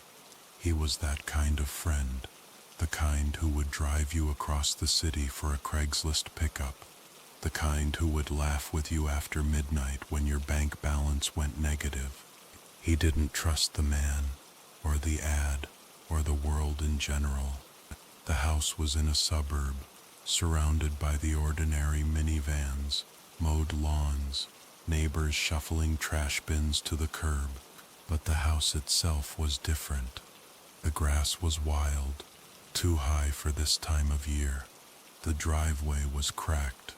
He was that kind of friend, the kind who would drive you across the city for a Craigslist pickup, the kind who would laugh with you after midnight when your bank balance went negative. He didn't trust the man, or the ad, or the world in general. The house was in a suburb, surrounded by the ordinary minivans, mowed lawns, neighbors shuffling trash bins to the curb. But the house itself was different. The grass was wild, too high for this time of year. The driveway was cracked,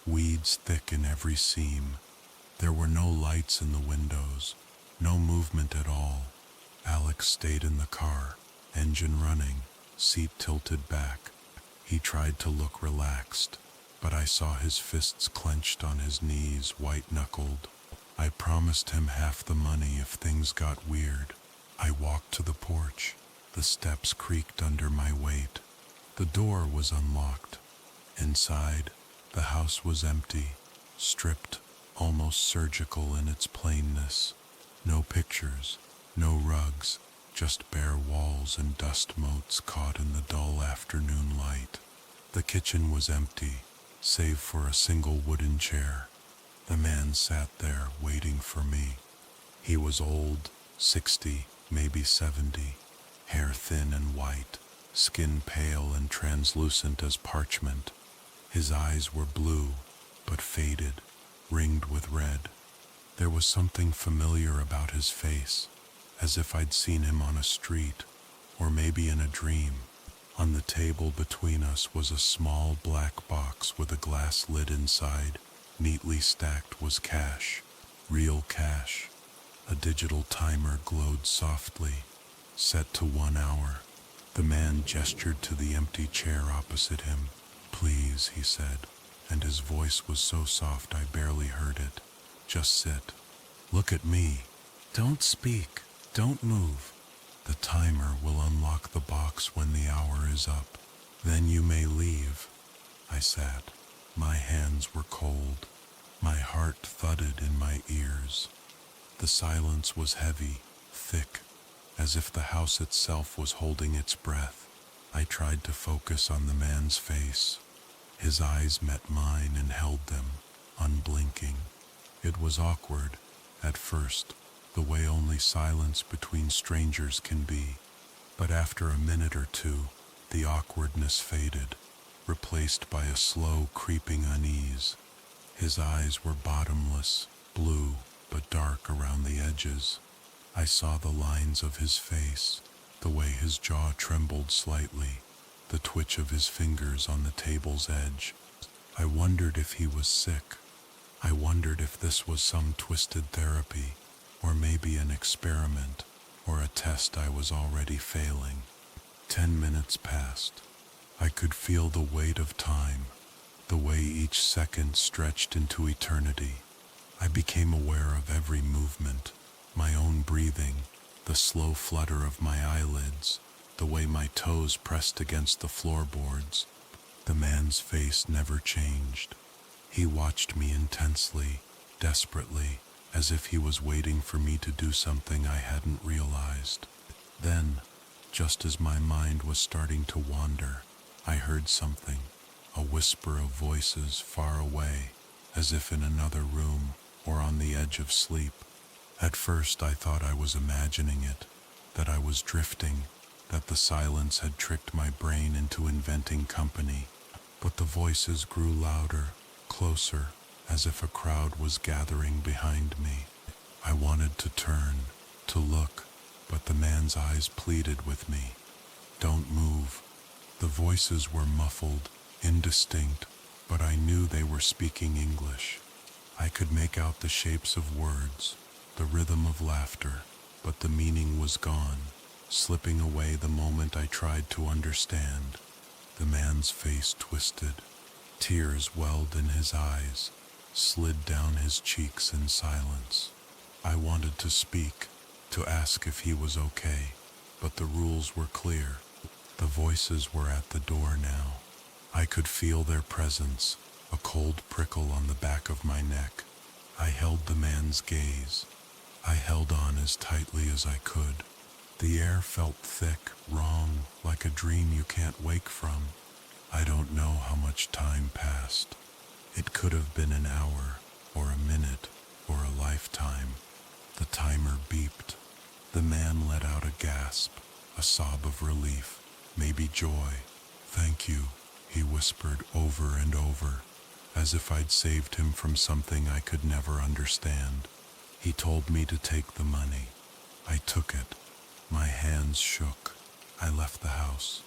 weeds thick in every seam. There were no lights in the windows, no movement at all. Alex stayed in the car, engine running, seat tilted back. He tried to look relaxed, but I saw his fists clenched on his knees, white-knuckled. I promised him half the money if things got weird. I walked to the porch. The steps creaked under my weight. The door was unlocked. Inside, the house was empty, stripped, almost surgical in its plainness. No pictures, no rugs, just bare walls and dust motes caught in the dull afternoon light. The kitchen was empty, save for a single wooden chair. The man sat there waiting for me. He was old, 60, maybe 70, hair thin and white, skin pale and translucent as parchment. His eyes were blue, but faded, ringed with red. There was something familiar about his face, as if I'd seen him on a street, or maybe in a dream. On the table between us was a small black box with a glass lid inside. Neatly stacked was cash, real cash. A digital timer glowed softly, set to 1 hour. The man gestured to the empty chair opposite him. "Please," he said, and his voice was so soft I barely heard it. "Just sit. Look at me. Don't speak. Don't move. The timer will unlock the box when the hour is up. Then you may leave." I sat. My hands were cold. My heart thudded in my ears. The silence was heavy, thick, as if the house itself was holding its breath. I tried to focus on the man's face. His eyes met mine and held them, unblinking. It was awkward, at first, the way only silence between strangers can be. But after a minute or two, the awkwardness faded, replaced by a slow, creeping unease. His eyes were bottomless, blue, but dark around the edges. I saw the lines of his face, the way his jaw trembled slightly, the twitch of his fingers on the table's edge. I wondered if he was sick. I wondered if this was some twisted therapy, or maybe an experiment, or a test I was already failing. 10 minutes passed. I could feel the weight of time, the way each second stretched into eternity. I became aware of every movement, my own breathing, the slow flutter of my eyelids, the way my toes pressed against the floorboards. The man's face never changed. He watched me intensely, desperately, as if he was waiting for me to do something I hadn't realized. Then, just as my mind was starting to wander, I heard something, a whisper of voices far away, as if in another room or on the edge of sleep. At first I thought I was imagining it, that I was drifting, that the silence had tricked my brain into inventing company. But the voices grew louder, closer, as if a crowd was gathering behind me. I wanted to turn, to look, but the man's eyes pleaded with me. "Don't move." The voices were muffled, indistinct, but I knew they were speaking English. I could make out the shapes of words, the rhythm of laughter, but the meaning was gone, slipping away the moment I tried to understand. The man's face twisted. Tears welled in his eyes, slid down his cheeks in silence. I wanted to speak, to ask if he was okay, but the rules were clear. The voices were at the door now. I could feel their presence, a cold prickle on the back of my neck. I held the man's gaze. I held on as tightly as I could. The air felt thick, wrong, like a dream you can't wake from. I don't know how much time passed. It could have been an hour, or a minute, or a lifetime. The timer beeped. The man let out a gasp, a sob of relief, maybe joy. "Thank you," he whispered over and over, as if I'd saved him from something I could never understand. He told me to take the money. I took it. My hands shook. I left the house.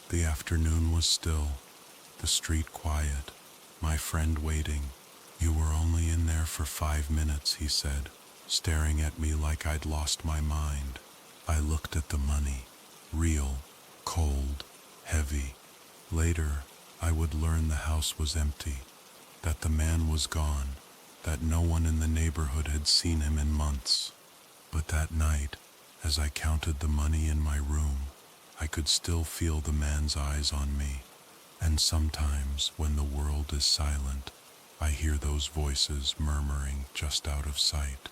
The afternoon was still, the street quiet, my friend waiting. "You were only in there for 5 minutes," he said, staring at me like I'd lost my mind. I looked at the money, real, cold, heavy. Later, I would learn the house was empty, that the man was gone, that no one in the neighborhood had seen him in months. But that night, as I counted the money in my room, I could still feel the man's eyes on me. And sometimes, when the world is silent, I hear those voices murmuring just out of sight.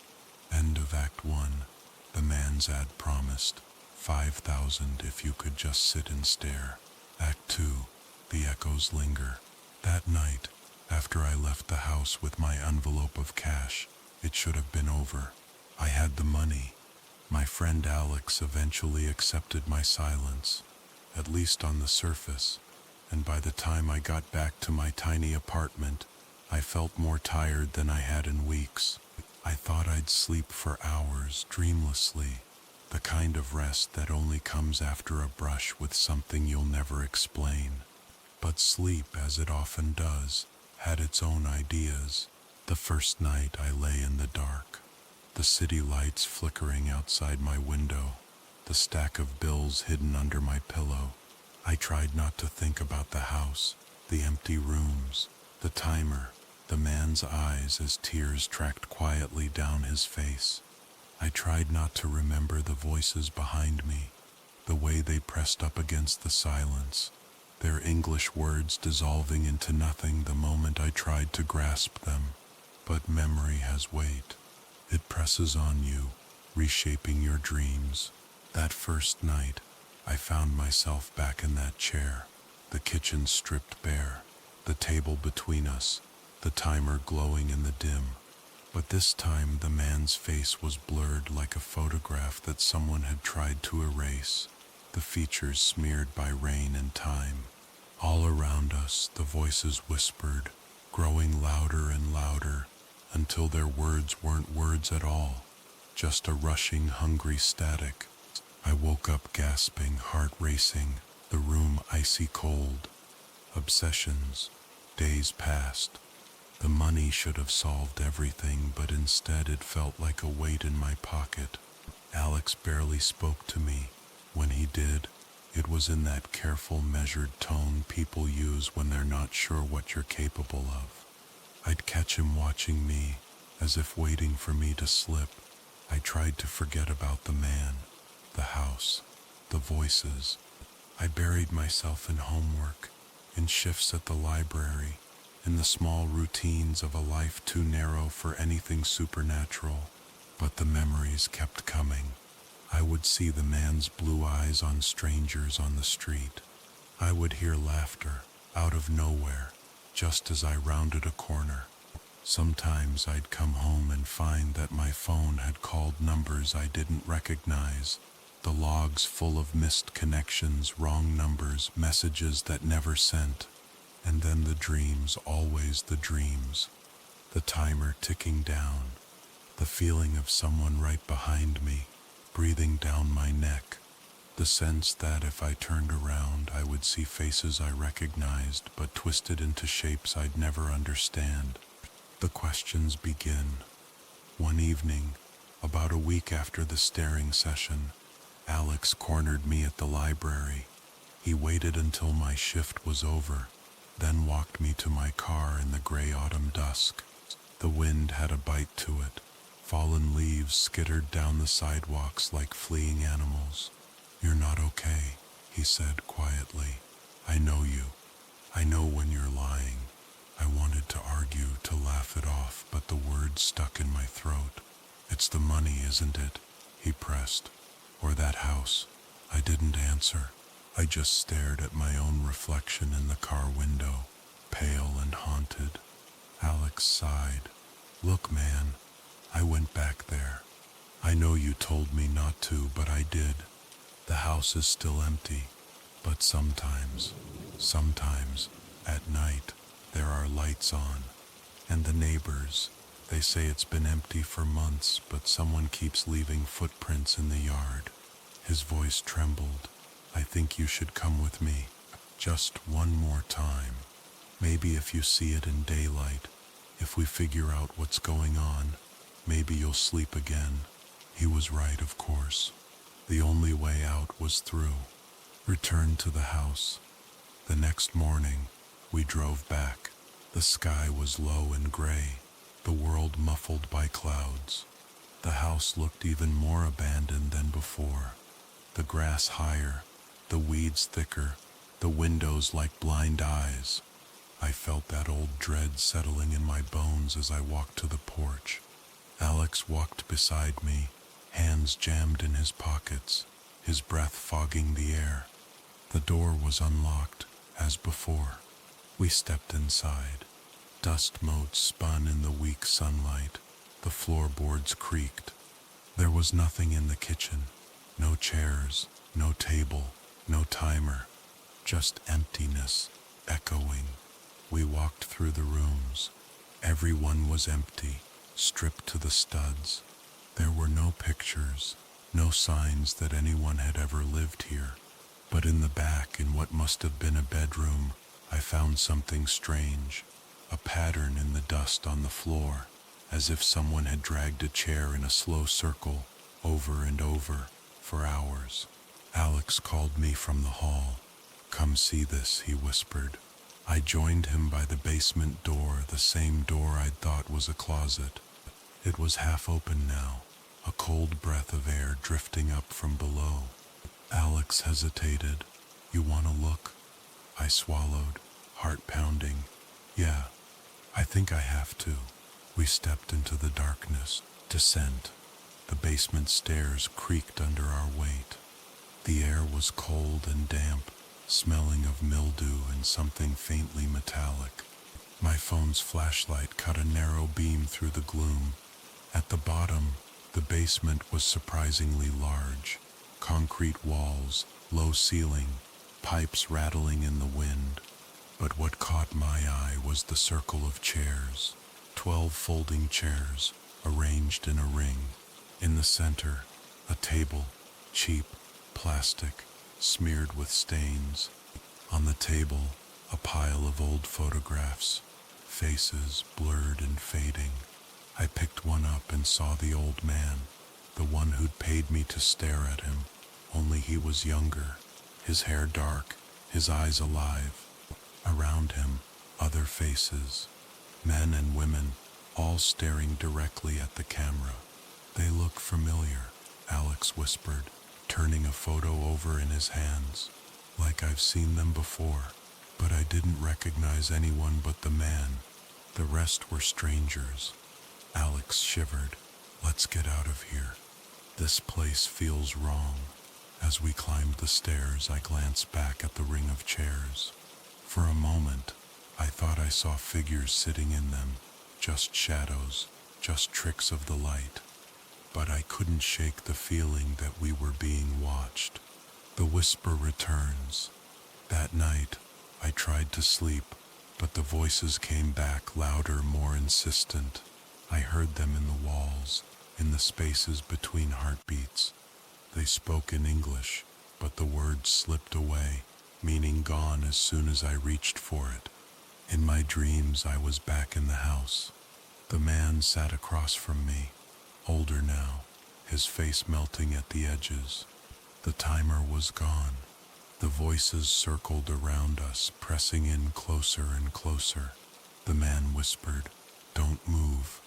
End of Act 1. The man's ad promised 5,000 if you could just sit and stare. Act 2. The echoes linger. That night, after I left the house with my envelope of cash, it should have been over. I had the money. My friend Alex eventually accepted my silence, at least on the surface, and by the time I got back to my tiny apartment, I felt more tired than I had in weeks. I thought I'd sleep for hours, dreamlessly, the kind of rest that only comes after a brush with something you'll never explain. But sleep, as it often does, had its own ideas. The first night I lay in the dark, the city lights flickering outside my window, the stack of bills hidden under my pillow. I tried not to think about the house, the empty rooms, the timer, the man's eyes as tears tracked quietly down his face. I tried not to remember the voices behind me, the way they pressed up against the silence, their English words dissolving into nothing the moment I tried to grasp them. But memory has weight. It presses on you, reshaping your dreams. That first night, I found myself back in that chair, the kitchen stripped bare, the table between us, the timer glowing in the dim. But this time the man's face was blurred like a photograph that someone had tried to erase, the features smeared by rain and time. All around us the voices whispered, growing louder and louder, until their words weren't words at all, just a rushing, hungry static. I woke up gasping, heart racing, the room icy cold. Obsessions. Days passed. The money should have solved everything, but instead it felt like a weight in my pocket. Alex barely spoke to me. When he did, it was in that careful, measured tone people use when they're not sure what you're capable of. I'd catch him watching me, as if waiting for me to slip. I tried to forget about the man, the house, the voices. I buried myself in homework, in shifts at the library, in the small routines of a life too narrow for anything supernatural. But the memories kept coming. I would see the man's blue eyes on strangers on the street. I would hear laughter, out of nowhere, just as I rounded a corner. Sometimes I'd come home and find that my phone had called numbers I didn't recognize, the logs full of missed connections, wrong numbers, messages that never sent. And then the dreams, always the dreams. The timer ticking down, the feeling of someone right behind me, breathing down my neck, the sense that if I turned around I would see faces I recognized but twisted into shapes I'd never understand. The questions begin. One evening, about a week after the staring session, Alex cornered me at the library. He waited until my shift was over, then walked me to my car in the gray autumn dusk. The wind had a bite to it. Fallen leaves skittered down the sidewalks like fleeing animals. "You're not okay," he said quietly. "I know you. I know when you're lying." I wanted to argue, to laugh it off, but the words stuck in my throat. "It's the money, isn't it?" he pressed. "Or that house?" I didn't answer. I just stared at my own reflection in the car window, pale and haunted. Alex sighed. "Look, man, I went back there. I know you told me not to, but I did. The house is still empty, but sometimes, at night, there are lights on. And the neighbors, they say it's been empty for months, but someone keeps leaving footprints in the yard." His voice trembled. "I think you should come with me, just one more time. Maybe if you see it in daylight, if we figure out what's going on, maybe you'll sleep again." He was right, of course. The only way out was through. Returned to the house. The next morning, we drove back. The sky was low and gray, the world muffled by clouds. The house looked even more abandoned than before. The grass higher, the weeds thicker, the windows like blind eyes. I felt that old dread settling in my bones as I walked to the porch. Alex walked beside me, hands jammed in his pockets, his breath fogging the air. The door was unlocked, as before. We stepped inside. Dust motes spun in the weak sunlight. The floorboards creaked. There was nothing in the kitchen. No chairs, no table, no timer. Just emptiness, echoing. We walked through the rooms. Everyone was empty, stripped to the studs. There were no pictures, no signs that anyone had ever lived here. But in the back, in what must have been a bedroom, I found something strange. A pattern in the dust on the floor, as if someone had dragged a chair in a slow circle, over and over, for hours. Alex called me from the hall. "Come see this," he whispered. I joined him by the basement door, the same door I'd thought was a closet. It was half open now, a cold breath of air drifting up from below. Alex hesitated. "You want to look?" I swallowed, heart pounding. "Yeah, I think I have to." We stepped into the darkness. Descent. The basement stairs creaked under our weight. The air was cold and damp, smelling of mildew and something faintly metallic. My phone's flashlight cut a narrow beam through the gloom. At the bottom, the basement was surprisingly large. Concrete walls, low ceiling, pipes rattling in the wind. But what caught my eye was the circle of chairs. 12 folding chairs, arranged in a ring. In the center, a table, cheap, plastic, smeared with stains. On the table, a pile of old photographs, faces blurred and fading. I picked one up and saw the old man, the one who'd paid me to stare at him, only he was younger, his hair dark, his eyes alive. Around him, other faces, men and women, all staring directly at the camera. "They look familiar," Alex whispered, turning a photo over in his hands. "Like I've seen them before, but I didn't recognize anyone but the man. The rest were strangers." Alex shivered. "Let's get out of here. This place feels wrong." As we climbed the stairs, I glanced back at the ring of chairs. For a moment, I thought I saw figures sitting in them, just shadows, just tricks of the light. But I couldn't shake the feeling that we were being watched. The whisper returns. That night, I tried to sleep, but the voices came back louder, more insistent. I heard them in the walls, in the spaces between heartbeats. They spoke in English, but the words slipped away, meaning gone as soon as I reached for it. In my dreams, I was back in the house. The man sat across from me, older now, his face melting at the edges. The timer was gone. The voices circled around us, pressing in closer and closer. The man whispered, "Don't move,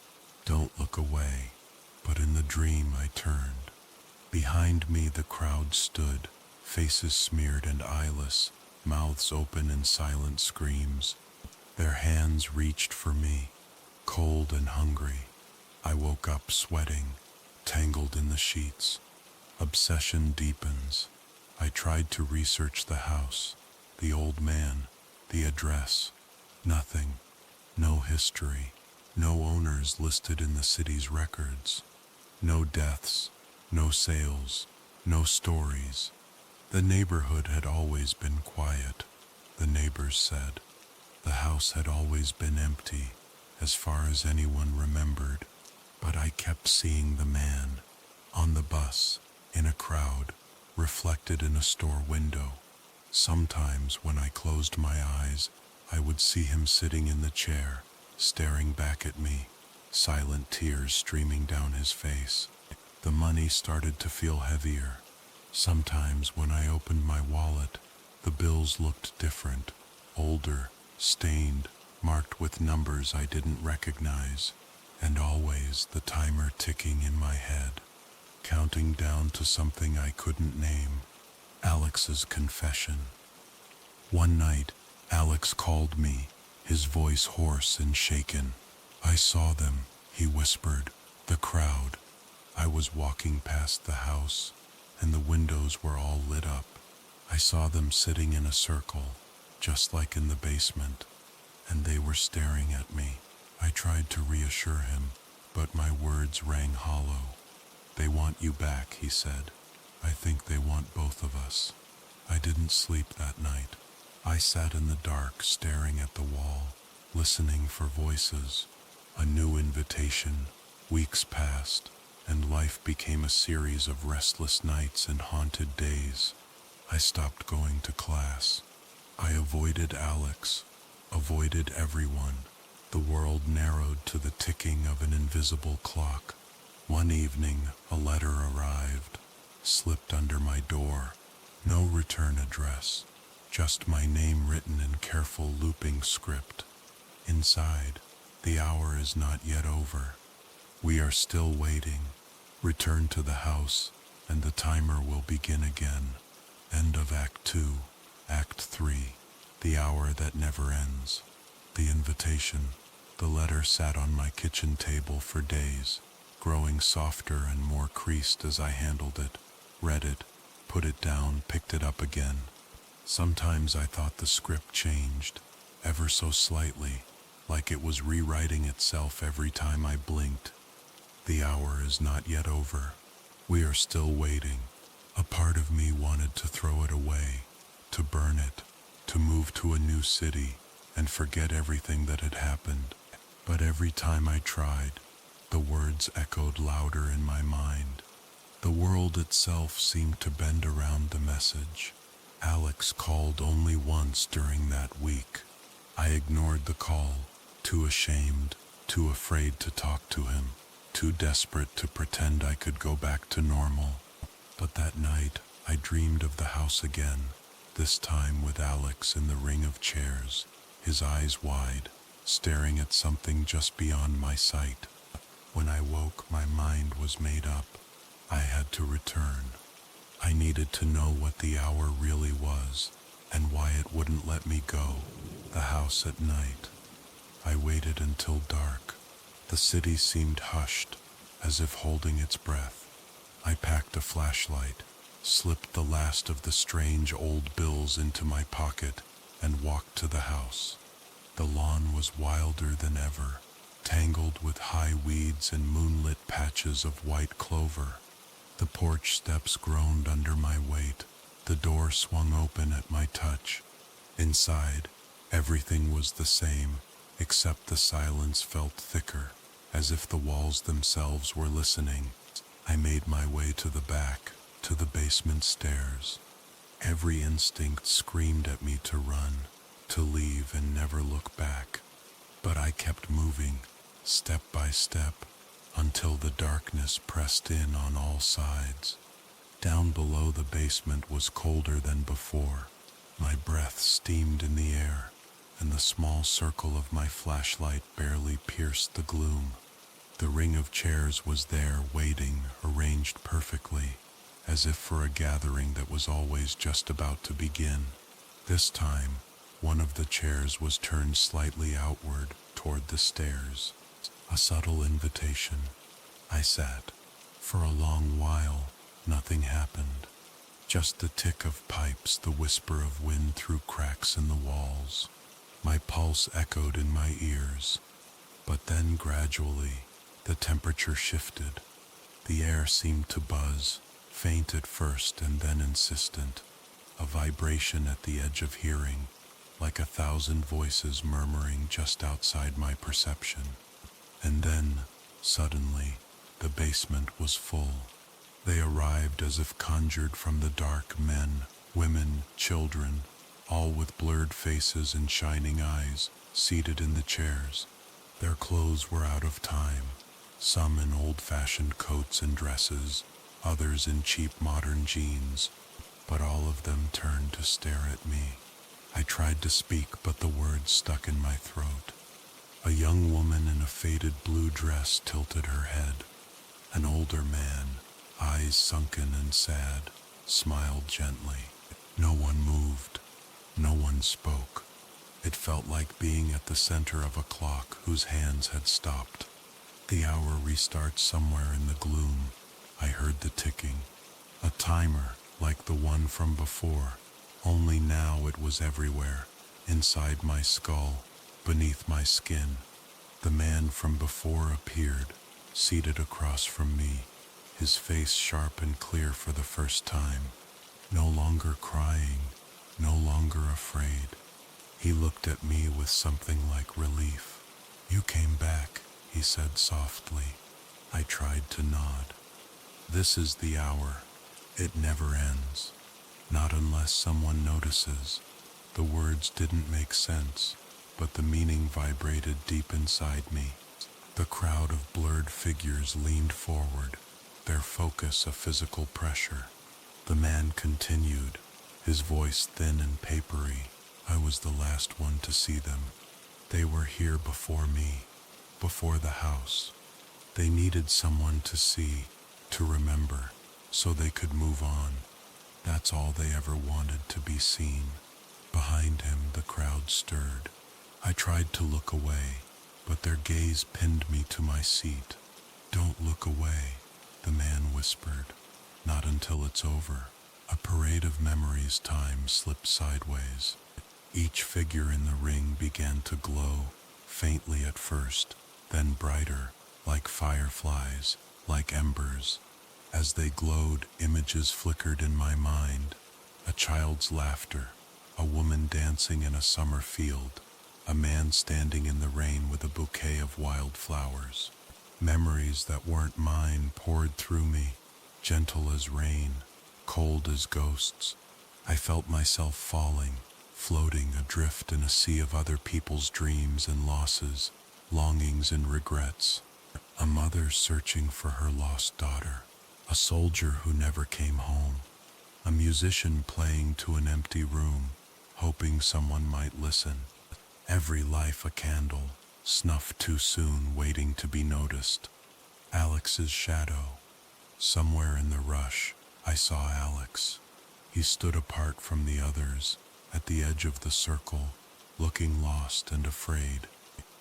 don't look away." But in the dream, I turned. Behind me, the crowd stood, faces smeared and eyeless, mouths open in silent screams. Their hands reached for me, cold and hungry. I woke up sweating, tangled in the sheets. Obsession deepens. I tried to research the house, the old man, the address. Nothing. No history. No owners listed in the city's records. No deaths. No sales. No stories. The neighborhood had always been quiet, the neighbors said. The house had always been empty, as far as anyone remembered. But I kept seeing the man, on the bus, in a crowd, reflected in a store window. Sometimes when I closed my eyes, I would see him sitting in the chair, staring back at me, silent tears streaming down his face. The money started to feel heavier. Sometimes when I opened my wallet, the bills looked different, older, stained, marked with numbers I didn't recognize, and always the timer ticking in my head, counting down to something I couldn't name. Alex's confession. One night, Alex called me, his voice hoarse and shaken. "I saw them," he whispered, "the crowd. I was walking past the house, and the windows were all lit up. I saw them sitting in a circle, just like in the basement, and they were staring at me." I tried to reassure him, but my words rang hollow. "They want you back," he said. "I think they want both of us." I didn't sleep that night. I sat in the dark, staring at the wall, listening for voices, A new invitation. Weeks passed, and life became a series of restless nights and haunted days. I stopped going to class. I avoided Alex, avoided everyone. The world narrowed to the ticking of an invisible clock. One evening, a letter arrived, slipped under my door. No return address, just my name written in careful looping script. Inside, the hour is not yet over. We are still waiting. Return to the house, and the timer will begin again. End of Act 2, Act 3, the hour that never ends. The invitation. The letter sat on my kitchen table for days, growing softer and more creased as I handled it, read it, put it down, picked it up again. Sometimes I thought the script changed, ever so slightly, like it was rewriting itself every time I blinked. The hour is not yet over. We are still waiting. A part of me wanted to throw it away, to burn it, to move to a new city and forget everything that had happened. But every time I tried, the words echoed louder in my mind. The world itself seemed to bend around the message. Alex called only once during that week. I ignored the call, too ashamed, too afraid to talk to him, too desperate to pretend I could go back to normal. But that night, I dreamed of the house again, this time with Alex in the ring of chairs, his eyes wide, staring at something just beyond my sight. When I woke, my mind was made up. I had to return. I needed to know what the hour really was, and why it wouldn't let me go. The house at night. I waited until dark. The city seemed hushed, as if holding its breath. I packed a flashlight, slipped the last of the strange old bills into my pocket, and walked to the house. The lawn was wilder than ever, tangled with high weeds and moonlit patches of white clover. The porch steps groaned under my weight. The door swung open at my touch. Inside, everything was the same, except the silence felt thicker, as if the walls themselves were listening. I made my way to the back, to the basement stairs. Every instinct screamed at me to run, to leave and never look back. But I kept moving, step by step, until the darkness pressed in on all sides. Down below, the basement was colder than before. My breath steamed in the air, and the small circle of my flashlight barely pierced the gloom. The ring of chairs was there, waiting, arranged perfectly, as if for a gathering that was always just about to begin. This time, one of the chairs was turned slightly outward toward the stairs. A subtle invitation. I sat. For a long while, nothing happened. Just the tick of pipes, the whisper of wind through cracks in the walls. My pulse echoed in my ears. But then gradually, the temperature shifted. The air seemed to buzz, faint at first and then insistent. A vibration at the edge of hearing, like 1,000 voices murmuring just outside my perception. And then, suddenly, the basement was full. They arrived as if conjured from the dark, men, women, children, all with blurred faces and shining eyes, seated in the chairs. Their clothes were out of time, some in old-fashioned coats and dresses, others in cheap modern jeans, but all of them turned to stare at me. I tried to speak, but the words stuck in my throat. A young woman in a faded blue dress tilted her head. An older man, eyes sunken and sad, smiled gently. No one moved. No one spoke. It felt like being at the center of a clock whose hands had stopped. The hour restarts somewhere in the gloom. I heard the ticking. A timer, like the one from before. Only now it was everywhere, inside my skull, beneath my skin. The man from before appeared, seated across from me, his face sharp and clear for the first time. No longer crying, no longer afraid. He looked at me with something like relief. "You came back," he said softly. I tried to nod. This is the hour. It never ends. Not unless someone notices. The words didn't make sense, but the meaning vibrated deep inside me. The crowd of blurred figures leaned forward, their focus a physical pressure. The man continued, his voice thin and papery. I was the last one to see them. They were here before me, before the house. They needed someone to see, to remember, so they could move on. That's all they ever wanted, to be seen. Behind him, the crowd stirred. I tried to look away, but their gaze pinned me to my seat. Don't look away, the man whispered. Not until it's over. A parade of memories. Time slipped sideways. Each figure in the ring began to glow, faintly at first, then brighter, like fireflies, like embers. As they glowed, images flickered in my mind. A child's laughter, a woman dancing in a summer field, a man standing in the rain with a bouquet of wildflowers. Memories that weren't mine poured through me, gentle as rain, cold as ghosts. I felt myself falling, floating adrift in a sea of other people's dreams and losses, longings and regrets. A mother searching for her lost daughter, a soldier who never came home, a musician playing to an empty room, hoping someone might listen. Every life a candle, snuffed too soon, waiting to be noticed. Alex's shadow. Somewhere in the rush, I saw Alex. He stood apart from the others, at the edge of the circle, looking lost and afraid.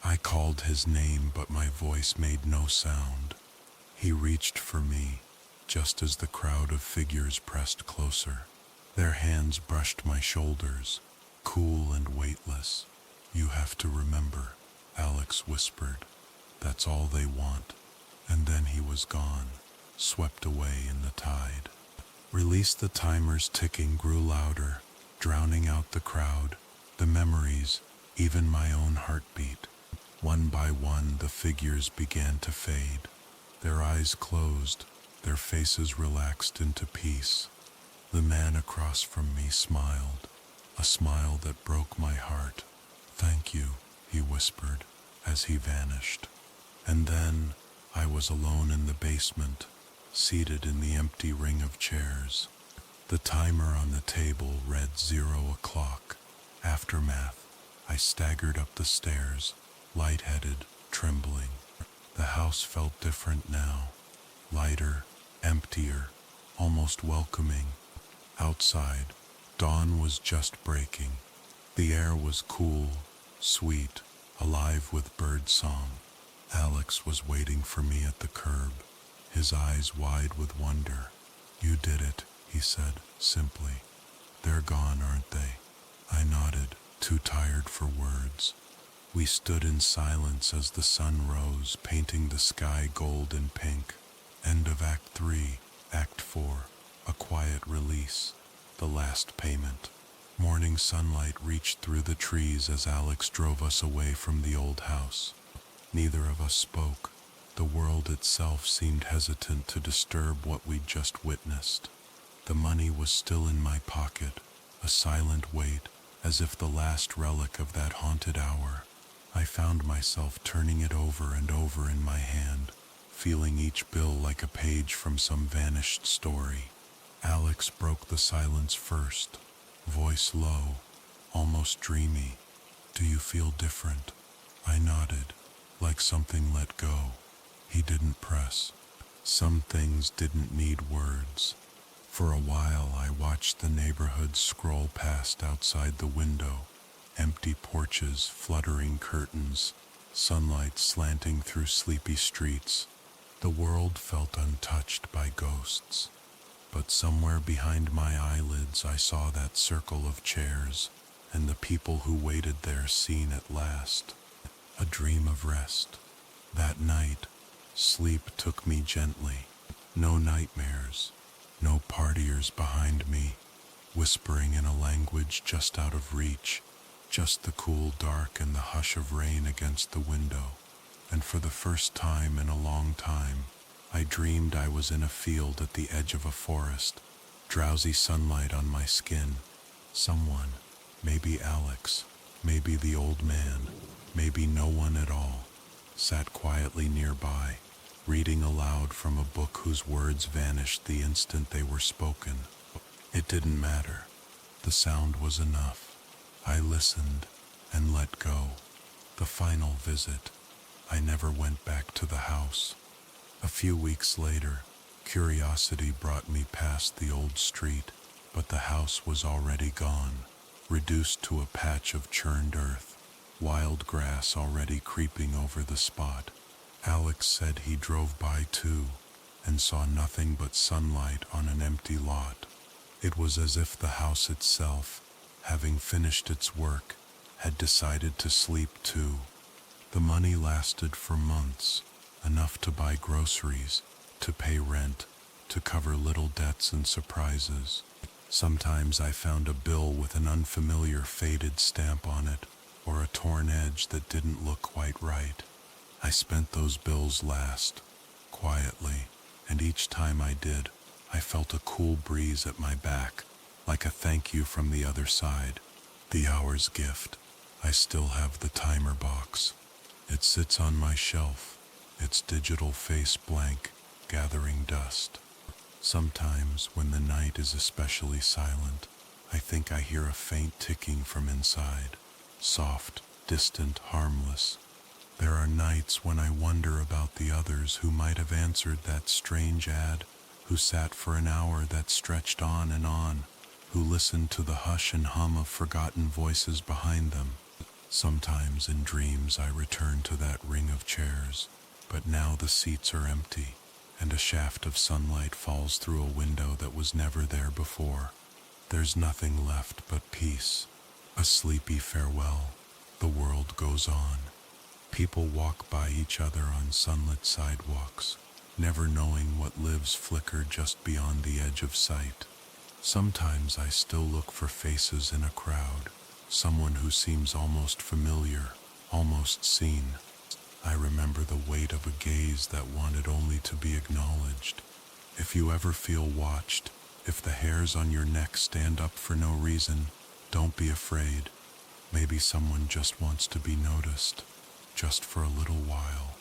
I called his name, but my voice made no sound. He reached for me, just as the crowd of figures pressed closer. Their hands brushed my shoulders, cool and weightless. You have to remember, Alex whispered. That's all they want. And then he was gone, swept away in the tide. Release. The timer's ticking grew louder, drowning out the crowd, the memories, even my own heartbeat. One by one, the figures began to fade. Their eyes closed, their faces relaxed into peace. The man across from me smiled, a smile that broke my heart. Thank you, he whispered, as he vanished. And then, I was alone in the basement, seated in the empty ring of chairs. The timer on the table read 0 o'clock. Aftermath. I staggered up the stairs, lightheaded, trembling. The house felt different now, lighter, emptier, almost welcoming. Outside, dawn was just breaking. The air was cool, sweet, alive with bird song. Alex was waiting for me at the curb, his eyes wide with wonder. You did it, he said, simply. They're gone, aren't they? I nodded, too tired for words. We stood in silence as the sun rose, painting the sky gold and pink. End of Act 3, Act 4, a quiet release, the last payment. Morning sunlight reached through the trees as Alex drove us away from the old house. Neither of us spoke. The world itself seemed hesitant to disturb what we'd just witnessed. The money was still in my pocket, a silent weight, as if the last relic of that haunted hour. I found myself turning it over and over in my hand, feeling each bill like a page from some vanished story. Alex broke the silence first, voice low, almost dreamy. Do you feel different? I nodded, like something let go. He didn't press. Some things didn't need words. For a while I watched the neighborhood scroll past outside the window. Empty porches, fluttering curtains, sunlight slanting through sleepy streets. The world felt untouched by ghosts. But somewhere behind my eyelids I saw that circle of chairs, and the people who waited there seen at last. A dream of rest. That night, sleep took me gently. No nightmares, no partiers behind me, whispering in a language just out of reach. Just the cool dark and the hush of rain against the window. and for the first time in a long time, I dreamed I was in a field at the edge of a forest, drowsy sunlight on my skin. Someone, maybe Alex, maybe the old man, maybe no one at all, sat quietly nearby, reading aloud from a book whose words vanished the instant they were spoken. It didn't matter. The sound was enough. I listened and let go. The final visit. I never went back to the house. A few weeks later, curiosity brought me past the old street, but the house was already gone, reduced to a patch of churned earth, wild grass already creeping over the spot. Alex said he drove by too, and saw nothing but sunlight on an empty lot. It was as if the house itself, having finished its work, had decided to sleep too. The money lasted for months, enough to buy groceries, to pay rent, to cover little debts and surprises. Sometimes I found a bill with an unfamiliar faded stamp on it, or a torn edge that didn't look quite right. I spent those bills last, quietly, and each time I did, I felt a cool breeze at my back, like a thank you from the other side. The hour's gift. I still have the timer box. It sits on my shelf, its digital face blank, gathering dust. Sometimes, when the night is especially silent, I think I hear a faint ticking from inside. Soft, distant, harmless. There are nights when I wonder about the others who might have answered that strange ad, who sat for an hour that stretched on, who listened to the hush and hum of forgotten voices behind them. Sometimes in dreams I return to that ring of chairs, but now the seats are empty, and a shaft of sunlight falls through a window that was never there before. There's nothing left but peace, a sleepy farewell. The world goes on. People walk by each other on sunlit sidewalks, never knowing what lives flicker just beyond the edge of sight. Sometimes I still look for faces in a crowd, someone who seems almost familiar, almost seen. I remember the weight of a gaze that wanted only to be acknowledged. If you ever feel watched, if the hairs on your neck stand up for no reason, don't be afraid. Maybe someone just wants to be noticed, just for a little while.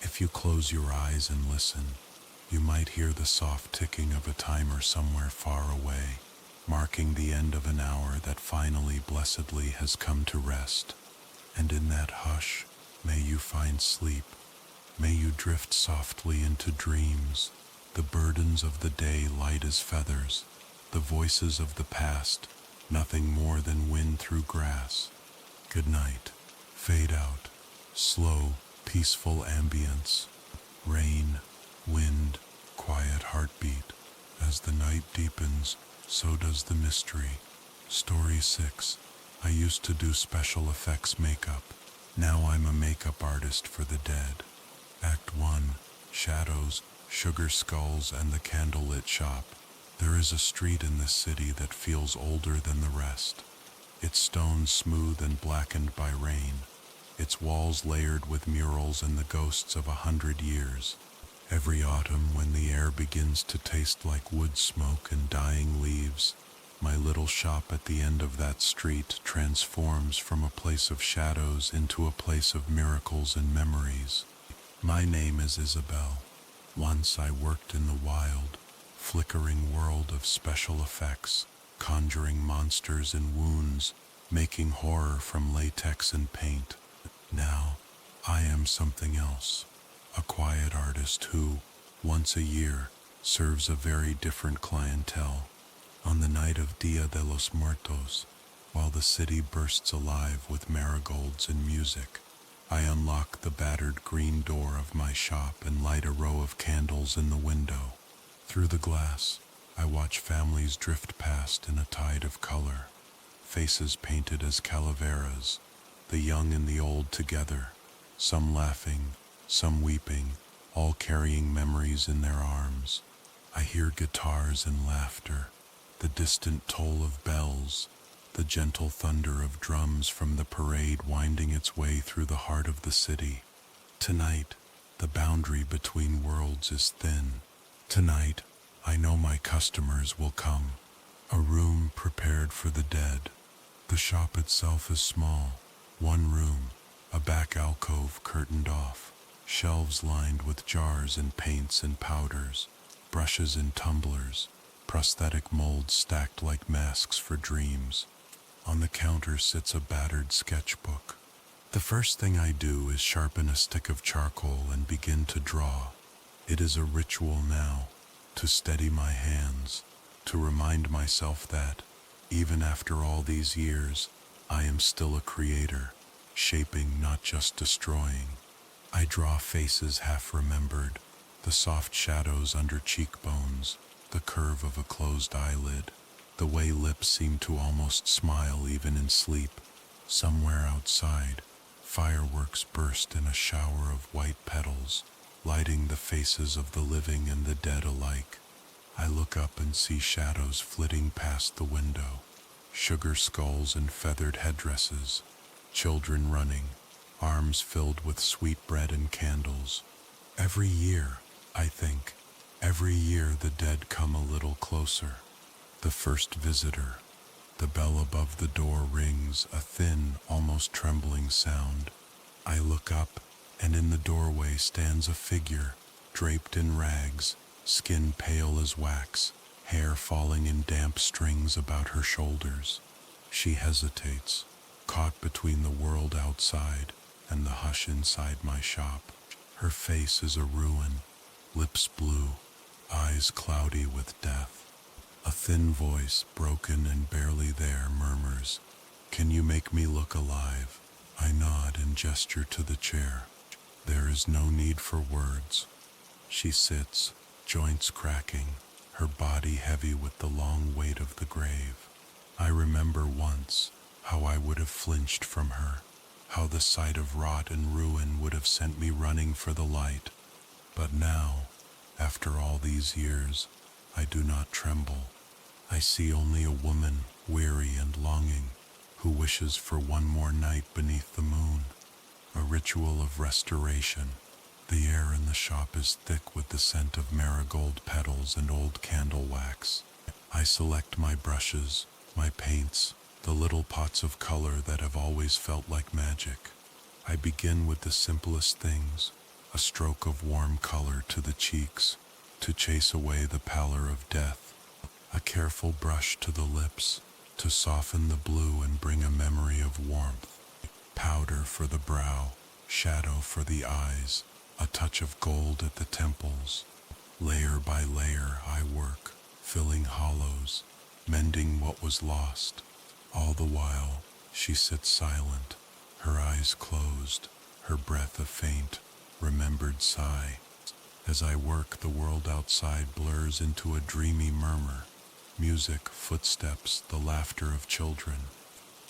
If you close your eyes and listen, you might hear the soft ticking of a timer somewhere far away, marking the end of an hour that finally, blessedly, has come to rest. And in that hush, may you find sleep. May you drift softly into dreams, the burdens of the day light as feathers, the voices of the past, nothing more than wind through grass. Good night. Fade out. Slow, peaceful ambience. Rain, wind, quiet heartbeat. As the night deepens, so does the mystery. Story 6. I used to do special effects makeup. Now I'm a makeup artist for the dead. Act 1. Shadows, sugar skulls, and the candlelit shop. There is a street in this city that feels older than the rest. Its stones smooth and blackened by rain. Its walls layered with murals and the ghosts of 100 years. Every autumn, when the air begins to taste like wood smoke and dying leaves, my little shop at the end of that street transforms from a place of shadows into a place of miracles and memories. My name is Isabel. Once I worked in the wild, flickering world of special effects, conjuring monsters and wounds, making horror from latex and paint. Now, I am something else. A quiet artist who, once a year, serves a very different clientele. On the night of Dia de los Muertos, while the city bursts alive with marigolds and music, I unlock the battered green door of my shop and light a row of candles in the window. Through the glass, I watch families drift past in a tide of color, faces painted as calaveras, the young and the old together, some laughing, some weeping, all carrying memories in their arms. I hear guitars and laughter, the distant toll of bells, the gentle thunder of drums from the parade winding its way through the heart of the city. Tonight, the boundary between worlds is thin. Tonight, I know my customers will come. A room prepared for the dead. The shop itself is small. One room, a back alcove curtained off. Shelves lined with jars and paints and powders, brushes and tumblers, prosthetic molds stacked like masks for dreams. On the counter sits a battered sketchbook. The first thing I do is sharpen a stick of charcoal and begin to draw. It is a ritual now, to steady my hands, to remind myself that, even after all these years, I am still a creator, shaping, not just destroying. I draw faces half remembered, the soft shadows under cheekbones, the curve of a closed eyelid, the way lips seem to almost smile even in sleep. Somewhere outside, fireworks burst in a shower of white petals, lighting the faces of the living and the dead alike. I look up and see shadows flitting past the window, sugar skulls and feathered headdresses, children running, arms filled with sweet bread and candles. Every year, I think, every year the dead come a little closer. The first visitor. The bell above the door rings, a thin, almost trembling sound. I look up, and in the doorway stands a figure, draped in rags, skin pale as wax, hair falling in damp strings about her shoulders. She hesitates, caught between the world outside and the hush inside my shop. Her face is a ruin, lips blue, eyes cloudy with death. A thin voice, broken and barely there, murmurs, "Can you make me look alive?" I nod and gesture to the chair. There is no need for words. She sits, joints cracking, her body heavy with the long weight of the grave. I remember once how I would have flinched from her, how the sight of rot and ruin would have sent me running for the light. But now, after all these years, I do not tremble. I see only a woman, weary and longing, who wishes for one more night beneath the moon. A ritual of restoration. The air in the shop is thick with the scent of marigold petals and old candle wax. I select my brushes, my paints, the little pots of color that have always felt like magic. I begin with the simplest things, a stroke of warm color to the cheeks, to chase away the pallor of death, a careful brush to the lips, to soften the blue and bring a memory of warmth, powder for the brow, shadow for the eyes, a touch of gold at the temples. Layer by layer I work, filling hollows, mending what was lost. All the while, she sits silent, her eyes closed, her breath a faint, remembered sigh. As I work, the world outside blurs into a dreamy murmur. Music, footsteps, the laughter of children.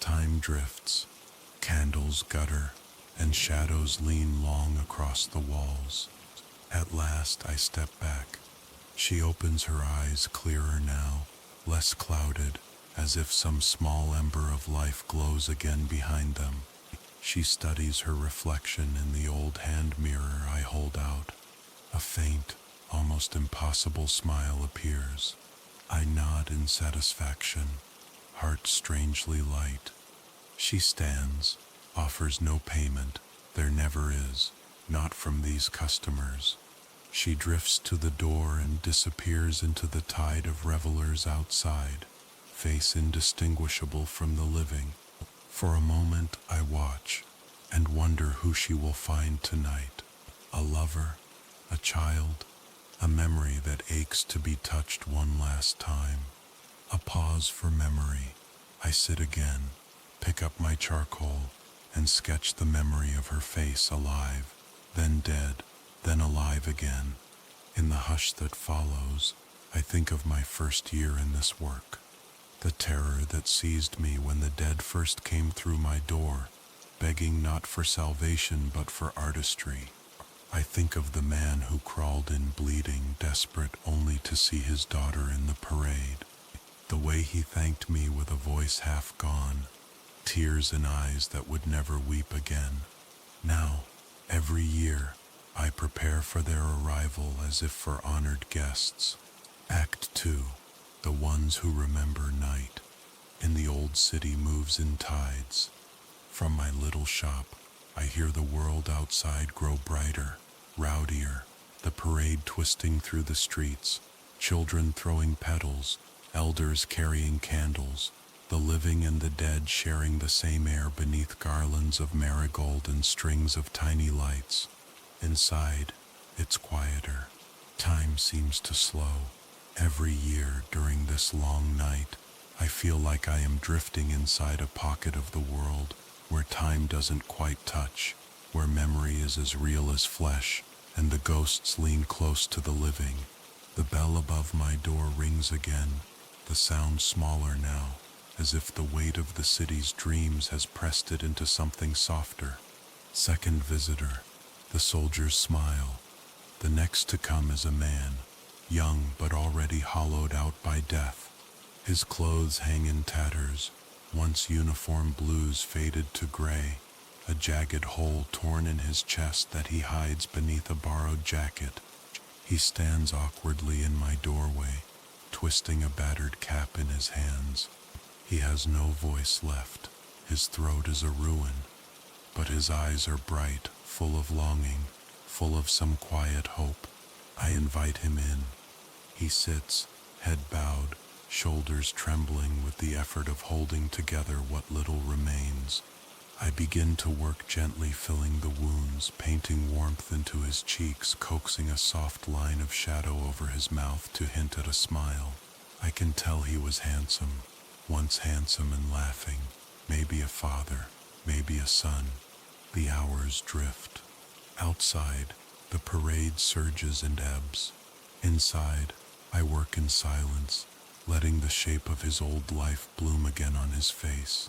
Time drifts, candles gutter, and shadows lean long across the walls. At last I step back. She opens her eyes clearer now, less clouded, as if some small ember of life glows again behind them. She studies her reflection in the old hand mirror I hold out. A faint, almost impossible smile appears. I nod in satisfaction, heart strangely light. She stands, offers no payment, there never is, not from these customers. She drifts to the door and disappears into the tide of revelers outside, face indistinguishable from the living. For a moment I watch, and wonder who she will find tonight. A lover, a child, a memory that aches to be touched one last time. A pause for memory. I sit again, pick up my charcoal, and sketch the memory of her face alive, then dead, then alive again. In the hush that follows, I think of my first year in this work. The terror that seized me when the dead first came through my door, begging not for salvation but for artistry. I think of the man who crawled in bleeding, desperate only to see his daughter in the parade. The way he thanked me with a voice half gone, tears in eyes that would never weep again. Now, Every year, I prepare for their arrival as if for honored guests. Act 2. The ones who remember night. In the old city moves in tides. From my little shop, I hear the world outside grow brighter, rowdier, the parade twisting through the streets, children throwing petals, elders carrying candles, the living and the dead sharing the same air beneath garlands of marigold and strings of tiny lights. Inside, it's quieter. Time seems to slow. Every year during this long night, I feel like I am drifting inside a pocket of the world where time doesn't quite touch, where memory is as real as flesh, and the ghosts lean close to the living. The bell above my door rings again, the sound smaller now, as if the weight of the city's dreams has pressed it into something softer. Second visitor. The soldiers smile. The next to come is a man, young but already hollowed out by death. His clothes hang in tatters, once uniform blues faded to gray, a jagged hole torn in his chest that he hides beneath a borrowed jacket. He stands awkwardly in my doorway, twisting a battered cap in his hands. He has no voice left. His throat is a ruin, but his eyes are bright, full of longing, full of some quiet hope. I invite him in. He sits, head bowed, shoulders trembling with the effort of holding together what little remains. I begin to work gently, filling the wounds, painting warmth into his cheeks, coaxing a soft line of shadow over his mouth to hint at a smile. I can tell he was handsome, once handsome and laughing, maybe a father, maybe a son. The hours drift. Outside, the parade surges and ebbs. Inside, I work in silence, letting the shape of his old life bloom again on his face.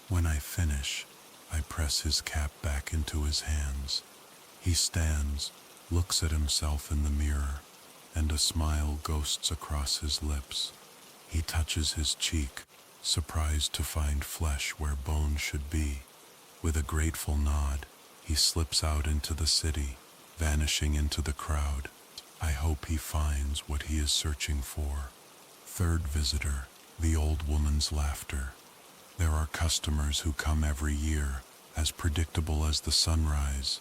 When I finish, I press his cap back into his hands. He stands, looks at himself in the mirror, and a smile ghosts across his lips. He touches his cheek, surprised to find flesh where bone should be. With a grateful nod, he slips out into the city, vanishing into the crowd. I hope he finds what he is searching for. Third visitor, the old woman's laughter. There are customers who come every year, as predictable as the sunrise.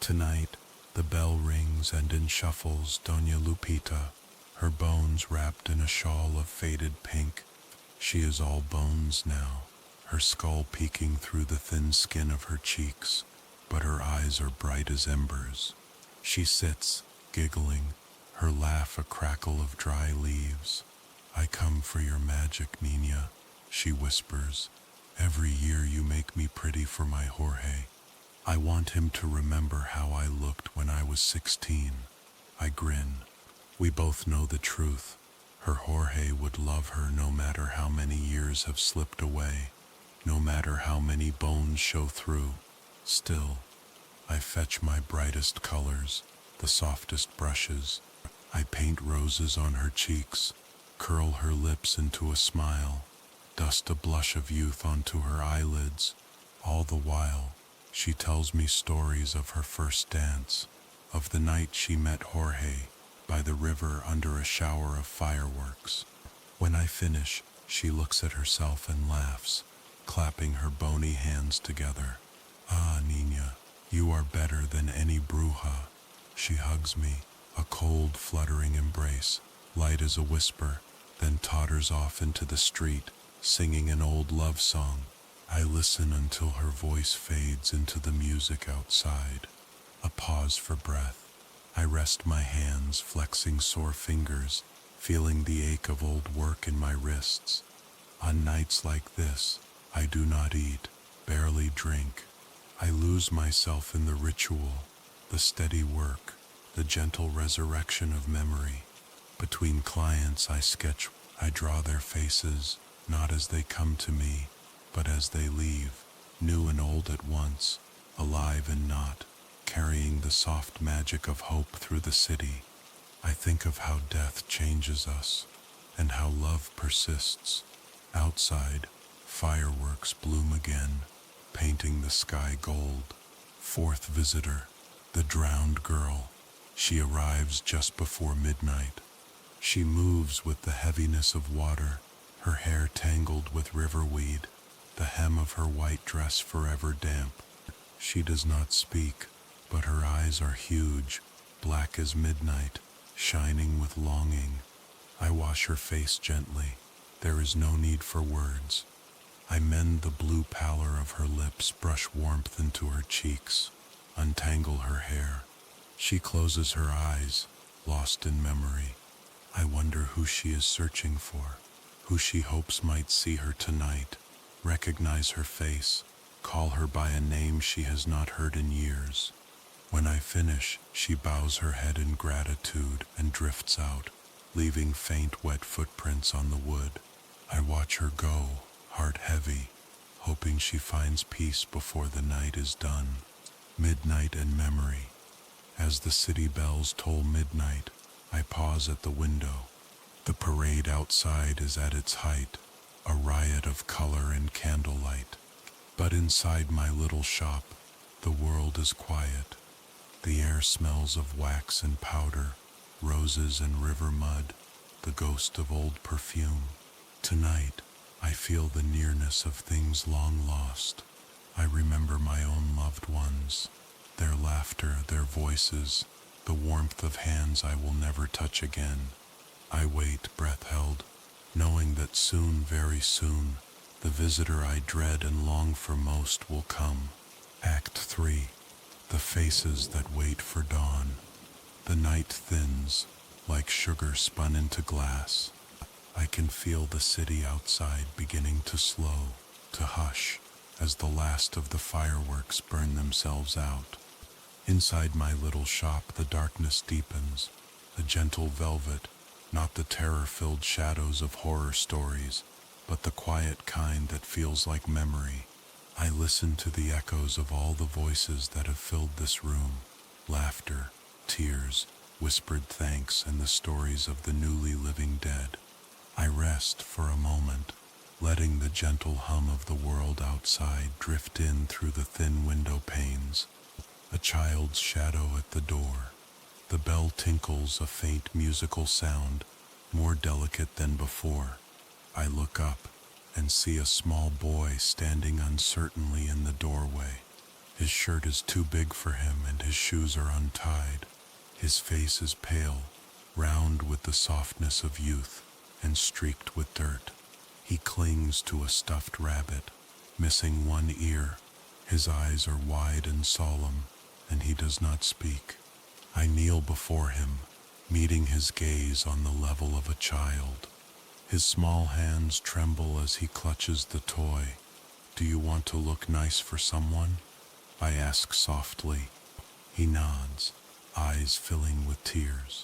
Tonight, the bell rings and in shuffles Doña Lupita, her bones wrapped in a shawl of faded pink. She is all bones now, her skull peeking through the thin skin of her cheeks, but her eyes are bright as embers. She sits, giggling, her laugh a crackle of dry leaves. "I come for your magic, Nina," she whispers. "Every year you make me pretty for my Jorge. I want him to remember how I looked when I was 16. I grin. We both know the truth. Her Jorge would love her no matter how many years have slipped away, no matter how many bones show through. Still, I fetch my brightest colors, the softest brushes. I paint roses on her cheeks, curl her lips into a smile, dust a blush of youth onto her eyelids. All the while, she tells me stories of her first dance, of the night she met Jorge by the river under a shower of fireworks. When I finish, she looks at herself and laughs, clapping her bony hands together. "Ah, Nina, you are better than any bruja." She hugs me, a cold, fluttering embrace, light as a whisper, then totters off into the street, singing an old love song. I listen until her voice fades into the music outside. A pause for breath. I rest my hands, flexing sore fingers, feeling the ache of old work in my wrists. On nights like this, I do not eat, barely drink. I lose myself in the ritual, the steady work, the gentle resurrection of memory. Between clients I sketch, I draw their faces, not as they come to me, but as they leave, new and old at once, alive and not, carrying the soft magic of hope through the city. I think of how death changes us, and how love persists. Outside, fireworks bloom again, painting the sky gold. Fourth visitor, The drowned girl. She arrives just before midnight. She moves with the heaviness of water, her hair tangled with river weed, the hem of her white dress forever damp. She does not speak, but her eyes are huge, black as midnight, shining with longing. I wash her face gently. There is no need for words. I mend the blue pallor of her lips, brush warmth into her cheeks, untangle her hair. She closes her eyes, lost in memory. I wonder who she is searching for, who she hopes might see her tonight, recognize her face, call her by a name she has not heard in years. When I finish, she bows her head in gratitude and drifts out, leaving faint wet footprints on the wood. I watch her go, heart heavy, hoping she finds peace before the night is done. Midnight and memory. As the city bells toll midnight, I pause at the window. The parade outside is at its height, a riot of color and candlelight. But inside my little shop, the world is quiet. The air smells of wax and powder, roses and river mud, the ghost of old perfume. Tonight, I feel the nearness of things long lost. I remember my own loved ones, their laughter, their voices, the warmth of hands I will never touch again. I wait, breath held, knowing that soon, very soon, the visitor I dread and long for most will come. Act 3. The faces that wait for dawn. The night thins, like sugar spun into glass. I can feel the city outside beginning to slow, to hush, as the last of the fireworks burn themselves out. Inside my little shop the darkness deepens, a gentle velvet, not the terror-filled shadows of horror stories, but the quiet kind that feels like memory. I listen to the echoes of all the voices that have filled this room, laughter, tears, whispered thanks, and the stories of the newly living dead. I rest for a moment, letting the gentle hum of the world outside drift in through the thin window panes. A child's shadow at the door. The bell tinkles, a faint musical sound, more delicate than before. I look up and see a small boy standing uncertainly in the doorway. His shirt is too big for him and his shoes are untied. His face is pale, round with the softness of youth, and streaked with dirt. He clings to a stuffed rabbit, missing one ear. His eyes are wide and solemn, and he does not speak. I kneel before him, meeting his gaze on the level of a child. His small hands tremble as he clutches the toy. "Do you want to look nice for someone?" I ask softly. He nods, eyes filling with tears.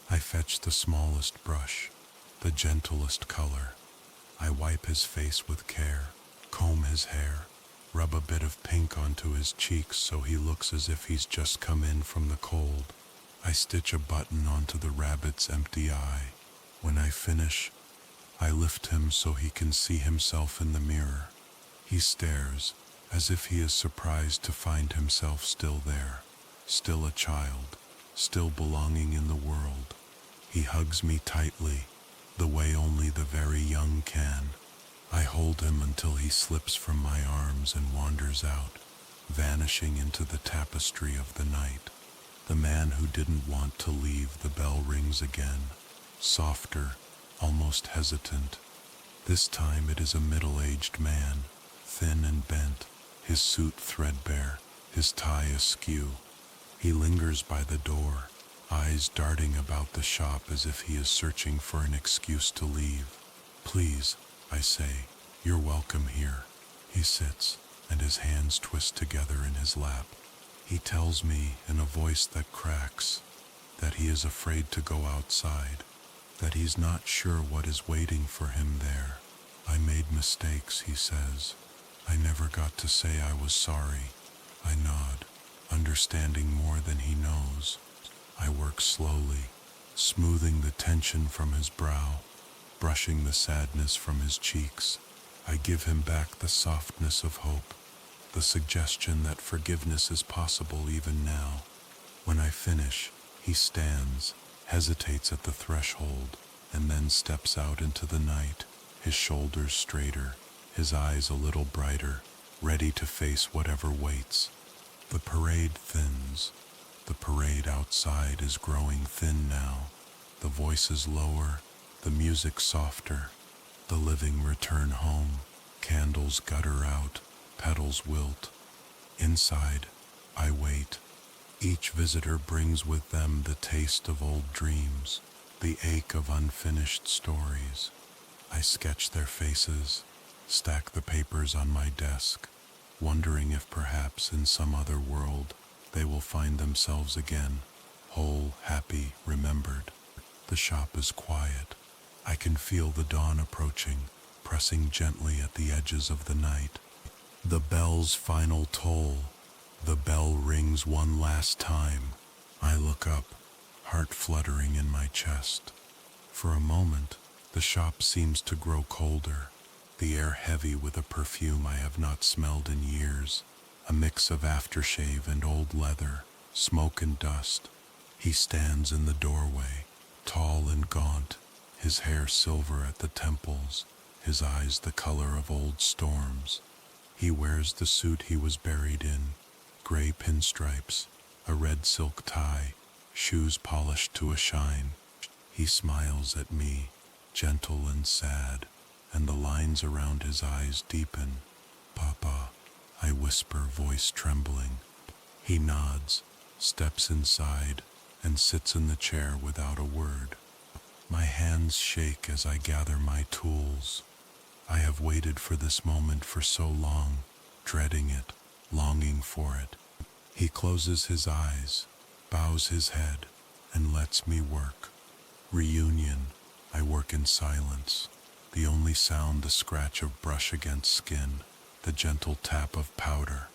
I fetch the smallest brush, the gentlest color. I wipe his face with care, comb his hair, rub a bit of pink onto his cheeks so he looks as if he's just come in from the cold. I stitch a button onto the rabbit's empty eye. When I finish, I lift him so he can see himself in the mirror. He stares, as if he is surprised to find himself still there, still a child, still belonging in the world. He hugs me tightly, the way only the very young can. I hold him until he slips from my arms and wanders out, vanishing into the tapestry of the night. The man who didn't want to leave. The bell rings again, softer, almost hesitant. This time it is a middle-aged man, thin and bent, his suit threadbare, his tie askew. He lingers by the door, eyes darting about the shop as if he is searching for an excuse to leave. "Please," I say, "you're welcome here." He sits, and his hands twist together in his lap. He tells me in a voice that cracks that he is afraid to go outside, that he's not sure what is waiting for him there. "I made mistakes," he says. "I never got to say I was sorry." I nod, understanding more than he knows. I work slowly, smoothing the tension from his brow, brushing the sadness from his cheeks. I give him back the softness of hope, the suggestion that forgiveness is possible even now. When I finish, he stands, hesitates at the threshold, and then steps out into the night, his shoulders straighter, his eyes a little brighter, ready to face whatever waits. The parade thins. The parade outside is growing thin now. The voices lower, the music softer. The living return home, candles gutter out, petals wilt. Inside, I wait. Each visitor brings with them the taste of old dreams, the ache of unfinished stories. I sketch their faces, stack the papers on my desk, wondering if perhaps in some other world they will find themselves again, whole, happy, remembered. The shop is quiet. I can feel the dawn approaching, pressing gently at the edges of the night. The bell's final toll. The bell rings one last time. I look up, heart fluttering in my chest. For a moment, the shop seems to grow colder, the air heavy with a perfume I have not smelled in years, a mix of aftershave and old leather, smoke and dust. He stands in the doorway, tall and gaunt, his hair silver at the temples, his eyes the color of old storms. He wears the suit he was buried in, gray pinstripes, a red silk tie, shoes polished to a shine. He smiles at me, gentle and sad, and the lines around his eyes deepen. "Papa," I whisper, voice trembling. He nods, steps inside, and sits in the chair without a word. My hands shake as I gather my tools. I have waited for this moment for so long, dreading it, longing for it. He closes his eyes, bows his head, and lets me work. Reunion. I work in silence. The only sound the scratch of brush against skin, the gentle tap of powder.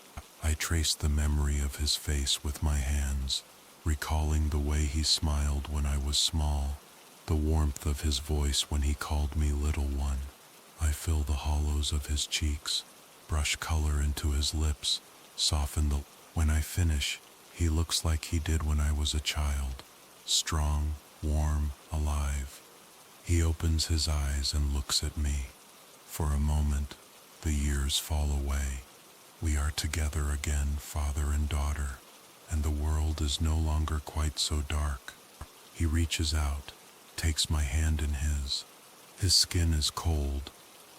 I trace the memory of his face with my hands, recalling the way he smiled when I was small, the warmth of his voice when he called me little one. I fill the hollows of his cheeks, brush color into his lips, soften the... When I finish, he looks like he did when I was a child, strong, warm, alive. He opens his eyes and looks at me. For a moment, the years fall away. We are together again, father and daughter, and the world is no longer quite so dark. He reaches out, takes my hand in his. His skin is cold,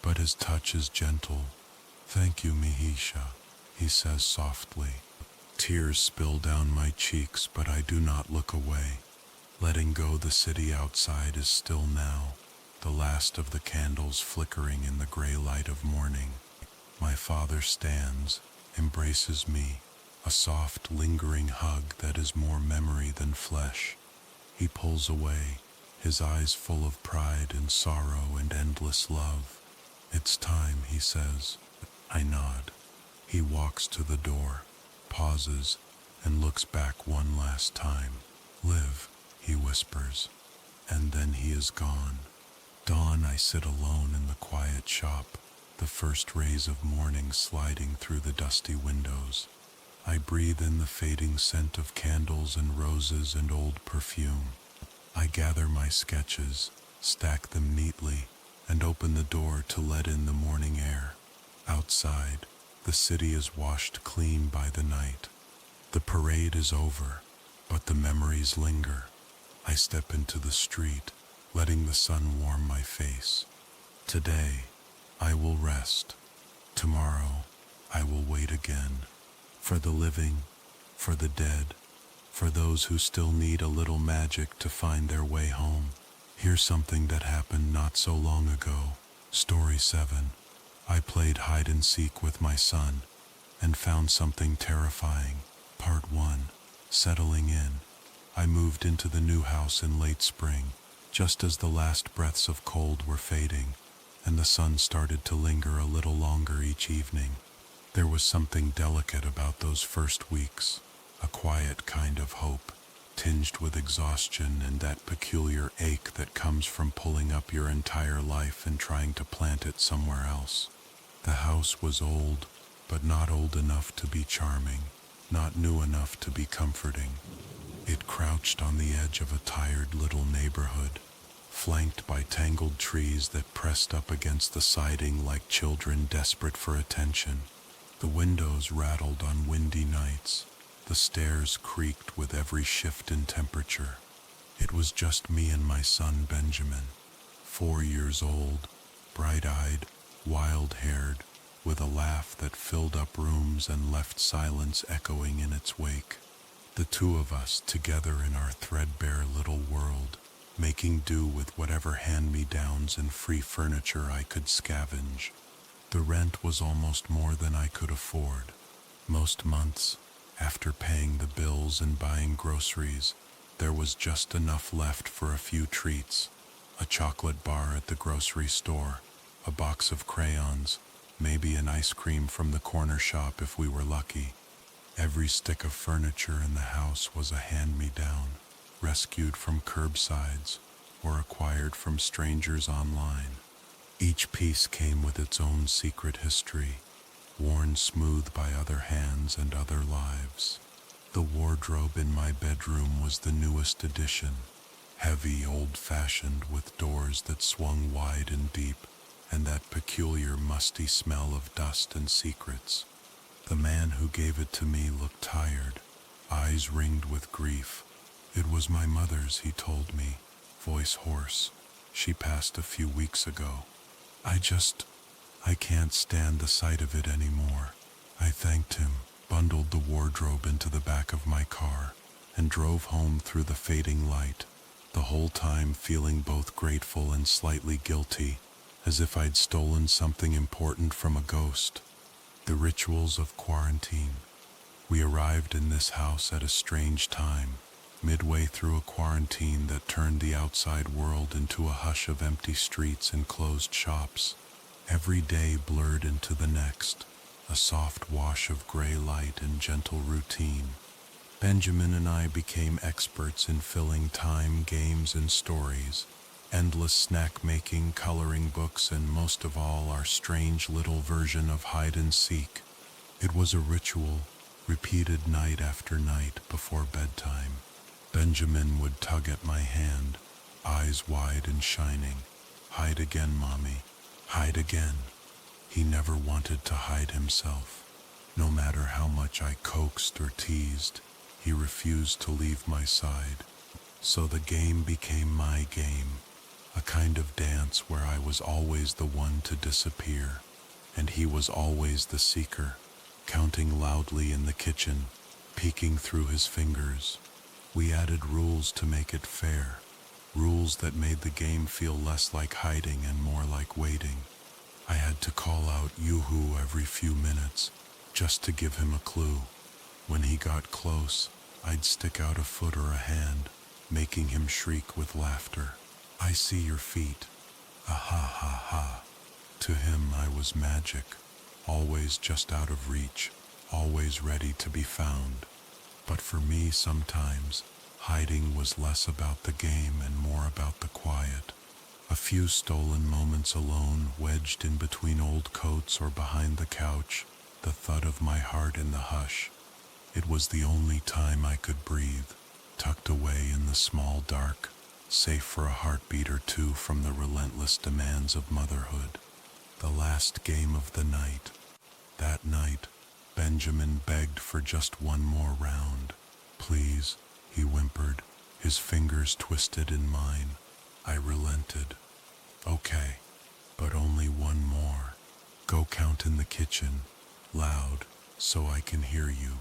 but his touch is gentle. "Thank you, Mihisha," he says softly. Tears spill down my cheeks, but I do not look away. Letting go, the city outside is still now, the last of the candles flickering in the gray light of morning. My father stands, embraces me, a soft, lingering hug that is more memory than flesh. He pulls away, his eyes full of pride and sorrow and endless love. "It's time," he says. I nod. He walks to the door, pauses, and looks back one last time. "Live," he whispers, and then he is gone. Dawn, I sit alone in the quiet shop, the first rays of morning sliding through the dusty windows. I breathe in the fading scent of candles and roses and old perfume. I gather my sketches, stack them neatly, and open the door to let in the morning air. Outside, the city is washed clean by the night. The parade is over, but the memories linger. I step into the street, letting the sun warm my face. Today, I will rest. Tomorrow, I will wait again. For the living, for the dead, for those who still need a little magic to find their way home. Here's something that happened not so long ago. Story 7. I played hide and seek with my son and found something terrifying. Part 1. Settling in. I moved into the new house in late spring, just as the last breaths of cold were fading, and the sun started to linger a little longer each evening. There was something delicate about those first weeks, a quiet kind of hope, tinged with exhaustion and that peculiar ache that comes from pulling up your entire life and trying to plant it somewhere else. The house was old, but not old enough to be charming, not new enough to be comforting. It crouched on the edge of a tired little neighborhood, flanked by tangled trees that pressed up against the siding like children desperate for attention. The windows rattled on windy nights. The stairs creaked with every shift in temperature. It was just me and my son Benjamin, 4 years old, bright-eyed, wild-haired, with a laugh that filled up rooms and left silence echoing in its wake. The two of us together in our threadbare little world, making do with whatever hand-me-downs and free furniture I could scavenge. The rent was almost more than I could afford. Most months, after paying the bills and buying groceries, there was just enough left for a few treats. A chocolate bar at the grocery store, a box of crayons, maybe an ice cream from the corner shop if we were lucky. Every stick of furniture in the house was a hand-me-down, rescued from curbsides or acquired from strangers online. Each piece came with its own secret history, worn smooth by other hands and other lives. The wardrobe in my bedroom was the newest addition, heavy, old-fashioned, with doors that swung wide and deep, and that peculiar musty smell of dust and secrets. The man who gave it to me looked tired, eyes ringed with grief. It was my mother's, he told me, voice hoarse. She passed a few weeks ago. I can't stand the sight of it anymore. I thanked him, bundled the wardrobe into the back of my car, and drove home through the fading light, the whole time feeling both grateful and slightly guilty, as if I'd stolen something important from a ghost. The rituals of quarantine. We arrived in this house at a strange time, midway through a quarantine that turned the outside world into a hush of empty streets and closed shops. Every day blurred into the next, a soft wash of gray light and gentle routine. Benjamin and I became experts in filling time, games, and stories, endless snack-making, coloring books, and most of all, our strange little version of hide-and-seek. It was a ritual, repeated night after night before bedtime. Benjamin would tug at my hand, eyes wide and shining. "Hide again, Mommy. Hide again." He never wanted to hide himself. No matter how much I coaxed or teased, he refused to leave my side. So the game became my game, a kind of dance where I was always the one to disappear, and he was always the seeker, counting loudly in the kitchen, peeking through his fingers. We added rules to make it fair, rules that made the game feel less like hiding and more like waiting. I had to call out "Yoo-hoo" every few minutes, just to give him a clue. When he got close, I'd stick out a foot or a hand, making him shriek with laughter. "I see your feet. Ah ha ha ha." To him I was magic, always just out of reach, always ready to be found. But for me sometimes, hiding was less about the game and more about the quiet. A few stolen moments alone, wedged in between old coats or behind the couch, the thud of my heart in the hush. It was the only time I could breathe, tucked away in the small dark, safe for a heartbeat or two from the relentless demands of motherhood. The last game of the night. That night, Benjamin begged for just one more round. "Please," he whimpered, his fingers twisted in mine. I relented. "Okay, but only one more. Go count in the kitchen, loud, so I can hear you."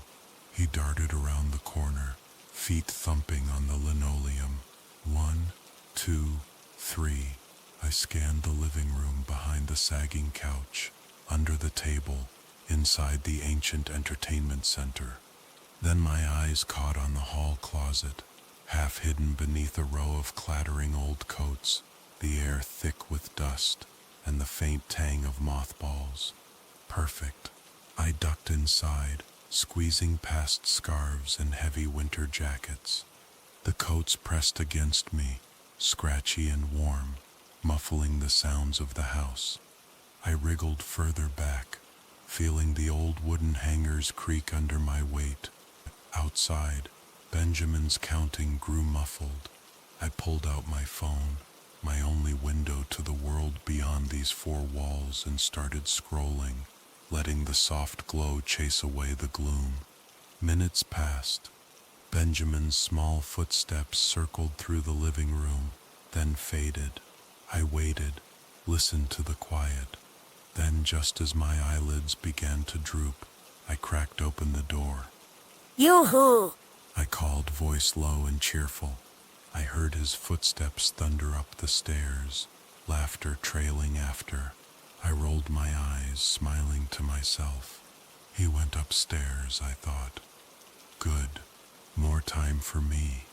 He darted around the corner, feet thumping on the linoleum. 1, 2, 3. I scanned the living room behind the sagging couch, under the table, inside the ancient entertainment center. Then my eyes caught on the hall closet, half hidden beneath a row of clattering old coats, the air thick with dust and the faint tang of mothballs. Perfect. I ducked inside, squeezing past scarves and heavy winter jackets. The coats pressed against me, scratchy and warm, muffling the sounds of the house. I wriggled further back, feeling the old wooden hangers creak under my weight. Outside, Benjamin's counting grew muffled. I pulled out my phone, my only window to the world beyond these four walls, and started scrolling, letting the soft glow chase away the gloom. Minutes passed. Benjamin's small footsteps circled through the living room, then faded. I waited, listened to the quiet. Then, just as my eyelids began to droop, I cracked open the door. Yoo-hoo! I called, voice low and cheerful. I heard his footsteps thunder up the stairs, laughter trailing after. I rolled my eyes, smiling to myself. He went upstairs, I thought. Good. More time for me.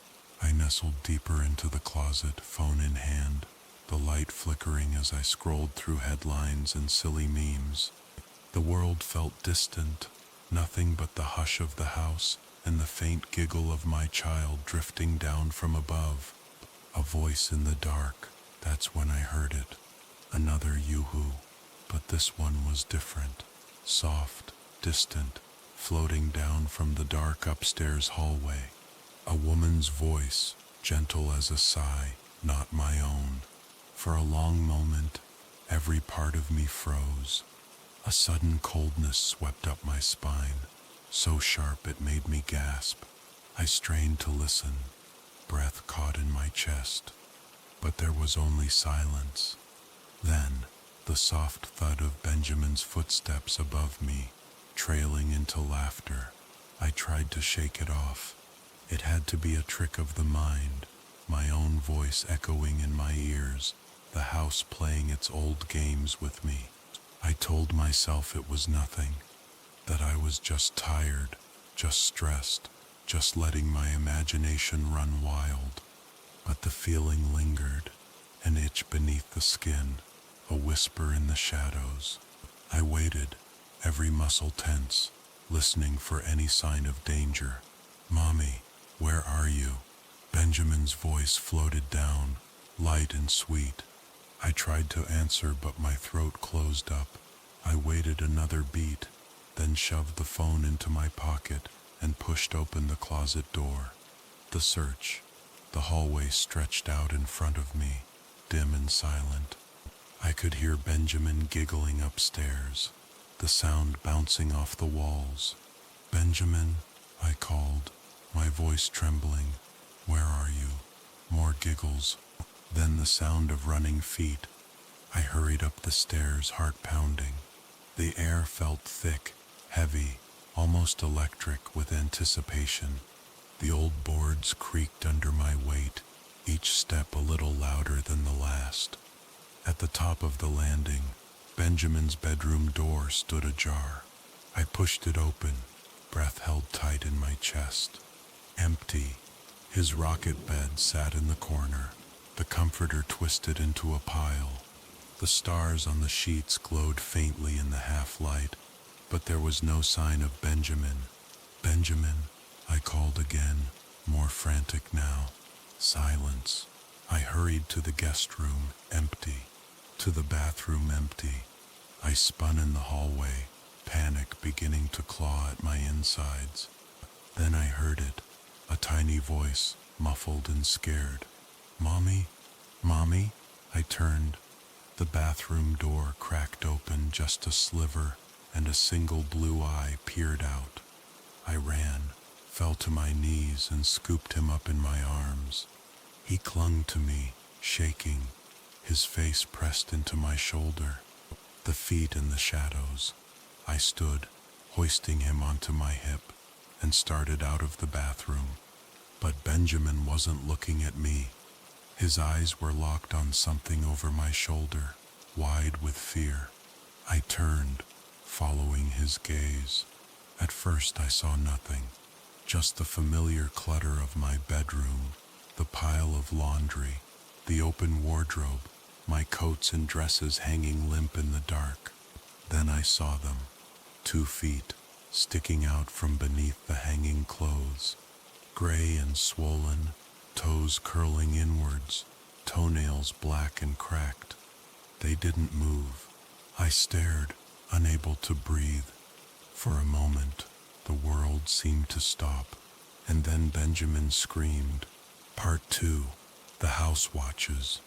I nestled deeper into the closet, phone in hand, the light flickering as I scrolled through headlines and silly memes. The world felt distant, nothing but the hush of the house and the faint giggle of my child drifting down from above. A voice in the dark, that's when I heard it. Another yoo-hoo, but this one was different. Soft, distant, floating down from the dark upstairs hallway. A woman's voice, gentle as a sigh, not my own. For a long moment, every part of me froze. A sudden coldness swept up my spine, so sharp it made me gasp. I strained to listen, breath caught in my chest. But there was only silence. Then, the soft thud of Benjamin's footsteps above me, trailing into laughter. I tried to shake it off. It had to be a trick of the mind, my own voice echoing in my ears, the house playing its old games with me. I told myself it was nothing, that I was just tired, just stressed, just letting my imagination run wild. But the feeling lingered, an itch beneath the skin, a whisper in the shadows. I waited, every muscle tense, listening for any sign of danger. "Mommy, where are you?" Benjamin's voice floated down, light and sweet. I tried to answer, but my throat closed up. I waited another beat, then shoved the phone into my pocket and pushed open the closet door. The search. The hallway stretched out in front of me, dim and silent. I could hear Benjamin giggling upstairs, the sound bouncing off the walls. "Benjamin," I called, my voice trembling. "Where are you?" More giggles, then the sound of running feet. I hurried up the stairs, heart pounding. The air felt thick, heavy, almost electric with anticipation. The old boards creaked under my weight, each step a little louder than the last. At the top of the landing, Benjamin's bedroom door stood ajar. I pushed it open, breath held tight in my chest. Empty. His rocket bed sat in the corner, the comforter twisted into a pile. The stars on the sheets glowed faintly in the half-light, but there was no sign of Benjamin. "Benjamin," I called again, more frantic now. Silence. I hurried to the guest room, empty. To the bathroom, empty. I spun in the hallway, panic beginning to claw at my insides. Then I heard it, a tiny voice, muffled and scared. "Mommy? Mommy?" I turned. The bathroom door cracked open just a sliver, and a single blue eye peered out. I ran, fell to my knees, and scooped him up in my arms. He clung to me, shaking, his face pressed into my shoulder. The feet in the shadows. I stood, hoisting him onto my hip, and started out of the bathroom. But Benjamin wasn't looking at me. His eyes were locked on something over my shoulder, wide with fear. I turned, following his gaze. At first I saw nothing, just the familiar clutter of my bedroom, the pile of laundry, the open wardrobe, my coats and dresses hanging limp in the dark. Then I saw them, 2 feet, sticking out from beneath the hanging clothes, gray and swollen, toes curling inwards, toenails black and cracked. They didn't move. I stared, unable to breathe. For a moment, the world seemed to stop, And then Benjamin screamed. Part 2. The House Watches.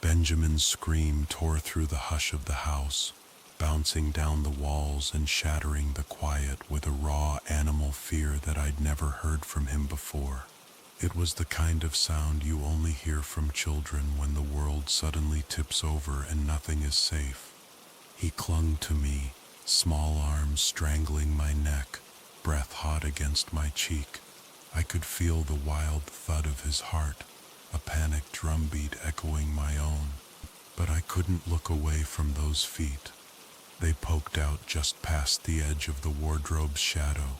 Benjamin's scream tore through the hush of the house, bouncing down the walls and shattering the quiet with a raw animal fear that I'd never heard from him before. It was the kind of sound you only hear from children when the world suddenly tips over and nothing is safe. He clung to me, small arms strangling my neck, breath hot against my cheek. I could feel the wild thud of his heart, a panicked drumbeat echoing my own. But I couldn't look away from those feet. They poked out just past the edge of the wardrobe's shadow,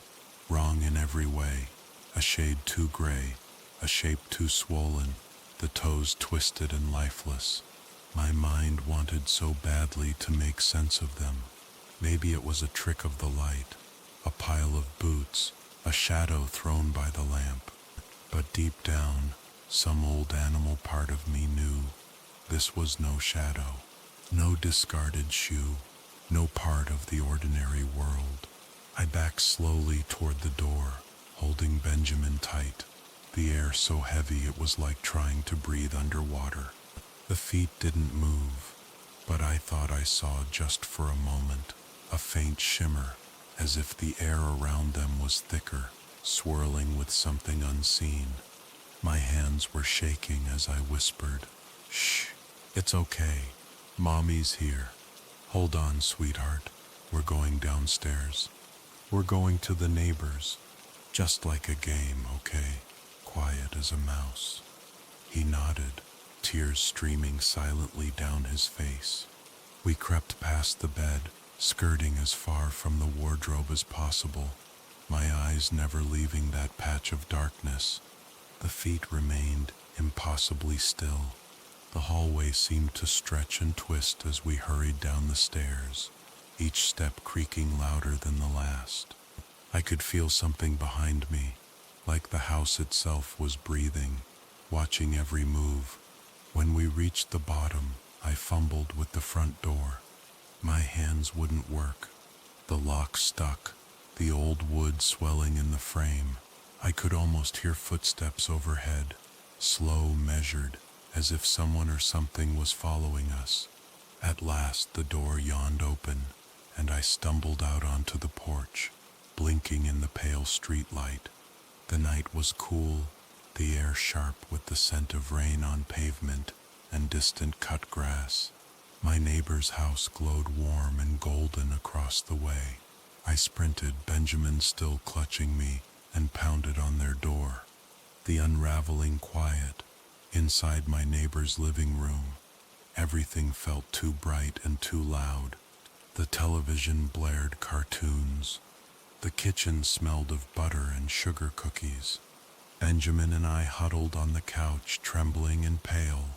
wrong in every way, a shade too gray, a shape too swollen, the toes twisted and lifeless. My mind wanted so badly to make sense of them. Maybe it was a trick of the light, a pile of boots, a shadow thrown by the lamp. But deep down, some old animal part of me knew this was no shadow, no discarded shoe, no part of the ordinary world. I backed slowly toward the door, holding Benjamin tight, the air so heavy it was like trying to breathe underwater. The feet didn't move, but I thought I saw just for a moment a faint shimmer, as if the air around them was thicker, swirling with something unseen. My hands were shaking as I whispered, "Shh, it's okay. Mommy's here. Hold on, sweetheart. We're going downstairs. We're going to the neighbors. Just like a game, okay? Quiet as a mouse." He nodded, tears streaming silently down his face. We crept past the bed, skirting as far from the wardrobe as possible, my eyes never leaving that patch of darkness. The feet remained impossibly still. The hallway seemed to stretch and twist as we hurried down the stairs, each step creaking louder than the last. I could feel something behind me, like the house itself was breathing, watching every move. When we reached the bottom, I fumbled with the front door. My hands wouldn't work. The lock stuck, the old wood swelling in the frame. I could almost hear footsteps overhead, slow, measured, as if someone or something was following us. At last the door yawned open, and I stumbled out onto the porch, blinking in the pale street light. The night was cool, the air sharp with the scent of rain on pavement and distant cut grass. My neighbor's house glowed warm and golden across the way. I sprinted, Benjamin still clutching me, and pounded on their door. The unraveling quiet inside my neighbor's living room. Everything felt too bright and too loud. The television blared cartoons. The kitchen smelled of butter and sugar cookies. Benjamin and I huddled on the couch, trembling and pale.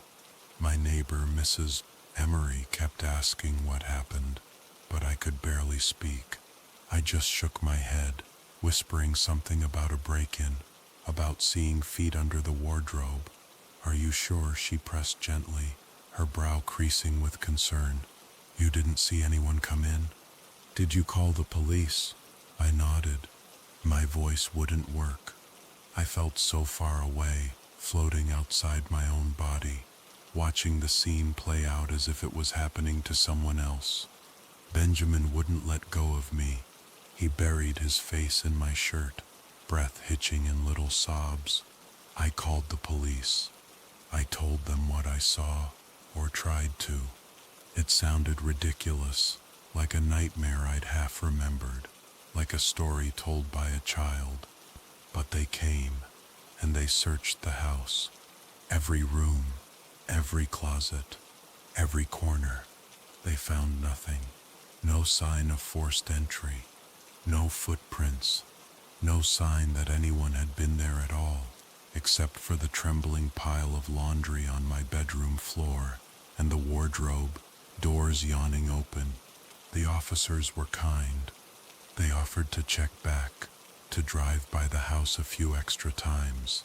My neighbor, Mrs. Emery, kept asking what happened, but I could barely speak. I just shook my head, whispering something about a break-in, about seeing feet under the wardrobe. "Are you sure?" she pressed gently, her brow creasing with concern. "You didn't see anyone come in? Did you call the police?" I nodded. My voice wouldn't work. I felt so far away, floating outside my own body, watching the scene play out as if it was happening to someone else. Benjamin wouldn't let go of me. He buried his face in my shirt, breath hitching in little sobs. I called the police. I told them what I saw, or tried to. It sounded ridiculous, like a nightmare I'd half remembered, like a story told by a child. But they came, and they searched the house. Every room, every closet, every corner. They found nothing. No sign of forced entry. No footprints. No sign that anyone had been there at all, except for the trembling pile of laundry on my bedroom floor and the wardrobe, doors yawning open. The officers were kind. They offered to check back, to drive by the house a few extra times.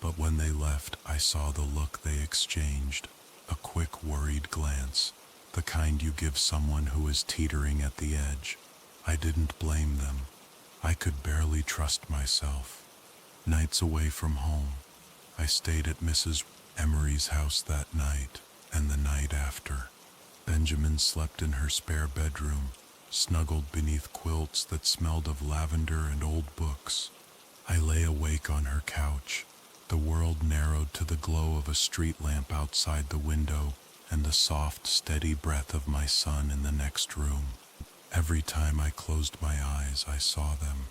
But when they left, I saw the look they exchanged, a quick, worried glance, the kind you give someone who is teetering at the edge. I didn't blame them. I could barely trust myself. Nights away from home, I stayed at Mrs. Emery's house that night and the night after. Benjamin slept in her spare bedroom, snuggled beneath quilts that smelled of lavender and old books. I lay awake on her couch, the world narrowed to the glow of a street lamp outside the window and the soft, steady breath of my son in the next room. Every time I closed my eyes, I saw them,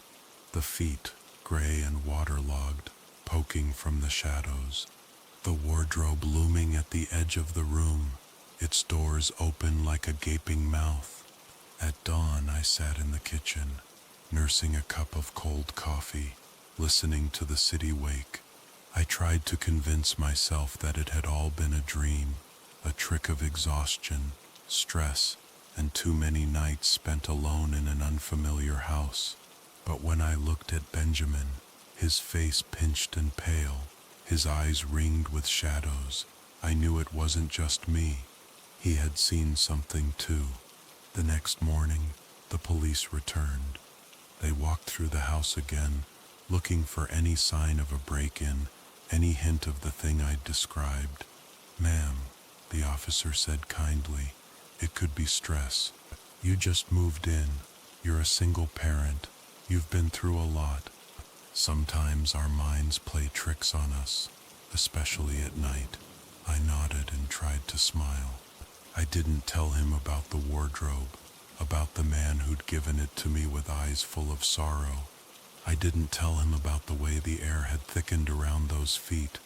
the feet, gray and waterlogged, poking from the shadows. The wardrobe looming at the edge of the room, its doors open like a gaping mouth. At dawn, I sat in the kitchen, nursing a cup of cold coffee, listening to the city wake. I tried to convince myself that it had all been a dream, a trick of exhaustion, stress, and too many nights spent alone in an unfamiliar house. But when I looked at Benjamin, his face pinched and pale, his eyes ringed with shadows, I knew it wasn't just me. He had seen something too. The next morning, the police returned. They walked through the house again, looking for any sign of a break-in, any hint of the thing I'd described. "Ma'am," the officer said kindly, "it could be stress. You just moved in. You're a single parent. You've been through a lot." Sometimes our minds play tricks on us, especially at night. I nodded and tried to smile. I didn't tell him about the wardrobe, about the man who'd given it to me with eyes full of sorrow. I didn't tell him about the way the air had thickened around those feet,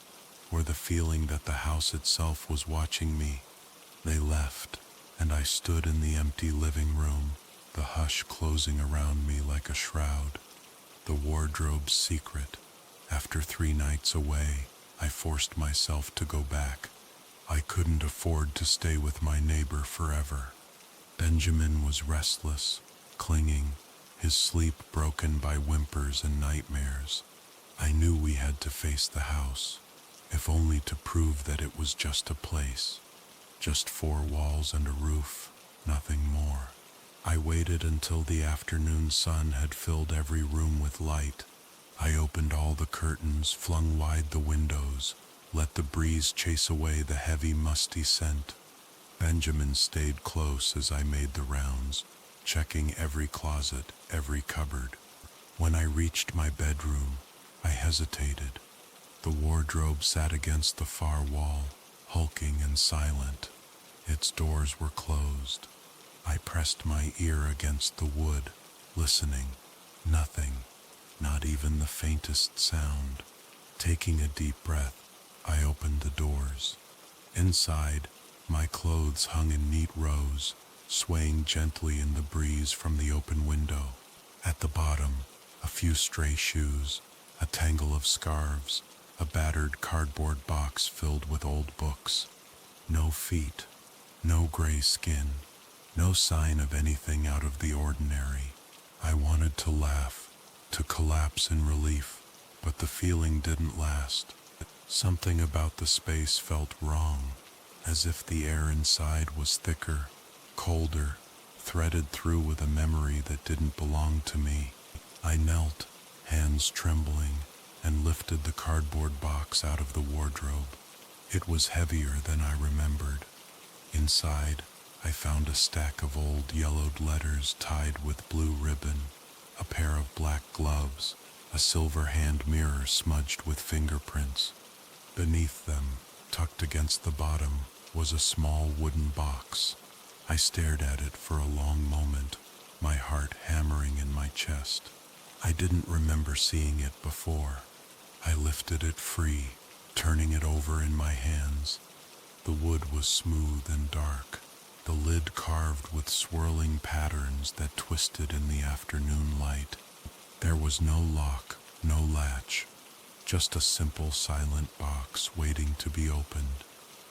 or the feeling that the house itself was watching me. They left, and I stood in the empty living room, the hush closing around me like a shroud. The wardrobe's secret. After 3 nights away, I forced myself to go back. I couldn't afford to stay with my neighbor forever. Benjamin was restless, clinging, his sleep broken by whimpers and nightmares. I knew we had to face the house, if only to prove that it was just a place. Just 4 walls and a roof, nothing more. I waited until the afternoon sun had filled every room with light. I opened all the curtains, flung wide the windows, let the breeze chase away the heavy, musty scent. Benjamin stayed close as I made the rounds, checking every closet, every cupboard. When I reached my bedroom, I hesitated. The wardrobe sat against the far wall, hulking and silent. Its doors were closed. I pressed my ear against the wood, listening. Nothing, not even the faintest sound. Taking a deep breath, I opened the doors. Inside, my clothes hung in neat rows, swaying gently in the breeze from the open window. At the bottom, a few stray shoes, a tangle of scarves, a battered cardboard box filled with old books. No feet, no gray skin, no sign of anything out of the ordinary. I wanted to laugh, to collapse in relief, but the feeling didn't last. Something about the space felt wrong, as if the air inside was thicker, colder, threaded through with a memory that didn't belong to me. I knelt, hands trembling, and lifted the cardboard box out of the wardrobe. It was heavier than I remembered. Inside, I found a stack of old yellowed letters tied with blue ribbon, a pair of black gloves, a silver hand mirror smudged with fingerprints. Beneath them, tucked against the bottom, was a small wooden box. I stared at it for a long moment, my heart hammering in my chest. I didn't remember seeing it before. I lifted it free, turning it over in my hands. The wood was smooth and dark, the lid carved with swirling patterns that twisted in the afternoon light. There was no lock, no latch, just a simple silent box waiting to be opened.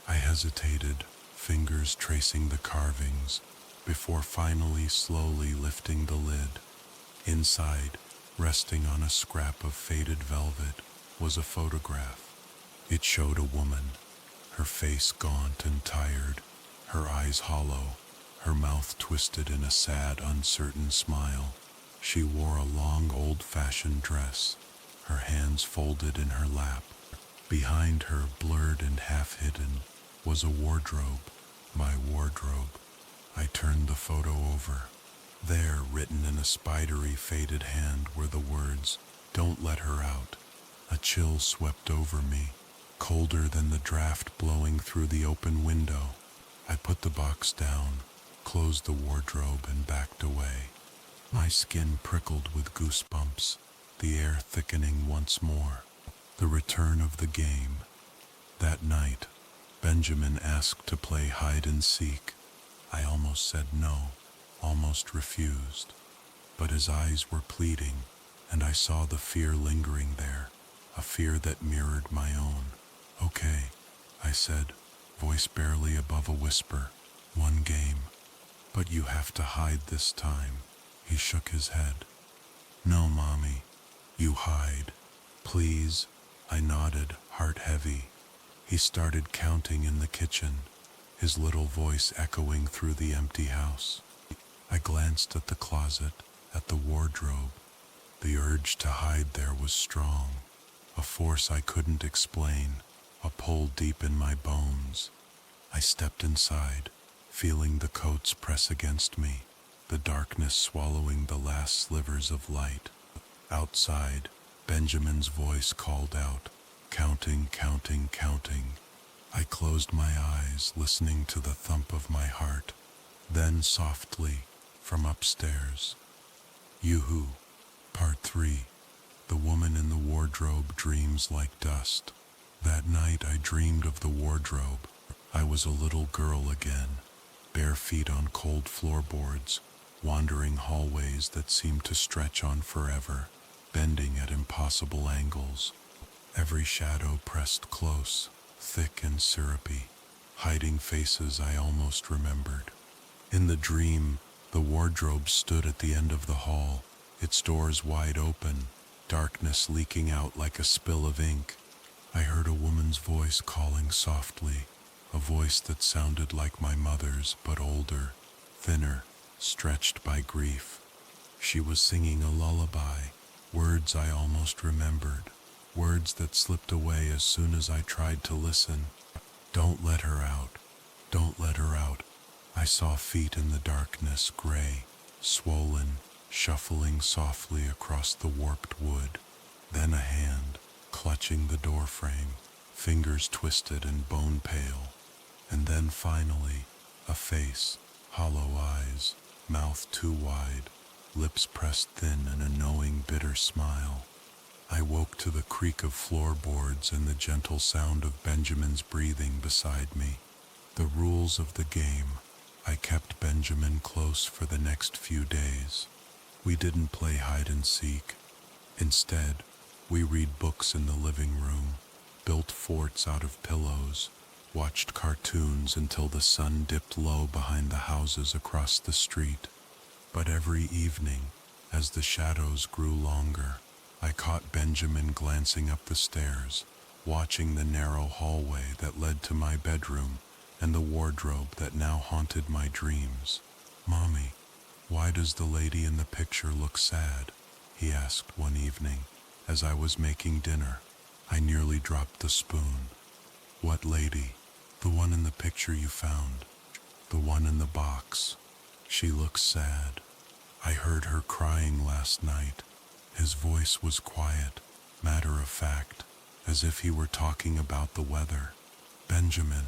I hesitated, fingers tracing the carvings, before finally slowly lifting the lid. Inside, resting on a scrap of faded velvet, was a photograph. It showed a woman, her face gaunt and tired, her eyes hollow, her mouth twisted in a sad, uncertain smile. She wore a long, old-fashioned dress, her hands folded in her lap. Behind her, blurred and half-hidden, was a wardrobe, my wardrobe. I turned the photo over. There, written in a spidery, faded hand, were the words, "Don't let her out." A chill swept over me, colder than the draft blowing through the open window. I put the box down, closed the wardrobe, and backed away. My skin prickled with goosebumps, the air thickening once more. The return of the game. That night, Benjamin asked to play hide and seek. I almost said no, almost refused. But his eyes were pleading, and I saw the fear lingering there, a fear that mirrored my own. "Okay," I said, voice barely above a whisper. "One game. But you have to hide this time." He shook his head. "No, Mommy. You hide. Please." I nodded, heart heavy. He started counting in the kitchen, his little voice echoing through the empty house. I glanced at the closet, at the wardrobe. The urge to hide there was strong, a force I couldn't explain, a pull deep in my bones. I stepped inside, feeling the coats press against me, the darkness swallowing the last slivers of light. Outside, Benjamin's voice called out, "Counting, counting, counting." I closed my eyes, listening to the thump of my heart. Then softly, from upstairs, "Yoo-hoo." Part 3. The woman in the wardrobe dreams like dust. That night I dreamed of the wardrobe. I was a little girl again, bare feet on cold floorboards, wandering hallways that seemed to stretch on forever, bending at impossible angles. Every shadow pressed close, thick and syrupy, hiding faces I almost remembered. In the dream, the wardrobe stood at the end of the hall, its doors wide open, darkness leaking out like a spill of ink. I heard a woman's voice calling softly, a voice that sounded like my mother's, but older, thinner, stretched by grief. She was singing a lullaby, words I almost remembered, words that slipped away as soon as I tried to listen. "Don't let her out. Don't let her out." I saw feet in the darkness, gray, swollen, shuffling softly across the warped wood. Then a hand, clutching the doorframe, fingers twisted and bone pale. And then finally, a face, hollow eyes, mouth too wide, lips pressed thin in a knowing, bitter smile. I woke to the creak of floorboards and the gentle sound of Benjamin's breathing beside me. The rules of the game. I kept Benjamin close for the next few days. We didn't play hide and seek. Instead, we read books in the living room, built forts out of pillows, watched cartoons until the sun dipped low behind the houses across the street. But every evening, as the shadows grew longer, I caught Benjamin glancing up the stairs, watching the narrow hallway that led to my bedroom and the wardrobe that now haunted my dreams. "Mommy, why does the lady in the picture look sad?" he asked one evening as I was making dinner. I nearly dropped the spoon. "What lady?" "The one in the picture you found. The one in the box. She looks sad. I heard her crying last night." His voice was quiet, matter of fact, as if he were talking about the weather. "Benjamin,"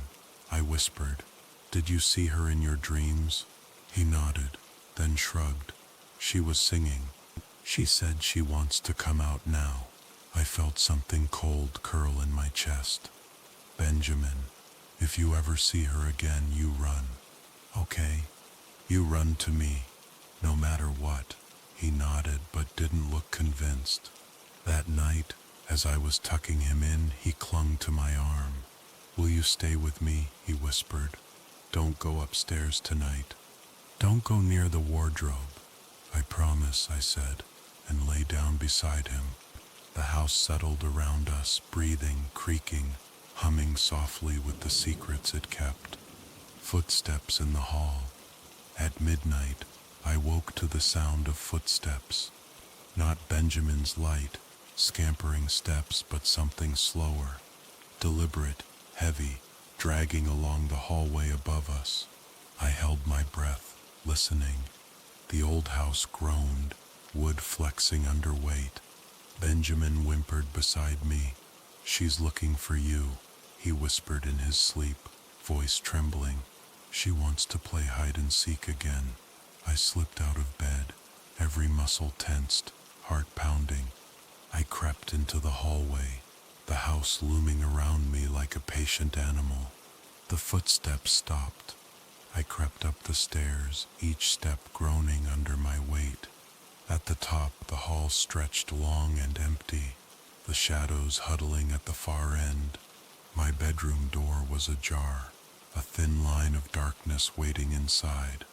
I whispered, "did you see her in your dreams?" He nodded, then shrugged. "She was singing. She said she wants to come out now." I felt something cold curl in my chest. "Benjamin, if you ever see her again, you run. Okay? You run to me, no matter what." He nodded but didn't look convinced. That night, as I was tucking him in, he clung to my arm. "Will you stay with me?" he whispered. "Don't go upstairs tonight. Don't go near the wardrobe." "I promise," I said, and lay down beside him. The house settled around us, breathing, creaking, humming softly with the secrets it kept. Footsteps in the hall. At midnight, I woke to the sound of footsteps. Not Benjamin's light, scampering steps, but something slower, deliberate, heavy, dragging along the hallway above us. I held my breath, listening. The old house groaned, wood flexing under weight. Benjamin whimpered beside me. "She's looking for you," he whispered in his sleep, voice trembling. "She wants to play hide and seek again." I slipped out of bed, every muscle tensed, heart pounding. I crept into the hallway, the house looming around me like a patient animal. The footsteps stopped. I crept up the stairs, each step groaning under my weight. At the top, the hall stretched long and empty, the shadows huddling at the far end. My bedroom door was ajar, a thin line of darkness waiting inside.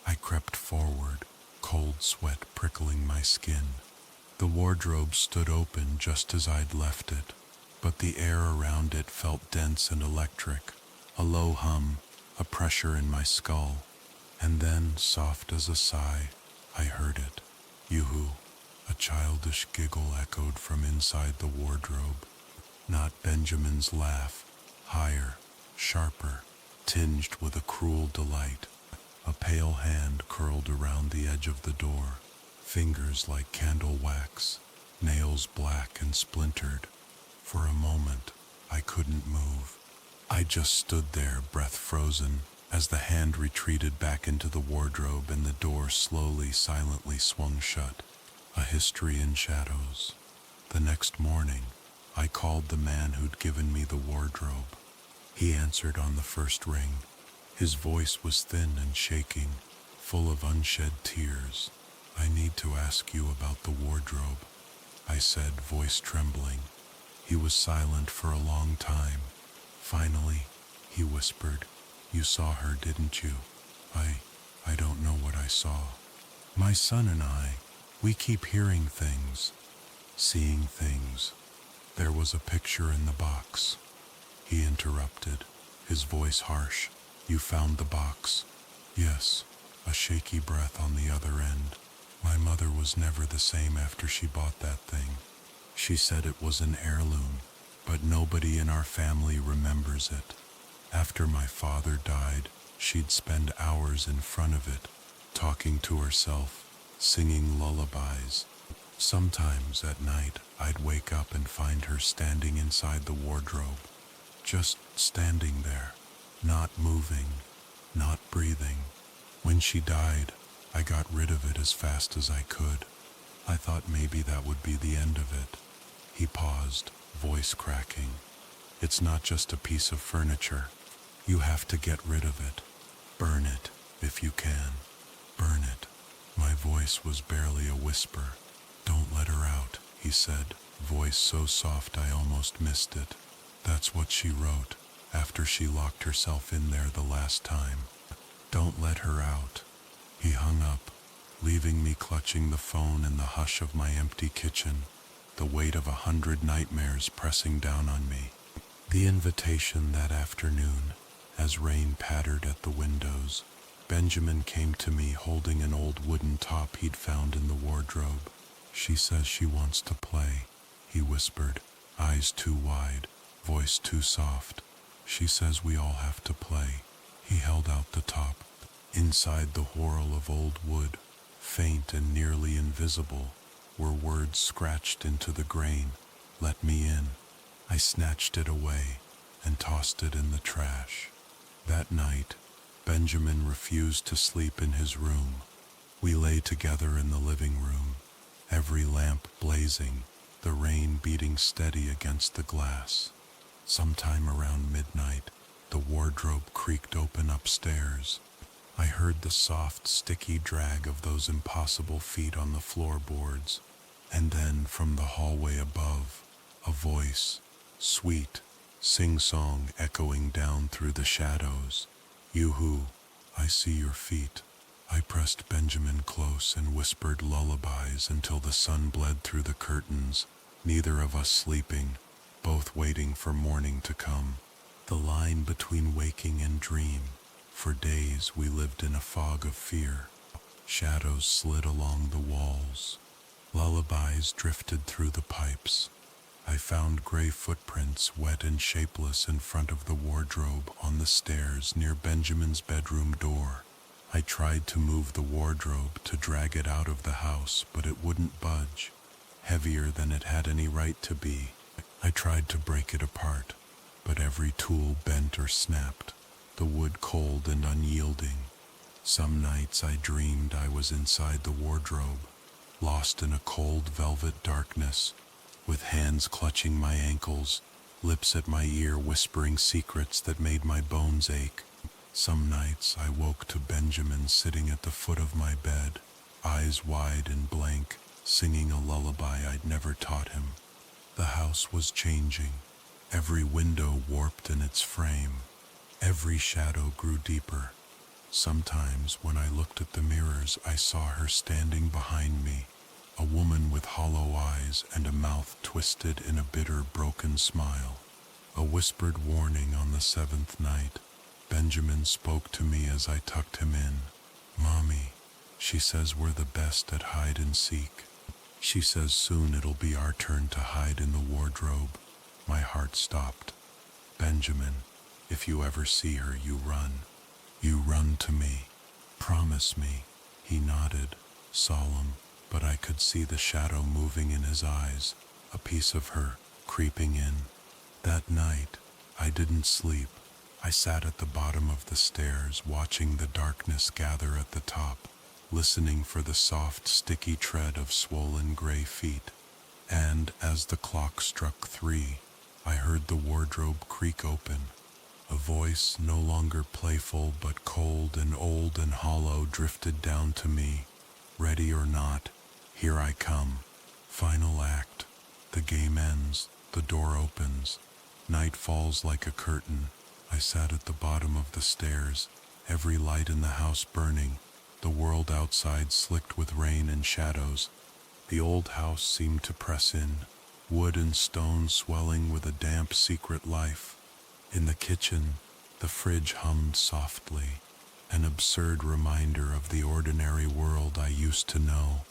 I crept forward, cold sweat prickling my skin. The wardrobe stood open just as I'd left it, but the air around it felt dense and electric, a low hum, a pressure in my skull. And then, soft as a sigh, I heard it. "Yoo-hoo." A childish giggle echoed from inside the wardrobe. Not Benjamin's laugh, higher, sharper, tinged with a cruel delight. A pale hand curled around the edge of the door, fingers like candle wax, nails black and splintered. For a moment, I couldn't move. I just stood there, breath frozen, as the hand retreated back into the wardrobe and the door slowly, silently swung shut. A history in shadows. The next morning, I called the man who'd given me the wardrobe. He answered on the first ring. His voice was thin and shaking, full of unshed tears. "I need to ask you about the wardrobe," I said, voice trembling. He was silent for a long time. Finally, he whispered, "You saw her, didn't you?" I don't know what I saw. My son and I, we keep hearing things, seeing things. There was a picture in the box." He interrupted, his voice harsh. "You found the box?" "Yes," a shaky breath on the other end. "My mother was never the same after she bought that thing. She said it was an heirloom, but nobody in our family remembers it. After my father died, she'd spend hours in front of it, talking to herself, singing lullabies. Sometimes at night, I'd wake up and find her standing inside the wardrobe, just standing there, not moving, not breathing. When she died, I got rid of it as fast as I could. I thought maybe that would be the end of it." He paused, voice cracking. "It's not just a piece of furniture. You have to get rid of it. Burn it, if you can. Burn it." My voice was barely a whisper. "Don't let her out," he said, voice so soft I almost missed it. "That's what she wrote, after she locked herself in there the last time. Don't let her out." He hung up, leaving me clutching the phone in the hush of my empty kitchen, the weight of 100 nightmares pressing down on me. The invitation that afternoon, as rain pattered at the windows, Benjamin came to me holding an old wooden top he'd found in the wardrobe. "She says she wants to play," he whispered, eyes too wide, voice too soft. "She says we all have to play." He held out the top. Inside the whorl of old wood, faint and nearly invisible, were words scratched into the grain. "Let me in." I snatched it away and tossed it in the trash. That night, Benjamin refused to sleep in his room. We lay together in the living room, every lamp blazing, the rain beating steady against the glass. Sometime around midnight, the wardrobe creaked open upstairs. I heard the soft, sticky drag of those impossible feet on the floorboards, and then from the hallway above, a voice, sweet, sing-song echoing down through the shadows. "Yoo-hoo, I see your feet." I pressed Benjamin close and whispered lullabies until the sun bled through the curtains, neither of us sleeping, both waiting for morning to come. The line between waking and dream. For days we lived in a fog of fear. Shadows slid along the walls. Lullabies drifted through the pipes. I found gray footprints, wet and shapeless, in front of the wardrobe on the stairs near Benjamin's bedroom door. I tried to move the wardrobe, to drag it out of the house, but it wouldn't budge, heavier than it had any right to be. I tried to break it apart, but every tool bent or snapped, the wood cold and unyielding. Some nights I dreamed I was inside the wardrobe, lost in a cold velvet darkness, with hands clutching my ankles, lips at my ear whispering secrets that made my bones ache. Some nights I woke to Benjamin sitting at the foot of my bed, eyes wide and blank, singing a lullaby I'd never taught him. The house was changing, every window warped in its frame, every shadow grew deeper. Sometimes when I looked at the mirrors, I saw her standing behind me, a woman with hollow eyes and a mouth twisted in a bitter, broken smile. A whispered warning on the seventh night. Benjamin spoke to me as I tucked him in. "Mommy, she says we're the best at hide and seek. She says soon it'll be our turn to hide in the wardrobe." My heart stopped. "Benjamin, if you ever see her, you run. You run to me. Promise me." He nodded, solemn, but I could see the shadow moving in his eyes, a piece of her creeping in. That night, I didn't sleep. I sat at the bottom of the stairs, watching the darkness gather at the top, listening for the soft, sticky tread of swollen gray feet. And as the clock struck 3, I heard the wardrobe creak open. A voice, no longer playful but cold and old and hollow, drifted down to me. "Ready or not, here I come." Final act. The game ends. The door opens. Night falls like a curtain. I sat at the bottom of the stairs, every light in the house burning, the world outside slicked with rain and shadows. The old house seemed to press in, wood and stone swelling with a damp, secret life. In the kitchen, the fridge hummed softly, an absurd reminder of the ordinary world I used to know.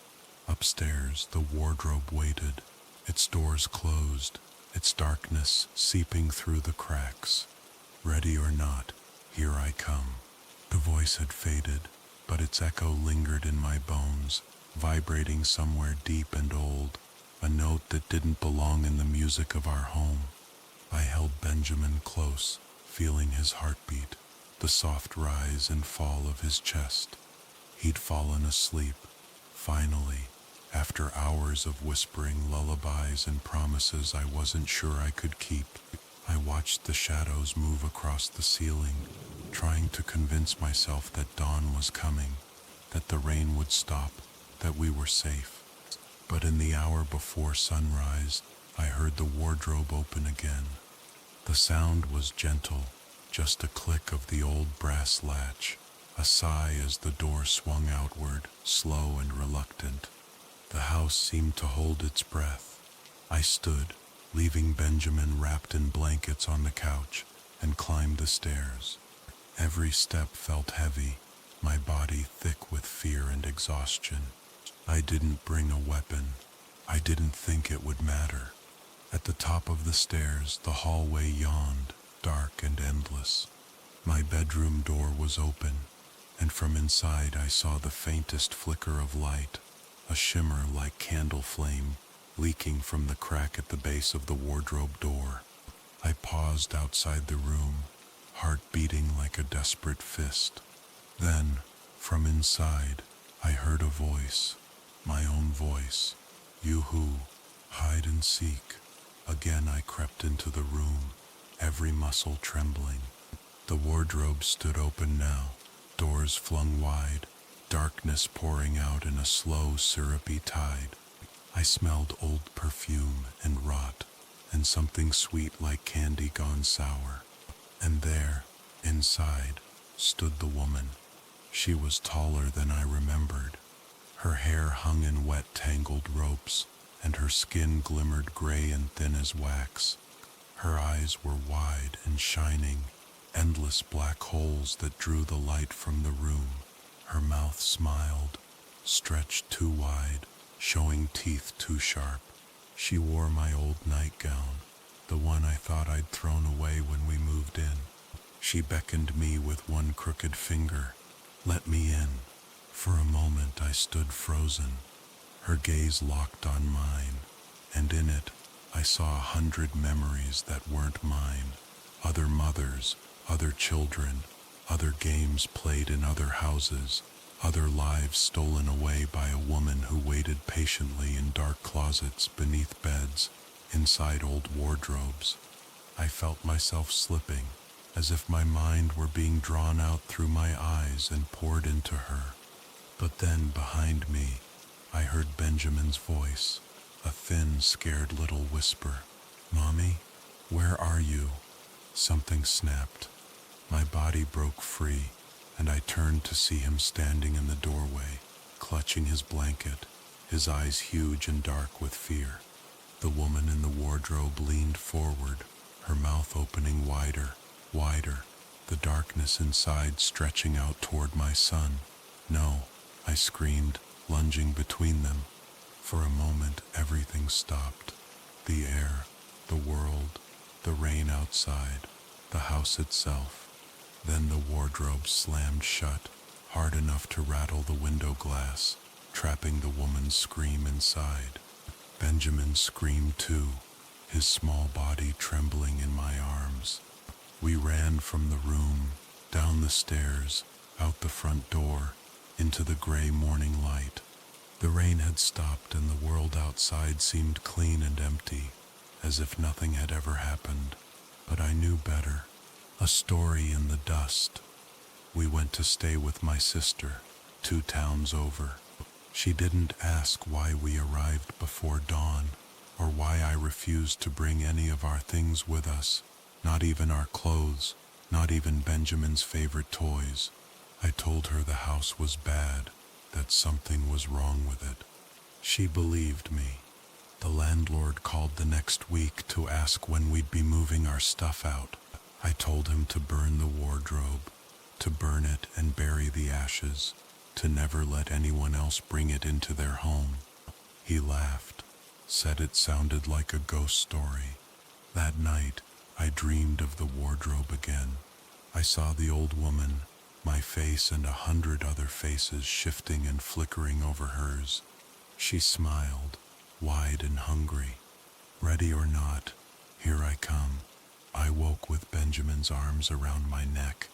Upstairs, the wardrobe waited, its doors closed, its darkness seeping through the cracks. "Ready or not, here I come." The voice had faded, but its echo lingered in my bones, vibrating somewhere deep and old, a note that didn't belong in the music of our home. I held Benjamin close, feeling his heartbeat, the soft rise and fall of his chest. He'd fallen asleep, finally, after hours of whispering lullabies and promises I wasn't sure I could keep. I watched the shadows move across the ceiling, trying to convince myself that dawn was coming, that the rain would stop, that we were safe. But in the hour before sunrise, I heard the wardrobe open again. The sound was gentle, just a click of the old brass latch, a sigh as the door swung outward, slow and reluctant. The house seemed to hold its breath. I stood, leaving Benjamin wrapped in blankets on the couch, and climbed the stairs. Every step felt heavy, my body thick with fear and exhaustion. I didn't bring a weapon. I didn't think it would matter. At the top of the stairs, the hallway yawned, dark and endless. My bedroom door was open, and from inside I saw the faintest flicker of light, a shimmer like candle flame leaking from the crack at the base of the wardrobe door. I paused outside the room, heart beating like a desperate fist. Then, from inside, I heard a voice, my own voice. "Yoo-hoo, hide and seek." Again I crept into the room, every muscle trembling. The wardrobe stood open now, doors flung wide, darkness pouring out in a slow, syrupy tide. I smelled old perfume and rot, and something sweet like candy gone sour. And there, inside, stood the woman. She was taller than I remembered. Her hair hung in wet, tangled ropes, and her skin glimmered gray and thin as wax. Her eyes were wide and shining, endless black holes that drew the light from the room. Her mouth smiled, stretched too wide, showing teeth too sharp. She wore my old nightgown, the one I thought I'd thrown away when we moved in. She beckoned me with one crooked finger. Let me in. For a moment I stood frozen, her gaze locked on mine, and in it I saw 100 memories that weren't mine. Other mothers, other children, other games played in other houses, other lives stolen away by a woman who waited patiently in dark closets, beneath beds, inside old wardrobes. I felt myself slipping, as if my mind were being drawn out through my eyes and poured into her. But then, behind me, I heard Benjamin's voice, a thin, scared little whisper. "Mommy, where are you?" Something snapped. My body broke free, and I turned to see him standing in the doorway, clutching his blanket, his eyes huge and dark with fear. The woman in the wardrobe leaned forward, her mouth opening wider, wider, the darkness inside stretching out toward my son. "No," I screamed, lunging between them. For a moment, everything stopped. The air, the world, the rain outside, the house itself. Then the wardrobe slammed shut, hard enough to rattle the window glass, trapping the woman's scream inside. Benjamin screamed too, his small body trembling in my arms. We ran from the room, down the stairs, out the front door, into the gray morning light. The rain had stopped and the world outside seemed clean and empty, as if nothing had ever happened. But I knew better. A story in the dust. We went to stay with my sister, 2 towns over. She didn't ask why we arrived before dawn, or why I refused to bring any of our things with us, not even our clothes, not even Benjamin's favorite toys. I told her the house was bad, that something was wrong with it. She believed me. The landlord called the next week to ask when we'd be moving our stuff out. I told him to burn the wardrobe, to burn it and bury the ashes, to never let anyone else bring it into their home. He laughed, said it sounded like a ghost story. That night, I dreamed of the wardrobe again. I saw the old woman, my face and 100 other faces shifting and flickering over hers. She smiled, wide and hungry. Ready or not, here I come. I woke with Benjamin's arms around my neck,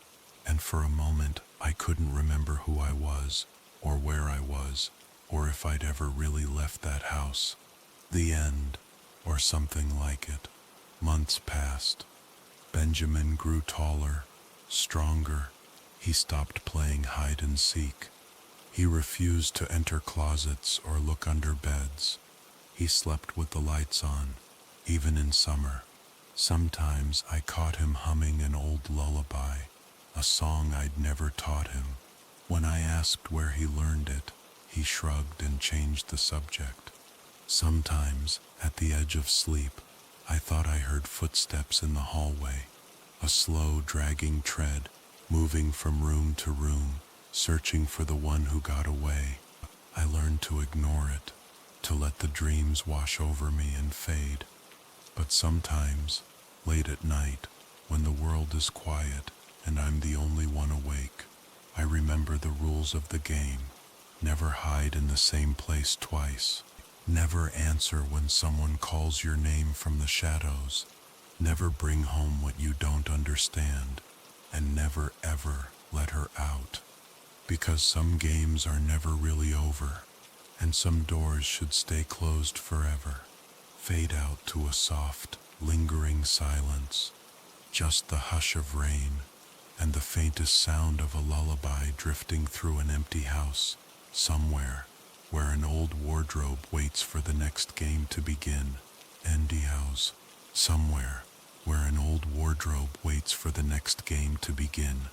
and for a moment I couldn't remember who I was, or where I was, or if I'd ever really left that house. The end, or something like it. Months passed. Benjamin grew taller, stronger. He stopped playing hide and seek. He refused to enter closets or look under beds. He slept with the lights on, even in summer. Sometimes I caught him humming an old lullaby, a song I'd never taught him. When I asked where he learned it, he shrugged and changed the subject. Sometimes, at the edge of sleep, I thought I heard footsteps in the hallway, a slow, dragging tread, moving from room to room, searching for the one who got away. I learned to ignore it, to let the dreams wash over me and fade. But sometimes, late at night, when the world is quiet and I'm the only one awake, I remember the rules of the game. Never hide in the same place twice. Never answer when someone calls your name from the shadows. Never bring home what you don't understand. And never ever let her out. Because some games are never really over, and some doors should stay closed forever. Fade out to a soft, lingering silence. Just the hush of rain, and the faintest sound of a lullaby drifting through an empty house, somewhere where an old wardrobe waits for the next game to begin. Empty house. Somewhere where an old wardrobe waits for the next game to begin.